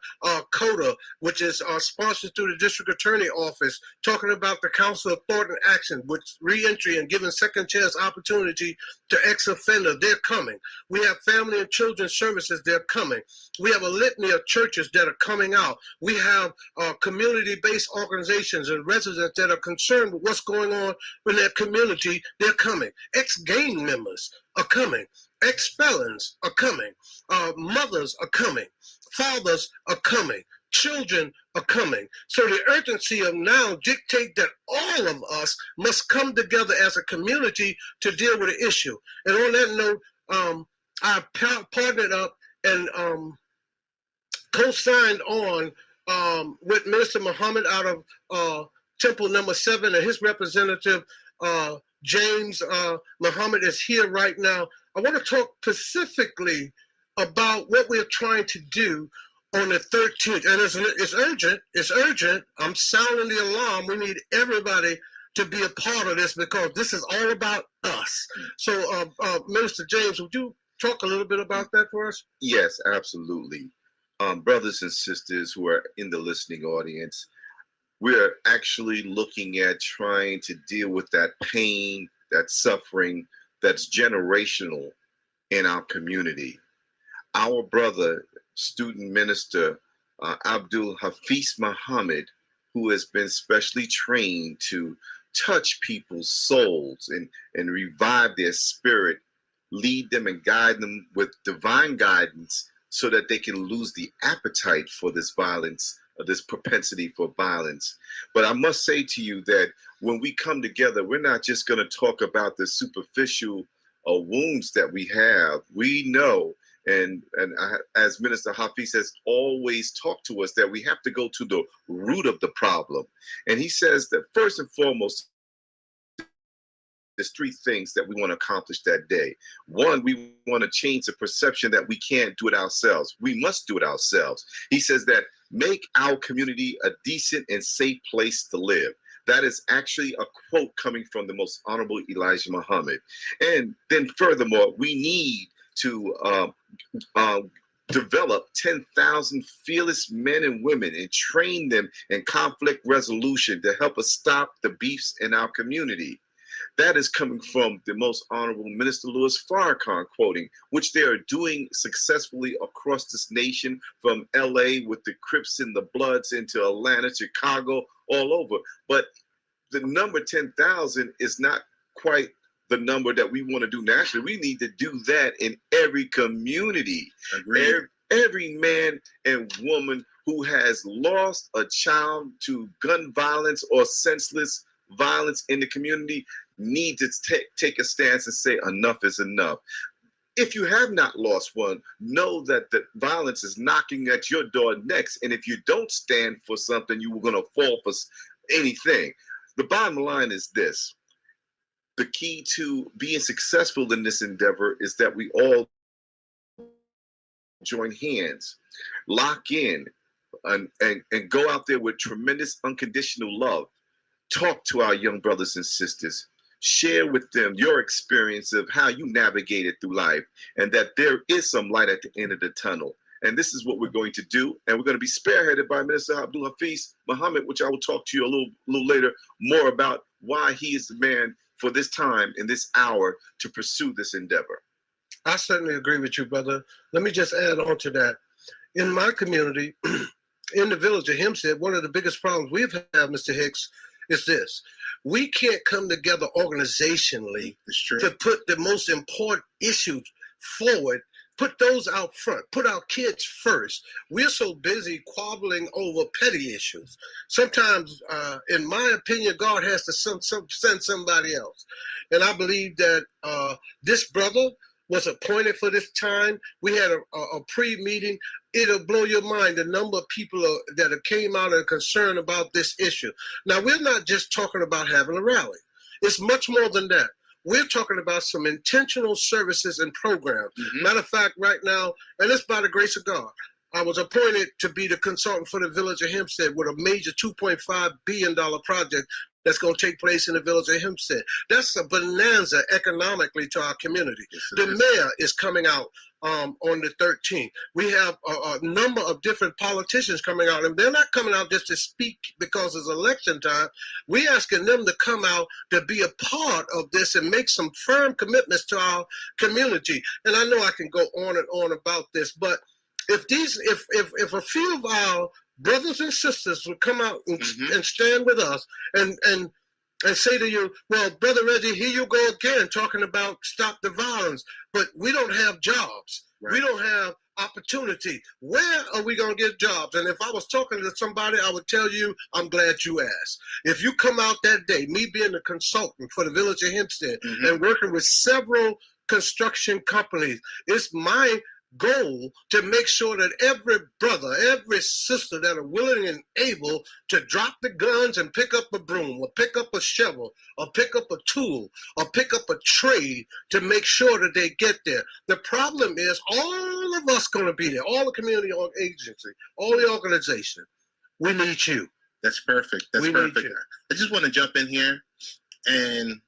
S19: CODA, which is sponsored through the District Attorney Office, talking about the Council of Thought and Action, with reentry and giving second chance opportunity to ex-offender. They're coming. We have Family and Children's Services. They're coming. We have a litany of churches that are coming out. We have community-based organizations and residents that are concerned with what's going on in their community. They're coming. Ex-gang members are coming. Ex-felons are coming. Mothers are coming. Fathers are coming. Children are coming. So the urgency of now dictate that all of us must come together as a community to deal with the issue. And on that note, I partnered up and co-signed on with Minister Muhammad out of Temple number 7, and his representative, James Muhammad, is here right now. I want to talk specifically about what we're trying to do on the 13th. And it's urgent. It's urgent. I'm sounding the alarm. We need everybody to be a part of this because this is all about us. So, Minister James, would you talk a little bit about that for us?
S20: Yes, absolutely. Brothers and sisters who are in the listening audience, we're actually looking at trying to deal with that pain, that suffering, that's generational in our community. Our brother, student minister, Abdul Hafiz Muhammad, who has been specially trained to touch people's souls and revive their spirit, lead them and guide them with divine guidance so that they can lose the appetite for this violence, this propensity for violence. But I must say to you that when we come together, we're not just going to talk about the superficial wounds that we have. We know, and as Minister Hafiz has always talked to us, that we have to go to the root of the problem. And he says that first and foremost, there's 3 things that we want to accomplish that day. 1, we want to change the perception that we can't do it ourselves. We must do it ourselves. He says that make our community a decent and safe place to live. That is actually a quote coming from the Most Honorable Elijah Muhammad. And then furthermore, we need to develop 10,000 fearless men and women and train them in conflict resolution to help us stop the beefs in our community. That is coming from the Most Honorable Minister Louis Farrakhan quoting, which they are doing successfully across this nation, from LA with the Crips and the Bloods into Atlanta, Chicago, all over. But the number 10,000 is not quite the number that we want to do nationally. We need to do that in every community. Every man and woman who has lost a child to gun violence or senseless violence in the community need to take a stance and say enough is enough. If you have not lost one, know that the violence is knocking at your door next. And if you don't stand for something, you are going to fall for anything. The bottom line is this. The key to being successful in this endeavor is that we all join hands, lock in, and go out there with tremendous unconditional love. Talk to our young brothers and sisters. Share with them your experience of how you navigated through life and that there is some light at the end of the tunnel. And this is what we're going to do. And we're going to be spearheaded by Minister Abdul Hafiz Muhammad, which I will talk to you a little later more about why he is the man for this time and this hour to pursue this endeavor.
S19: I certainly agree with you, brother. Let me just add on to that. In my community, in the village of Hempstead, one of the biggest problems we've had, Mr. Hicks, is this. We can't come together organizationally to put the most important issues forward, put those out front, put our kids first. We're so busy quabbling over petty issues. Sometimes, in my opinion, God has to send somebody else. And I believe that this brother was appointed for this time. We had a pre-meeting. It'll blow your mind the number of people that came out and concerned about this issue. Now, we're not just talking about having a rally. It's much more than that. We're talking about some intentional services and programs. Matter of fact, right now, and it's by the grace of God, I was appointed to be the consultant for the village of Hempstead with a major $2.5 billion project that's going to take place in the village of Hempstead. That's a bonanza economically to our community. The mayor is coming out on the 13th. We have a number of different politicians coming out, and they're not coming out just to speak because it's election time. We're asking them to come out to be a part of this and make some firm commitments to our community. And I know I can go on and on about this, but if a few of our brothers and sisters would come out and stand with us and say to you, well, Brother Reggie, here you go again talking about stop the violence, but we don't have jobs. Right. We don't have opportunity. Where are we going to get jobs? And if I was talking to somebody, I would tell you, I'm glad you asked. If you come out that day, me being a consultant for the village of Hempstead and working with several construction companies, it's my goal to make sure that every brother, every sister that are willing and able to drop the guns and pick up a broom or pick up a shovel or pick up a tool or pick up a trade to make sure that they get there. The problem is all of us going to be there, all the community agency, all the organization. We need you.
S13: That's perfect. That's perfect. I just want to jump in here and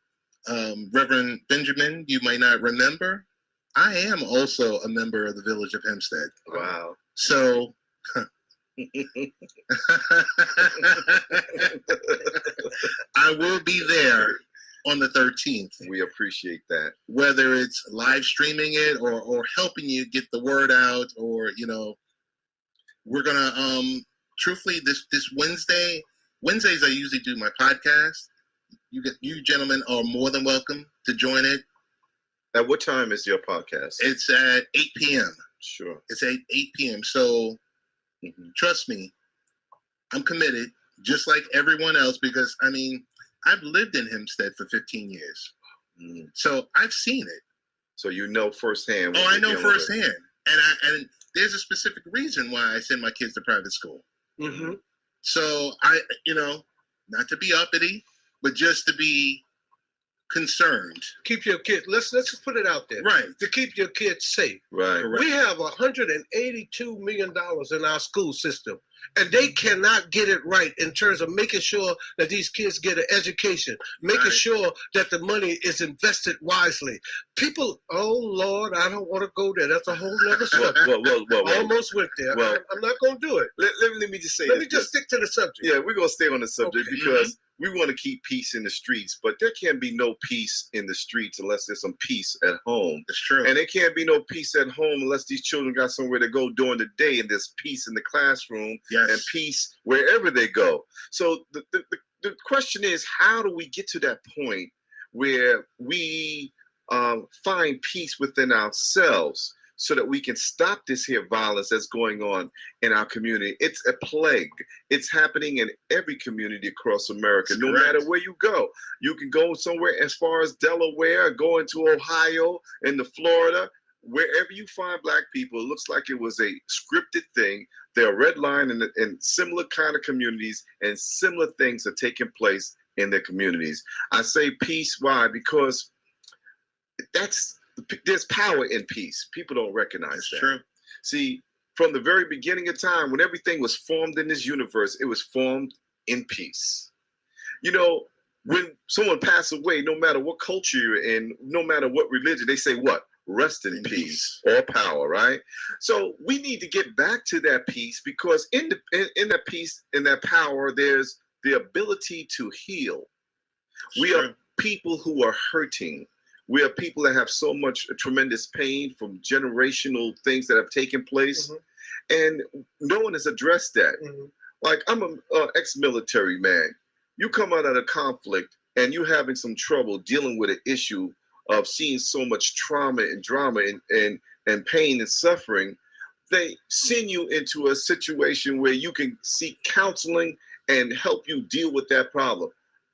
S13: Reverend Benjamin, you might not remember, I am also a member of the village of Hempstead.
S20: Wow.
S13: So I will be there on the 13th.
S20: We appreciate that.
S13: Whether it's live streaming it or helping you get the word out, or, you know, we're gonna truthfully this Wednesdays I usually do my podcast. You gentlemen are more than welcome to join it.
S20: At what time is your podcast?
S13: It's at 8 p.m.
S20: Sure.
S13: It's at 8 p.m. So trust me, I'm committed, just like everyone else, because, I mean, I've lived in Hempstead for 15 years. So I've seen it.
S20: So you know firsthand.
S13: Oh, I know firsthand. And there's a specific reason why I send my kids to private school. So I, you know, not to be uppity, but just to be concerned.
S19: Keep your kids, let's just put it out there.
S13: Right.
S19: To keep your kids safe.
S20: Right.
S19: We have $182 million in our school system, and they cannot get it right in terms of making sure that these kids get an education, making sure that the money is invested wisely. People, oh Lord, I don't want to go there. That's a whole nother subject. I almost went there. I'm not going to do it.
S20: Let me just say
S19: Let me just stick to the subject.
S20: Yeah, we're going to stay on the subject because we want to keep peace in the streets, but there can't be no peace in the streets unless there's some peace at home.
S13: It's true.
S20: And there can't be no peace at home unless these children got somewhere to go during the day, and there's peace in the classroom and peace wherever they go. So the question is, how do we get to that point where we find peace within ourselves so that we can stop this here violence that's going on in our community? It's a plague. It's happening in every community across America. No matter where you go. You can go somewhere as far as Delaware, go into Ohio, into Florida. Wherever you find Black people, it looks like it was a scripted thing. They're redlined in similar kind of communities, and similar things are taking place in their communities. I say peace. Why? Because there's power in peace. People don't recognize that.
S13: True.
S20: See, from the very beginning of time, when everything was formed in this universe, it was formed in peace. You know, when someone passes away, no matter what culture you're in, no matter what religion, they say what? Rest in peace or power, right? So we need to get back to that peace, because in that peace, in that power, there's the ability to heal. We are people who are hurting. We are people that have so much tremendous pain from generational things that have taken place, and no one has addressed that. Like, I'm an ex-military man. You come out of a conflict and you're having some trouble dealing with an issue of seeing so much trauma and drama and pain and suffering. They send you into a situation where you can seek counseling and help you deal with that problem.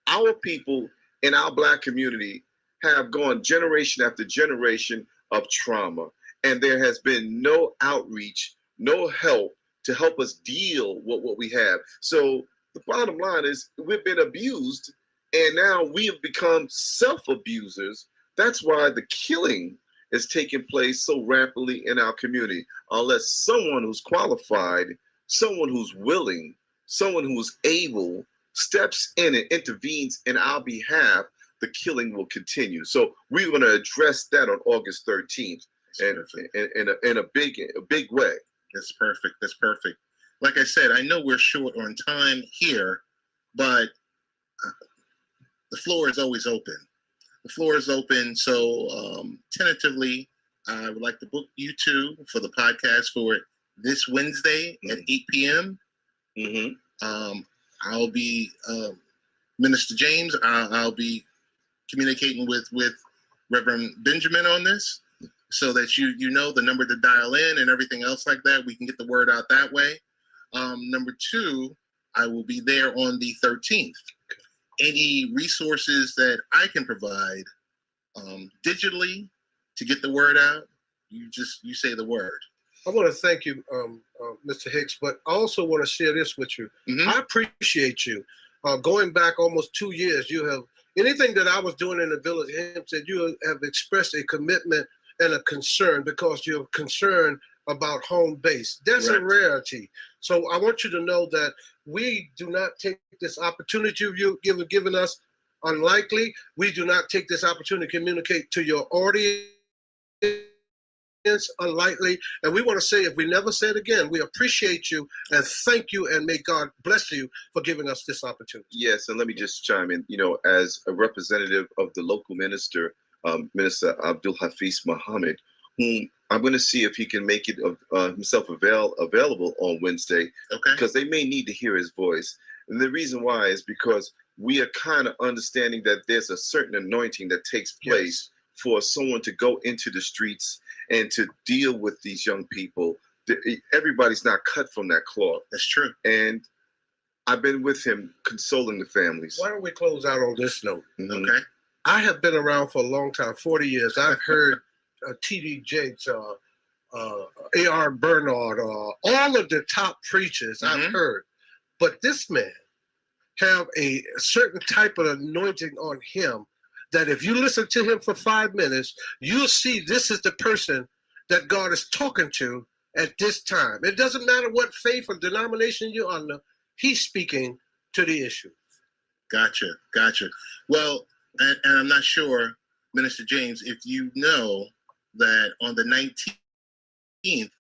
S20: Our people in our Black community have gone generation after generation of trauma, and there has been no outreach, no help to help us deal with what we have. So the bottom line is, we've been abused And now we have become self-abusers. That's why the killing is taking place so rapidly in our community. Unless someone who's qualified, someone who's willing, someone who's able steps in and intervenes in our behalf, the killing will continue. So we're going to address that on August 13th in a big way.
S13: That's perfect. That's perfect. Like I said, I know we're short on time here, but the floor is always open. The floor is open. So tentatively, I would like to book you two for the podcast for this Wednesday at 8 p.m. I'll be Minister James. I'll be communicating with Reverend Benjamin on this, so that you know the number to dial in and everything else like that. We can get the word out that way. Number two, I will be there on the 13th. Any resources that I can provide digitally to get the word out, you say the word.
S19: I want to thank you, Mr. Hicks, but I also want to share this with you. I appreciate you. Going back almost 2 years, you have anything that I was doing in the village, Hampstead, you have expressed a commitment and a concern because you're concerned about home base. That's a rarity. So I want you to know that we do not take this opportunity you've given us unlikely. We do not take this opportunity to communicate to your audience unlikely. And we want to say, if we never say it again, we appreciate you and thank you, and may God bless you for giving us this opportunity.
S20: Yes, and let me just chime in, as a representative of the local minister, Minister Abdul Hafiz Muhammad, whom I'm going to see if he can make it himself available on Wednesday, because they may need to hear his voice. And the reason why is because we are kind of understanding that there's a certain anointing that takes place for someone to go into the streets and to deal with these young people. Everybody's not cut from that cloth.
S13: That's true.
S20: And I've been with him consoling the families.
S19: Why don't we close out on this note? Okay. I have been around for a long time, 40 years. I've heard T.D. Jakes, A.R. Bernard, all of the top preachers I've heard. But this man have a certain type of anointing on him that if you listen to him for 5 minutes, you'll see this is the person that God is talking to at this time. It doesn't matter what faith or denomination you're under, he's speaking to the issue.
S13: Gotcha. Well, and I'm not sure, Minister James, if you know that on the 19th,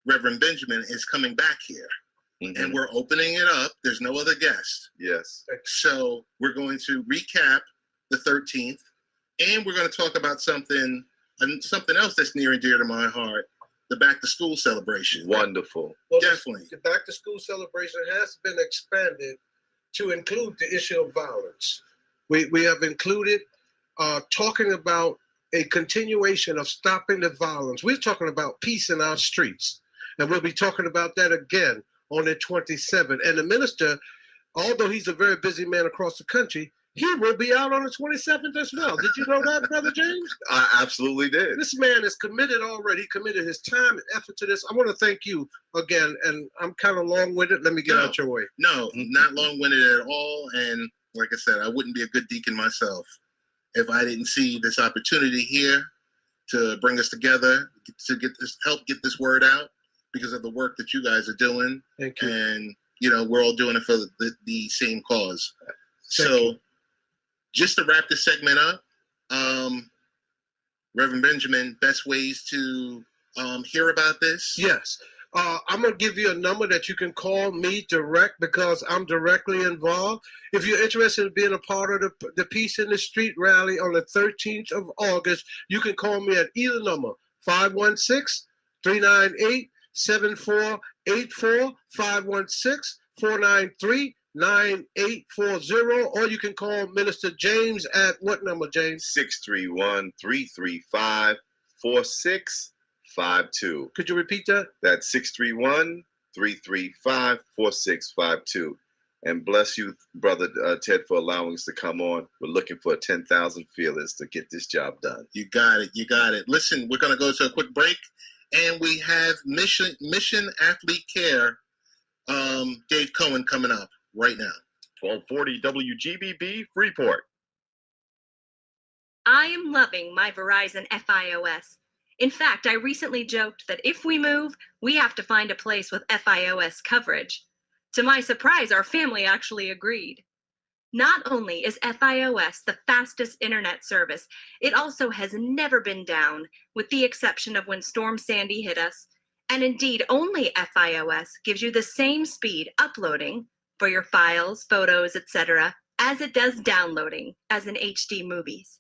S13: Reverend Benjamin is coming back here. And we're opening it up. There's no other guest.
S20: Yes.
S13: So we're going to recap the 13th, and we're going to talk about something else that's near and dear to my heart, the back to school celebration.
S20: Wonderful.
S19: Well,
S13: definitely.
S19: The back to school celebration has been expanded to include the issue of violence. We have included talking about a continuation of stopping the violence. We're talking about peace in our streets, and we'll be talking about that again on the 27th. And the minister, although he's a very busy man across the country, he will be out on the 27th as well. Did you know that, Brother James?
S20: I absolutely did.
S19: This man is committed already. He committed his time and effort to this. I want to thank you again, and I'm kind of long-winded. Let me get out your way.
S13: No, not long-winded at all. And like I said, I wouldn't be a good deacon myself if I didn't see this opportunity here to bring us together, to help get this word out because of the work that you guys are doing.
S19: Thank you.
S13: And, we're all doing it for the same cause. So just to wrap this segment up, Reverend Benjamin, best ways to hear about this?
S19: Yes. I'm going to give you a number that you can call me direct because I'm directly involved. If you're interested in being a part of the Peace in the Street rally on the 13th of August, you can call me at either number, 516-398-7484, 516-493-9840, or you can call Minister James at what number, James?
S20: 631-335-4652.
S19: Could you repeat that?
S20: That's 631-335-4652. And bless you, Brother Ted, for allowing us to come on. We're looking for 10,000 feelers to get this job done.
S13: You got it. Listen, we're going to go to a quick break, and we have Mission Athlete Care, Dave Cohen, coming up right now.
S21: 1240 WGBB Freeport.
S22: I am loving my Verizon FiOS. In fact, I recently joked that if we move, we have to find a place with FiOS coverage. To my surprise, our family actually agreed. Not only is FiOS the fastest internet service, it also has never been down, with the exception of when Storm Sandy hit us. And indeed, only FiOS gives you the same speed uploading for your files, photos, etc., as it does downloading, as in HD movies.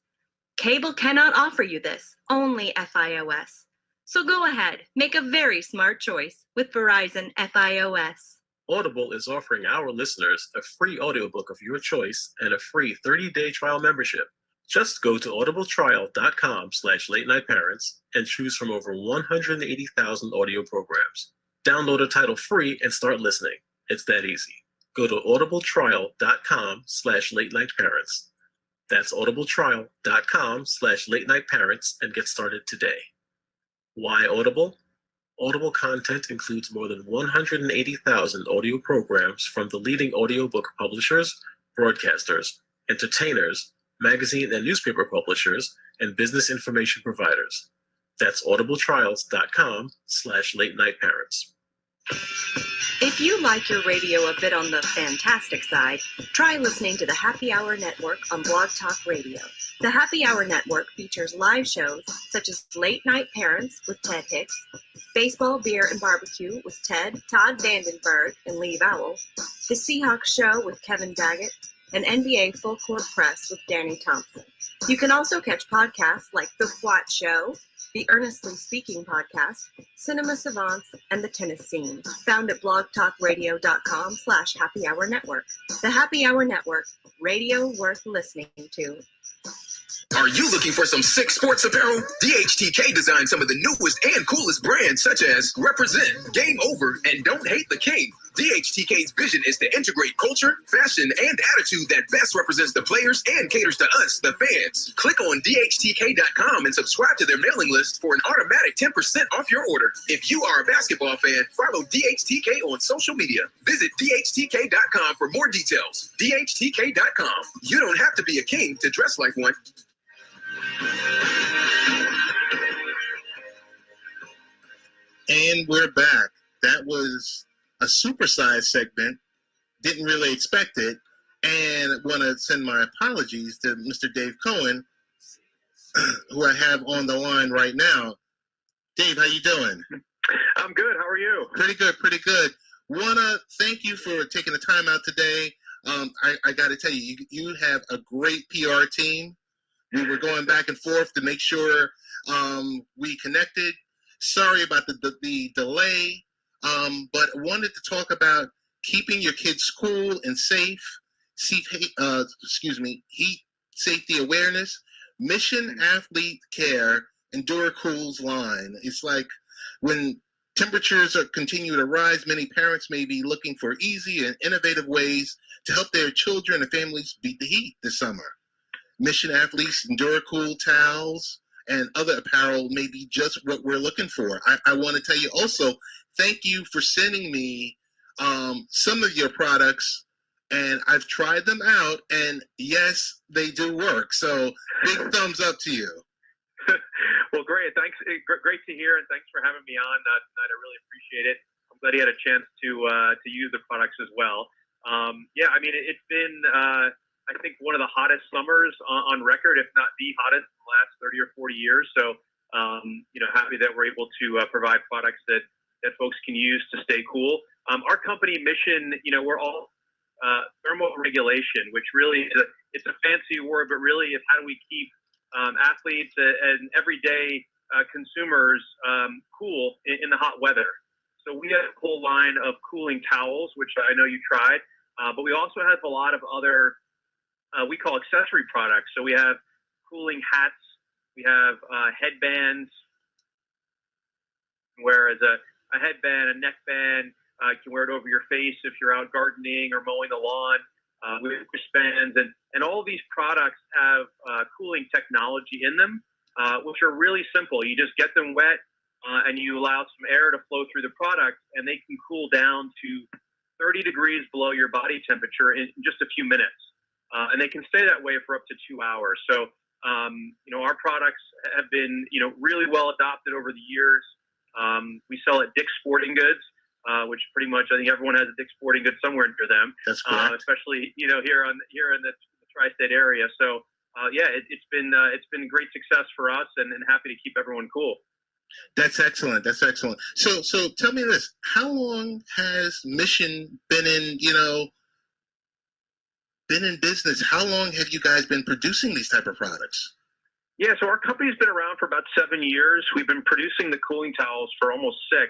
S22: Cable cannot offer you this, only FiOS. So go ahead, make a very smart choice with Verizon FiOS.
S16: Audible is offering our listeners a free audiobook of your choice and a free 30-day trial membership. Just go to audibletrial.com/late night parents and choose from over 180,000 audio programs. Download a title free and start listening. It's that easy. Go to audibletrial.com/late night parents. That's audibletrial.com/late night parents and get started today. Why Audible? Audible content includes more than 180,000 audio programs from the leading audiobook publishers, broadcasters, entertainers, magazine and newspaper publishers, and business information providers. That's audibletrials.com/late night parents.
S22: If you like your radio a bit on the fantastic side, try listening to the Happy Hour Network on Blog Talk Radio. The Happy Hour Network features live shows such as Late Night Parents with Ted Hicks, Baseball, Beer, and Barbecue with Todd Vandenberg and Lee Vowell, The Seahawks Show with Kevin Daggett, and NBA Full Court Press with Danny Thompson. You can also catch podcasts like The What Show, the Earnestly Speaking podcast, Cinema Savants, and The Tennis Scene, found at blogtalkradio.com/Happy Hour Network. The Happy Hour Network, radio worth listening to.
S15: Are you looking for some sick sports apparel? DHTK designed some of the newest and coolest brands such as Represent, Game Over, and Don't Hate the King. DHTK's vision is to integrate culture, fashion, and attitude that best represents the players and caters to us, the fans. Click on DHTK.com and subscribe to their mailing list for an automatic 10% off your order. If you are a basketball fan, follow DHTK on social media. Visit DHTK.com for more details. DHTK.com. You don't have to be a king to dress like one.
S13: And we're back. That was a supersized segment. Didn't really expect it. And I want to send my apologies to Mr. Dave Cohen, who I have on the line right now. Dave, how you doing?
S23: I'm good. How are you?
S13: Pretty good, pretty good. Want to thank you for taking the time out today. I got to tell you, you have a great PR team. We were going back and forth to make sure we connected. Sorry about the delay, but I wanted to talk about keeping your kids cool and safe, heat safety awareness, Mission Athlete Care, and DuraCool's line. It's like when temperatures continue to rise, many parents may be looking for easy and innovative ways to help their children and families beat the heat this summer. Mission Athletes and DuraCool towels and other apparel may be just what we're looking for. I want to tell you also, thank you for sending me some of your products, and I've tried them out, and yes, they do work. So big thumbs up to you.
S23: Well, great. Thanks. Great to hear, and thanks for having me on tonight. I really appreciate it. I'm glad you had a chance to use the products as well. Yeah, I mean, it's been I think one of the hottest summers on record, if not the hottest in the last 30 or 40 years. So, happy that we're able to provide products that folks can use to stay cool. Our company mission, we're all thermoregulation, which really is it's a fancy word, but really is how do we keep athletes and everyday consumers cool in the hot weather. So we have a whole line of cooling towels, which I know you tried, but we also have a lot of other we call accessory products. So we have cooling hats, we have headbands, whereas a headband, a neckband, you can wear it over your face if you're out gardening or mowing the lawn. We have wristbands, and all of these products have cooling technology in them, which are really simple. You just get them wet, and you allow some air to flow through the product, and they can cool down to 30 degrees below your body temperature in just a few minutes. And they can stay that way for up to 2 hours. So, our products have been, really well adopted over the years. We sell at Dick's Sporting Goods, which pretty much I think everyone has a Dick's Sporting Goods somewhere near them.
S13: That's correct.
S23: Especially, here in the tri-state area. So, it's been a great success for us, and happy to keep everyone cool.
S13: That's excellent. That's excellent. So tell me this: how long has Mission been in business? How long have you guys been producing these type of products?
S23: Yeah, so our company's been around for about 7 years. We've been producing the cooling towels for almost 6.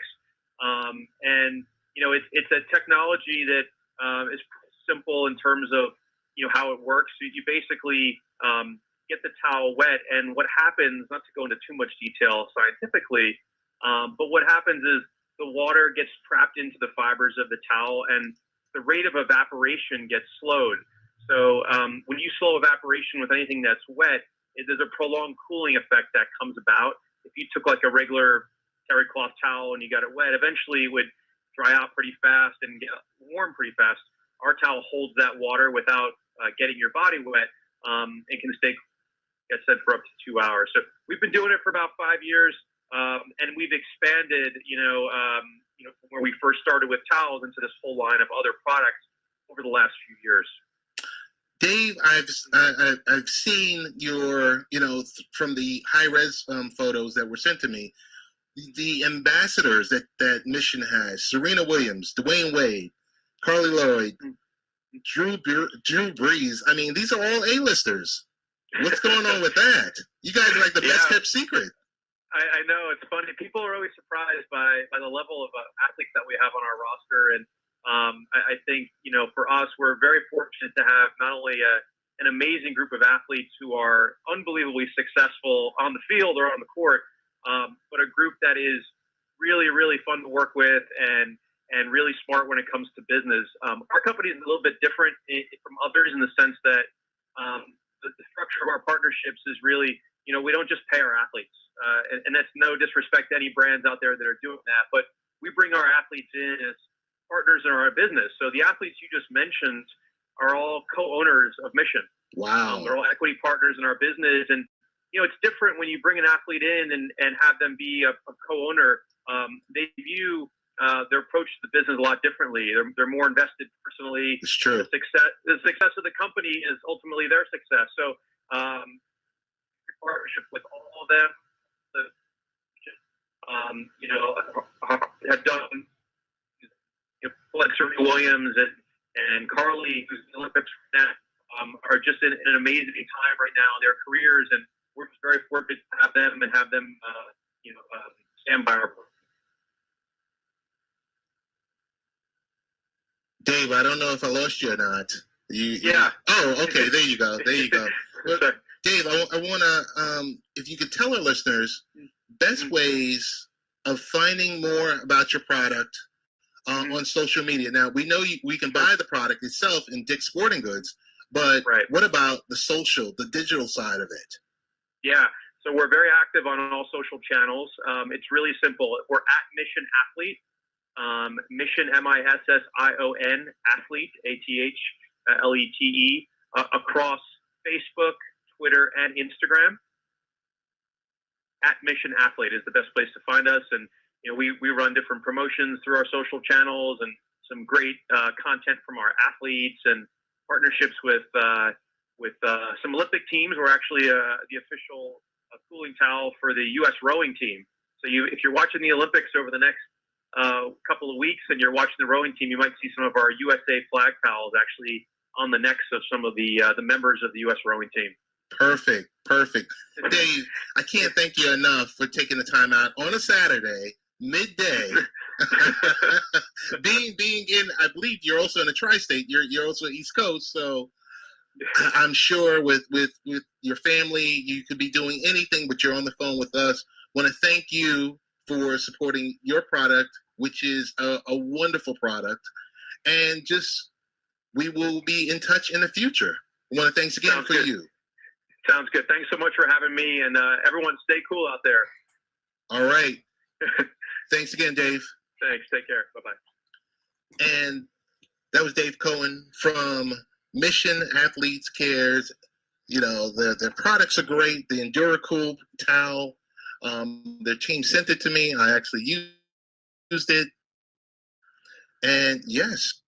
S23: And it's a technology that is simple in terms of how it works. You basically get the towel wet, and what happens, not to go into too much detail scientifically, but what happens is the water gets trapped into the fibers of the towel, and the rate of evaporation gets slowed. So when you slow evaporation with anything that's wet, there's a prolonged cooling effect that comes about. If you took like a regular terry cloth towel and you got it wet, eventually it would dry out pretty fast and get warm pretty fast. Our towel holds that water without getting your body wet, and can stay, like I said, for up to 2 hours. So we've been doing it for about 5 years, and we've expanded, from where we first started with towels into this whole line of other products over the last few years.
S13: Dave, I've seen your, from the high-res photos that were sent to me, the ambassadors that Mission has: Serena Williams, Dwayne Wade, Carly Lloyd, Drew Brees. I mean, these are all A-listers. What's going on with that? You guys are like the best kept secret.
S23: I know, it's funny. People are always surprised by the level of athletes that we have on our roster, and I think, for us, we're very fortunate to have not only an amazing group of athletes who are unbelievably successful on the field or on the court, but a group that is really, really fun to work with and really smart when it comes to business. Our company is a little bit different from others in the sense that the structure of our partnerships is really, we don't just pay our athletes. And that's no disrespect to any brands out there that are doing that, but we bring our athletes in as partners in our business. So the athletes you just mentioned are all co-owners of Mission.
S13: Wow.
S23: They're all equity partners in our business. And, it's different when you bring an athlete in and have them be a co-owner. They view their approach to the business a lot differently. They're more invested personally.
S13: It's true.
S23: The success of the company is ultimately their success. So partnership with all of them, have done like Serena Williams and Carly, who's in the Olympics now, are just in an amazing time right now in their careers, and we're just very fortunate to have them stand by our.
S13: Dave, I don't know if I lost you or not. Oh, okay. There you go. Well, Dave, I want to, if you could tell our listeners best ways of finding more about your product on social media. Now, we know we can buy the product itself in Dick's Sporting Goods, but what about the social, the digital side of it?
S23: Yeah, so we're very active on all social channels. It's really simple. We're at Mission Athlete. Mission, MISSION, Athlete, ATHLETE, across Facebook, Twitter, and Instagram. At Mission Athlete is the best place to find us, and we run different promotions through our social channels and some great content from our athletes and partnerships with some Olympic teams. We're actually the official cooling towel for the U.S. rowing team. So if you're watching the Olympics over the next couple of weeks and you're watching the rowing team, you might see some of our USA flag towels actually on the necks of some of the members of the U.S. rowing team.
S13: Perfect. Dave, I can't thank you enough for taking the time out on a Saturday, midday. being in, I believe you're also in the tri-state. You're also East Coast, so I'm sure with your family, you could be doing anything, but you're on the phone with us. Want to thank you for supporting your product, which is a wonderful product, and we will be in touch in the future. I want to thanks again for you.
S23: Sounds good. Thanks so much for having me, and everyone stay cool out there.
S13: All right. Thanks again, Dave.
S23: Thanks. Take care. Bye-bye.
S13: And That was Dave Cohen from Mission Athletes Cares. You know, their products are great. The EnduraCool towel, their team sent it to me. I actually used it. And yes,